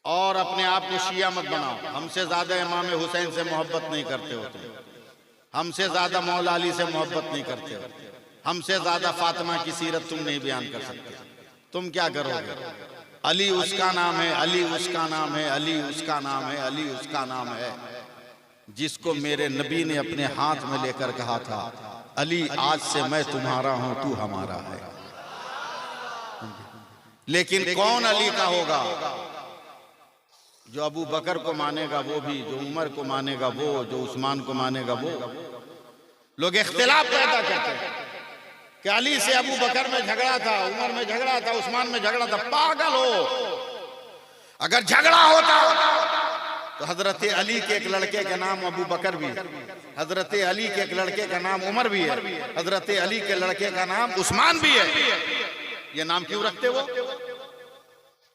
Speaker 1: और अपने आप को शिया मत बनाओ। हमसे ज्यादा इमाम हुसैन से मोहब्बत नहीं करते हो तुम, हमसे ज्यादा मौला अली से मोहब्बत नहीं करते हो, हमसे ज्यादा फातिमा की सीरत तुम नहीं बयान कर सकते। तुम क्या करोगे? अली उसका नाम है, अली उसका नाम है, अली उसका नाम है, अली उसका नाम है, जिसको मेरे नबी ने अपने हाथ में लेकर कहा था अली आज से मैं तुम्हारा हूं, तू हमारा है। लेकिन कौन अली का होगा? जो अबू बकर को मानेगा वो भी, जो उमर को मानेगा वो, जो उस्मान को मानेगा वो। लोग इख्तिलाफ पैदा करते हैं कि अली से अबू बकर में झगड़ा था, उमर में झगड़ा था, उस्मान में झगड़ा था। पागल हो, अगर झगड़ा होता तो हजरत अली के एक लड़के का नाम अबू बकर भी है, हजरत अली के एक लड़के का नाम उमर भी है, हजरत अली के लड़के का नाम उस्मान भी है। ये नाम क्यों रखते वो?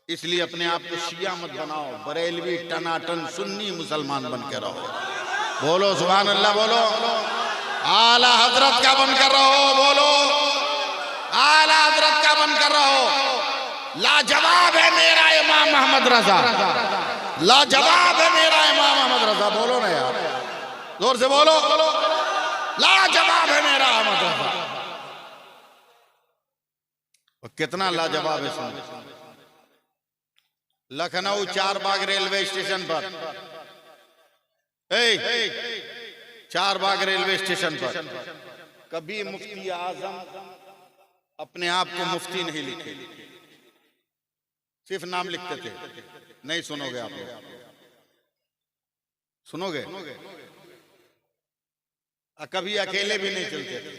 Speaker 1: इसलिए अपने आप को शिया मत बनाओ, बरेलवी टनाटन सुन्नी मुसलमान बन के रहो। बोलो सुभान अल्लाह, बोलो आला हजरत का बनकर रहो, बोलो आला हजरत का बनकर रहो। लाजवाब है मेरा इमाम मोहम्मद रजा, लाजवाब है मेरा इमाम मोहम्मद रजा। बोलो ना यार, जोर से बोलो, लाजवाब है मेरा अहमद रजा। और कितना लाजवाब है सुन। लखनऊ 4 बाग रेलवे स्टेशन पर, 4 बाग रेलवे स्टेशन पर कभी मुफ्ती आजम अपने आप को मुफ्ती नहीं लिखे, सिर्फ नाम लिखते थे। नहीं सुनोगे आप लोग, सुनोगे? कभी अकेले भी नहीं चलते थे।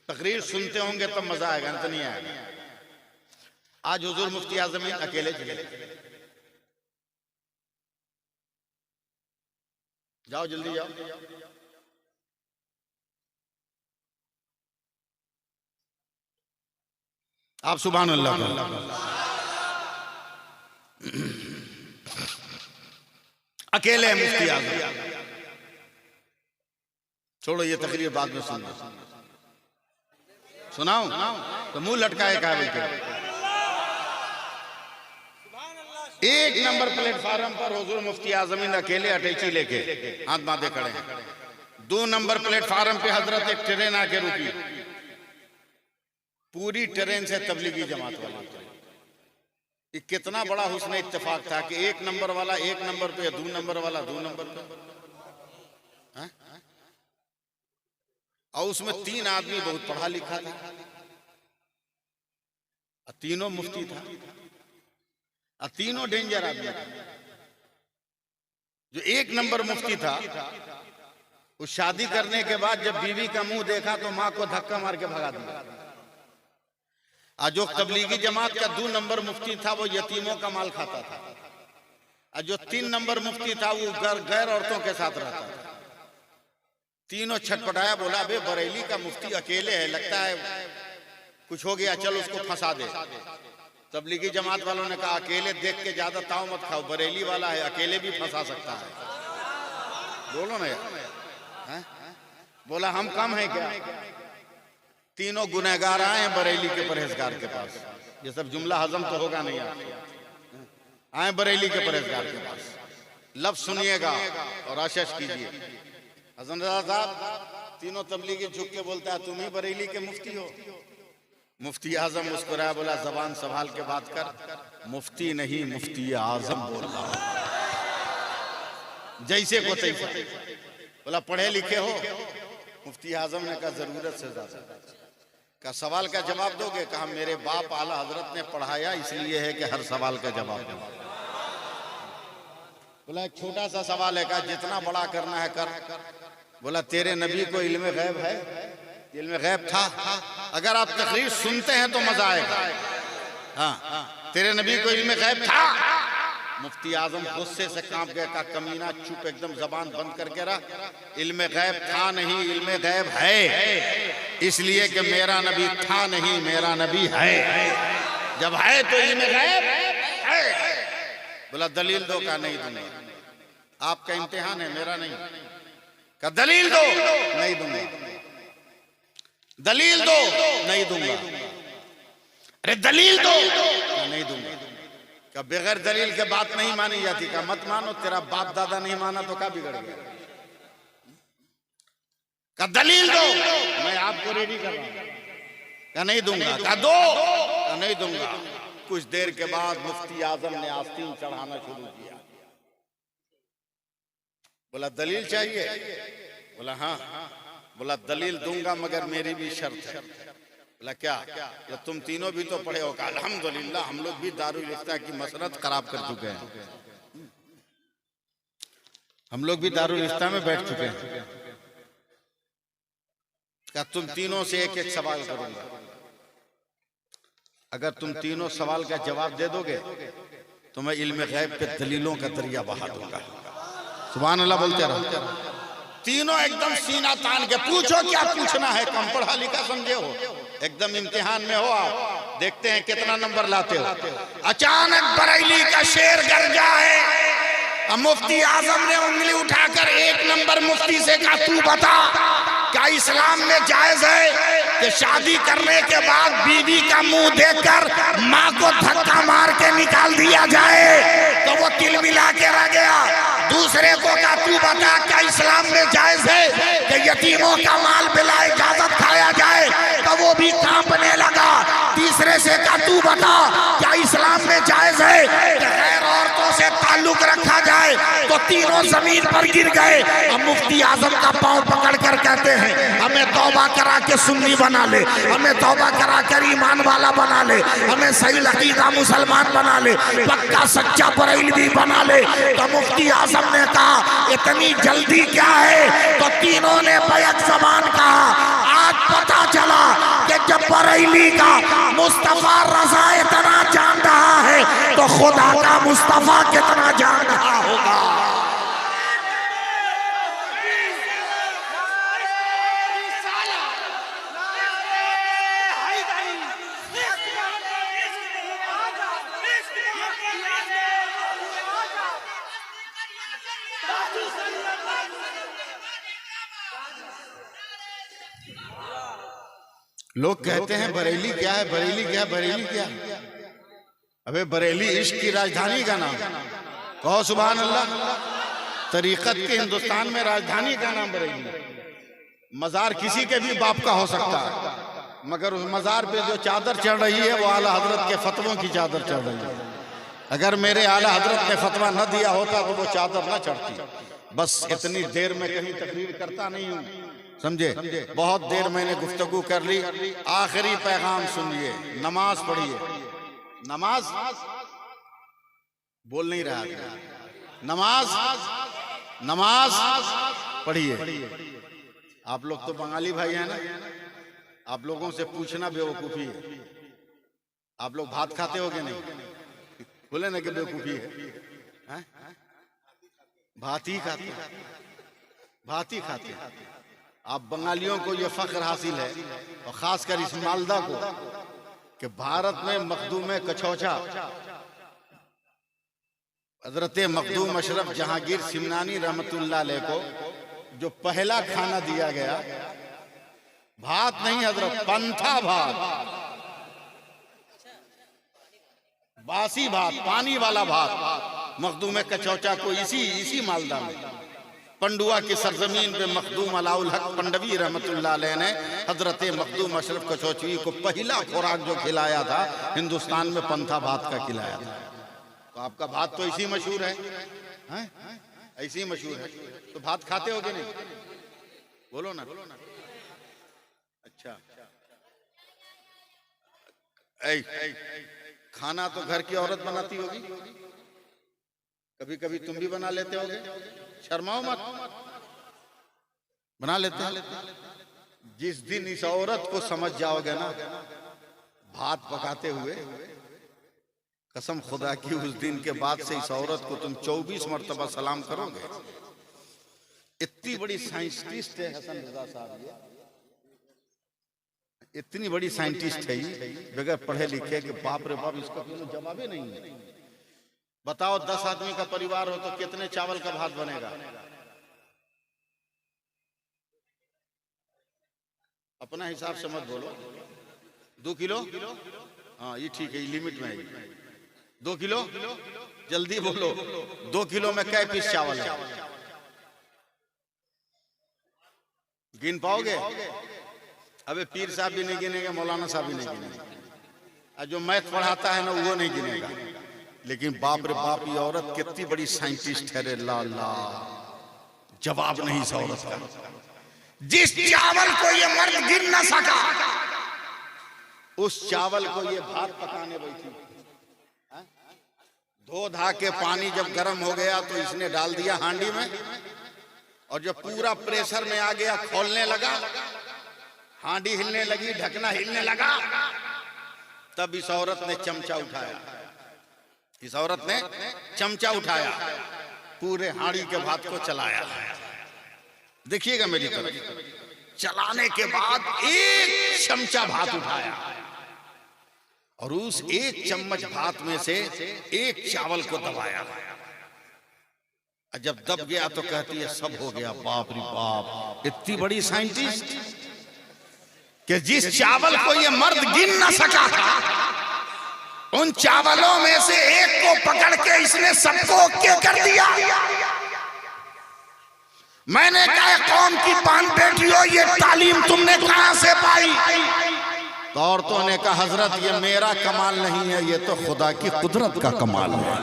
Speaker 1: तकरीर सुनते होंगे तब मजा आएगा, नहीं आएगा। आज हुजूर मुफ्ती आजमीन अकेले चले, जाओ जल्दी जाओ। आप सुभान अल्लाह अकेले हैं मुफ्ती आजम। छोड़ो ये तकरीर बाद में सुनना, सुनाओ तो मुंह लटकाए कहा बिल्कुल। एक नंबर प्लेटफार्म पर हुजूर मुफ्ती आजमीन अकेले अटैची लेके हाथ बांधे खड़े हैं। 2 नंबर प्लेटफार्म पे हजरत एक ट्रेन आके रुकी, पूरी ट्रेन से तबलीगी जमात वाले उतरे। ये कितना बड़ा हुस्न इत्तेफाक था कि 1 नंबर वाला 1 नंबर पे, 2 नंबर वाला 2 नंबर पे, और उसमें 3 आदमी बहुत पढ़ा लिखा था, तीनों मुफ्ती था, और तीनों डेंजर आदमी था। जो 1 नंबर मुफ्ती था, वो शादी करने के बाद जब बीवी का मुंह देखा तो मां को धक्का मार के भगा दिया। और जो तबलीगी जमात का 2 नंबर मुफ्ती था, वो यतीमों का माल खाता था। और जो 3 नंबर मुफ्ती था, वो गैर औरतों के साथ रहता था। तीनों छटपटाया, बोला बे बरेली का मुफ्ती अकेले है, लगता है कुछ हो गया, चल उसको फंसा दे। तबलीगी जमात वालों ने कहा अकेले देख के ज्यादा ताव मत खाओ, बरेली वाला है, अकेले भी फंसा सकता है। बोलो ना यार, बोला हम कम है क्या? तीनों गुनहगार आए हैं बरेली के परहेजगार के पास। ये सब जुमला हजम तो होगा नहीं, आए बरेली के परहेजगार के पास। लफ्ज सुनिएगा और आशीष कीजिए। हजरत साहब तीनों तबलीगी झुक के बोलता है, तुम ही बरेली के मुफ्ती हो? मुफ्ती आजम मुस्कुराया, बोला जबान संभाल के बात कर, मुफ्ती नहीं मुफ्ती आजम बोल रहा हूं, जैसे को तैसे। बोला पढ़े लिखे हो? मुफ्ती आजम ने कहा जरूरत से ज्यादा। का सवाल का जवाब दोगे? कहा मेरे बाप आला हजरत ने पढ़ाया, इसलिए है कि हर सवाल का जवाब दो। बोला एक छोटा सा सवाल है, कहा जितना बड़ा करना है कर। बोला तेरे नबी को इल्म गैब है? इल्म गैब था। अगर आप तकरीर सुनते हैं तो मजा आएगा। हाँ, तेरे नबी को इल्म गैब था? मुफ्ती आजम गुस्से से कांप गया, का कमीना चुप, एकदम जबान बंद करके रहा। इल्म गैब था नहीं, इल्म गैब है, इसलिए कि मेरा नबी था नहीं, मेरा नबी है। जब है तो इल्म गैब है। बोला दलील दो? का नहीं दूंगा, आपका इम्तिहान है, मेरा नहीं। का दलील दो? नहीं दूंगा। दलील दो? नहीं दूंगा। अरे दलील दो? नहीं दूंगा। का बगैर दलील के बात नहीं मानी जाती। का मत मानो, तेरा बाप दादा नहीं माना तो क्या बिगड़ गया? का दलील दो? मैं आपको रेडी कर रहा हूं। का नहीं दूंगा। का दो? का नहीं दूंगा। कुछ देर के बाद मुफ्ती आजम ने आस्तीन चढ़ाना शुरू किया। बोला दलील चाहिए? बोला हाँ। बोला दलील दूंगा मगर मेरी भी शर्त है। बोला क्या? बोला तुम तीनों भी तो पढ़े हो। कहा अल्हम्दुलिल्लाह हम लोग भी दारुल इफ्ता की मसरत खराब कर चुके हैं, हम लोग भी दारुल इफ्ता में बैठ चुके हैं। क्या तुम तीनों से एक एक सवाल करूंगा, अगर तुम तीनों सवाल का जवाब दे दोगे तो मैं इल्म गैब पे दलीलों का दरिया बहा दूंगा। सुभान अल्लाह बोलते रहो। तीनों एकदम सीना तान के, पूछो क्या पूछना है, कम पढ़ा लिखा समझे हो, एकदम इम्तिहान में हो, आप देखते हैं कितना नंबर लाते हो। अचानक बरेली का शेर गरजा है। अब मुफ्ती आजम ने उंगली उठाकर 1 नंबर मुफ्ती से कहा तू बता, क्या इस्लाम में जायज है कि शादी करने के बाद बीवी का मुंह देखकर माँ को धक्का मार के निकाल दिया जाए? तो वो तिल मिला के रह गया। दूसरे को कहा तू बता, क्या इस्लाम में जायज है कि यतीमों का माल बिला इजाजत खाया जाए? तो वो भी कांपने लगा। तीसरे से कहा तू बता, क्या इस्लाम में जायज है कि गैर औरतों से ताल्लुक रखा जाए? तो तीनों जमीन पर गिर गए। अब मुफ्ती आजम का पांव पकड़ कर कहते हैं हमें तौबा करा के सुन्नी बना ले, हमें तौबा करा कर ईमान वाला बना ले, हमें सही अकीदा मुसलमान बना ले, पक्का सच्चा बरेलवी बना ले। तो मुफ्ती आजम ने कहा इतनी जल्दी क्या है? तो तीनों ने बैक ज़बान कहा आज पता चला कि जब बरेली का मुस्तफा रजा इतना जान रहा है तो खुदा का मुस्तफा कितना जान रहा होगा। लोग कहते हैं बरेली क्या है, बरेली क्या है, बरेली क्या है। अबे बरेली इश्क की राजधानी का नाम, कहो सुभान अल्लाह। तरीकत के हिंदुस्तान में राजधानी का नाम बरेली। मजार किसी के भी बाप का हो सकता है, मगर उस मजार पे जो चादर चढ़ रही है वो आला हजरत के फतवों की चादर चढ़ रही है। अगर मेरे आला हजरत ने फतवा न दिया होता तो वो चादर न चढ़ती। बस इतनी देर में कहीं तकरीर करता नहीं हूँ, समझे। बहुत देर मैंने गुफ्तगू कर ली। आखिरी पैगाम सुनिए, नमाज पढ़िए। नमाज बोल नहीं रहा, नमाज नमाज पढ़िए। आप लोग तो बंगाली भाई हैं ना, आप लोगों से पूछना बेवकूफी है। आप लोग भात खाते हो कि नहीं? बोले ना कि बेवकूफी है। भात ही खाते, भात ही खाते। आप बंगालियों को ये फख्र हासिल है, और खासकर इस मालदा को, कि भारत में मखदूम कछौछा हजरत मखदूम अशरफ जहांगीर सिमनानी रहमतुल्लाह अलैह को जो पहला खाना दिया गया, भात नहीं हजरत, पंथा भात, बासी भात, पानी वाला भात मखदूम कछौचा को इसी मालदा में, पंडुआ की सरजमीन पे मखदूम अलाउल हक पंडवी रहमतुल्लाह अलैह ने हजरत मखदूम अशरफ कछौची को पहला खुराक जो खिलाया था हिंदुस्तान में पंथा भात का खिलाया था। तो आपका भात तो ऐसी मशहूर है, ऐसी मशहूर है। तो भात खाते हो कि नहीं? बोलो ना। अच्छा, खाना तो घर की औरत बनाती होगी, कभी कभी तुम भी बना लेते होगे, शर्माओ मत, बना लेते हैं। जिस दिन इस औरत को समझ जाओगे ना भात पकाते हुए, कसम खुदा की उस दिन के बाद से इस औरत को तुम 24 मरतबा सलाम करोगे। इतनी बड़ी साइंटिस्ट है हसन रजा साहब, इतनी बड़ी साइंटिस्ट है ये, बगैर पढ़े लिखे कि बाप रे बाप इसका कोई जवाब ही नहीं है। बताओ 10 आदमी का परिवार हो तो कितने चावल का भात बनेगा? अपना हिसाब से मत बोलो। 2 किलो? हाँ ये ठीक है, ये लिमिट में है। 2 किलो? जल्दी बोलो। 2 किलो में कै पीस चावल है? गिन पाओगे? अबे पीर साहब भी नहीं गिनेंगे, मौलाना साहब भी नहीं गिनेंगे, जो मैथ पढ़ाता है ना वो नहीं गिनेगा। लेकिन बाप रे बाप ये औरत कितनी बड़ी साइंटिस्ट है रे, ला ला जवाब नहीं इस औरत का। जिस चावल को ये मर्द गिन ना सका, उस चावल को ये भात पकाने बैठी। धो धा के पानी जब गर्म हो गया तो इसने डाल दिया हांडी में, और जब पूरा प्रेशर में आ गया, खोलने लगा, हांडी हिलने लगी, ढकना हिलने लगा, तब इस औरत ने चमचा उठाया। इस औरत ने चमचा उठाया, पूरे हांडी के भात को चलाया। देखिएगा मेरी तरफ। चलाने के बाद एक चमचा भात उठाया, और उस एक चम्मच भात में से एक चावल को दबाया। जब दब गया तो कहती है सब हो गया। बाप रे बाप, इतनी बड़ी साइंटिस्ट कि जिस चावल को ये मर्द गिन ना सका था, उन चावलों में से एक को पकड़ के इसने सबको ओके कर दिया। मैंने कहा कौम की पान बेटियों, ये तालीम तुमने कहां से पाई? तो औरतों ने कहा हजरत ये मेरा कमाल नहीं है, ये तो खुदा की कुदरत का कमाल है।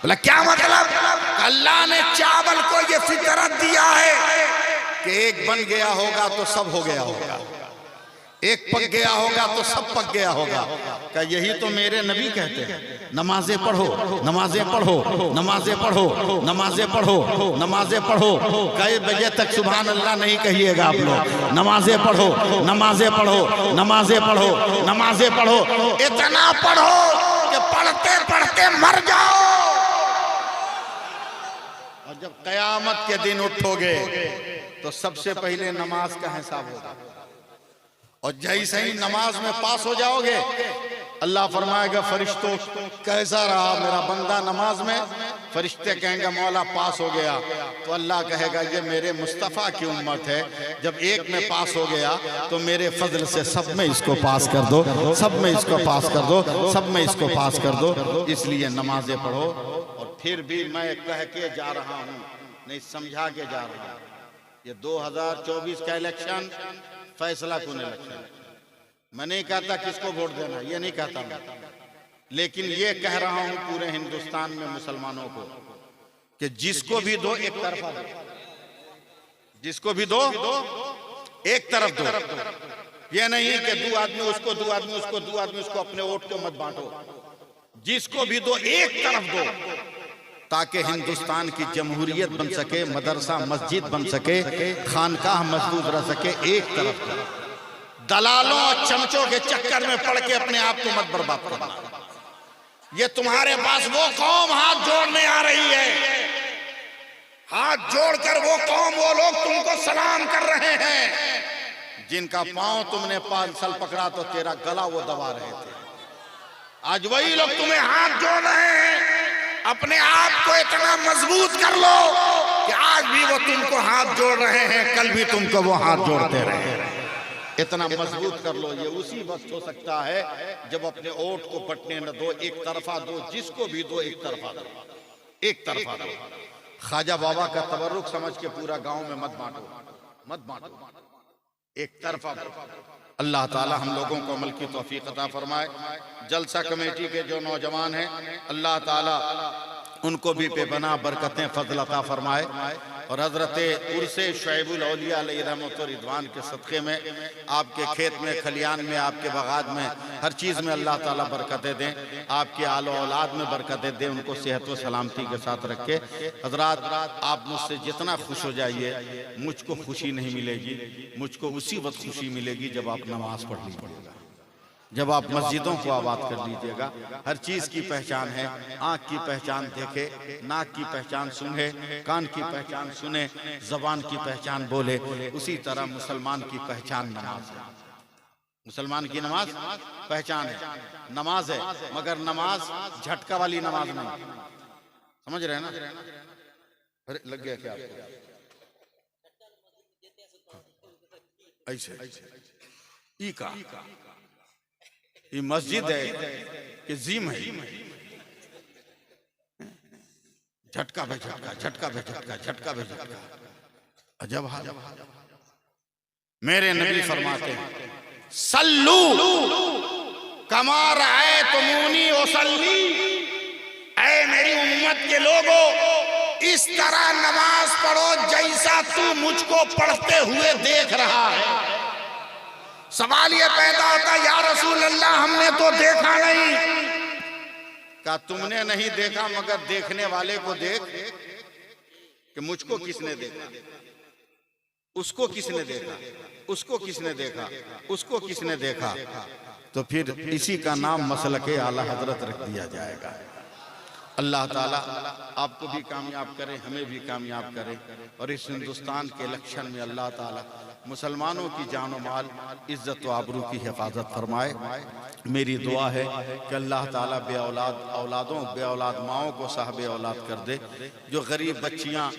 Speaker 1: बोला क्या मतलब? अल्लाह ने चावल को ये फितरत दिया है कि एक बन गया होगा तो सब हो गया होगा, एक पक गया होगा तो सब पक गया होगा। क्या यही तो मेरे नबी कहते हैं, नमाजें पढ़ो, नमाजें पढ़ो, नमाजें पढ़ो, नमाजें पढ़ो, नमाजें पढ़ो। कई बजे तक सुभान अल्लाह नहीं कहिएगा आप लोग। नमाजें पढ़ो, नमाजें पढ़ो, नमाजें पढ़ो, नमाजें पढ़ो, इतना पढ़ो कि पढ़ते पढ़ते मर जाओ। और जब कयामत के दिन उठोगे तो सबसे पहले नमाज का हिसाब होगा। और जैसे ही नमाज में पास हो जाओगे, अल्लाह फरमाएगा फरिश्तों कैसा रहा मेरा बंदा नमाज में। फरिश्ते कहेंगे मौला पास हो गया। तो अल्लाह कहेगा ये मेरे मुस्तफ़ा की उम्मत है, जब एक में पास हो गया तो मेरे फजल से सब में इसको पास कर दो, सब में इसको पास कर दो, सब में इसको पास कर दो। इसलिए नमाजें पढ़ो। और फिर भी मैं कह के जा रहा हूँ, नहीं समझा के जा रहा हूँ, ये 2024 का इलेक्शन फैसला कौन इलेक्शन। मैं नहीं कहता किसको वोट देना, ये नहीं कहता मैं, लेकिन ये कह रहा हूं पूरे हिंदुस्तान में मुसलमानों को कि जिसको भी दो एक तरफा दो, जिसको भी दो एक तरफ दो। ये नहीं कि दो आदमी उसको, दो आदमी उसको, दो आदमी उसको, अपने वोट को मत बांटो। जिसको भी दो एक तरफ दो, ताकि हिंदुस्तान की जमहूरियत बन सके, मदरसा मस्जिद बन सके, खानकाह मजबूत रह सके। एक तरफ दलालों और चमचों के चक्कर में पड़ के अपने आप को मत बर्बाद करना। ये तुम्हारे पास वो कौम हाथ जोड़ने आ रही है, हाथ जोड़कर वो कौम, वो लोग तुमको सलाम कर रहे हैं जिनका पांव तुमने 5 साल पकड़ा तो तेरा गला वो दबा रहे थे। आज वही लोग तुम्हें हाथ जोड़ रहे हैं। अपने आप को इतना मजबूत कर लो कि आज भी वो तुमको हाथ जोड़ रहे हैं, कल भी तुमको वो हाथ जोड़ते रहे। इतना मजबूत कर लो। ये उसी वक्त हो सकता है जब अपने वोट को बंटने न दो, एक तरफा दो। जिसको भी दो एक तरफा दो, एक तरफा दो। ख्वाजा बाबा का तबरुक समझ के पूरा गांव में मत बांटो, मत बांटो, एक तरफा दो। अल्लाह ताला हम लोगों को अमल की तौफीक अता फरमाए। जलसा कमेटी के जो नौजवान हैं, अल्लाह ताला उनको भी बेपनाह बरकतें फजल अता फरमाए। और हजरत उर्से शुएबुल औलिया अलैहि रहमत व रिदवान के सदक़े में आपके खेत में, खलियान में, आपके बागात में, हर चीज़ में अल्लाह ताला बरकतें दें। आपके आलो औलाद में बरकतें दें, उनको सेहत व सलामती के साथ रखे। हजरात, आप मुझसे जितना खुश हो जाइए, मुझको खुशी नहीं मिलेगी। मुझको उसी वक्त खुशी मिलेगी जब आप नमाज पढ़ लीजिएगा, जब आप मस्जिदों को आबाद कर लीजिएगा। हर चीज़ की पहचान है। आँख की पहचान देखे, नाक की पहचान सूंघे, कान की पहचान सुने, जबान की पहचान बोले। उसी तरह मुसलमान की पहचान नमाज है। मुसलमान की नमाज पहचान है, नमाज है, मगर नमाज झटका वाली नमाज नहीं। समझ रहे हैं ना? अरे लग गया क्या आपको? ऐसे ई का ये मस्जिद है कि जिम है? झटका पे झटका, झटका पे झटका, झटका पे झटका। अजब हाल। मेरे नबी फरमाते हैं सल्लू कमा रअयतुमूनी उसल्ली। ऐ मेरी उम्मत के लोगों, इस तरह नमाज पढ़ो जैसा तू मुझको पढ़ते हुए देख रहा है। सवाल ये पैदा होता या रसूल अल्लाह हमने तो देखा नहीं। क्या तुमने नहीं देखा, मगर देखने वाले को देख कि मुझको किसने देखा, उसको किसने देखा, उसको किसने देखा, उसको किसने देखा। तो फिर इसी का नाम मसलके आला हजरत रख दिया जाएगा। अल्लाह ताला आपको भी कामयाब करे, हमें भी कामयाब करे। और इस हिंदुस्तान के इलेक्शन में अल्लाह ताला मुसलमानों की जान माल, इज्जत व आबरू की हिफाजत फरमाए। मेरी दुआ है कि अल्लाह ताला बे औलाद औलादों, बे औलाद माओं को साहब औलाद कर दे। जो गरीब बच्चियाँ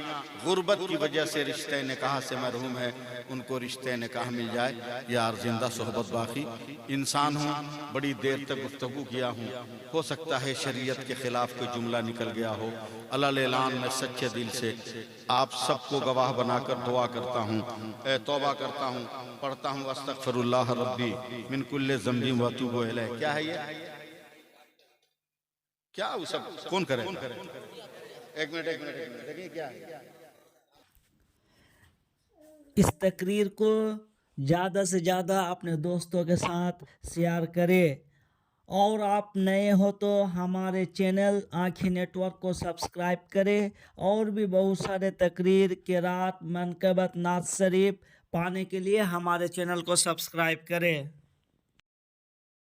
Speaker 1: गुर्बत की वजह से रिश्ते निकाह से महरूम है, उनको रिश्ते निकाह मिल जाए। यार जिंदा सोहबत बाकी इंसान हूँ, बड़ी देर तक गुफ्तगू किया हूँ, हो सकता है शरीयत के खिलाफ कोई जुमला निकल गया हो। अल्लाह ऐलान में सच्चे दिल से आप सबको गवाह बनाकर दुआ करता हूँ, तौबा करता हूँ, पढ़ता हूँ अस्तगफिरुल्लाह रब्बी मिन कुल्ले ज़ंबी व अतूबु इलैह। क्या है ये? क्या वो सब कौन करे? एक मिनट देखिए क्या है।
Speaker 2: इस तकरीर को
Speaker 3: ज़्यादा से ज़्यादा अपने दोस्तों के साथ शेयर करें। और आप नए हो तो हमारे चैनल आँखें नेटवर्क को सब्सक्राइब करें। और भी बहुत सारे तकरीर, किरात, मनकबत, नात शरीफ पाने के लिए हमारे चैनल को सब्सक्राइब करें।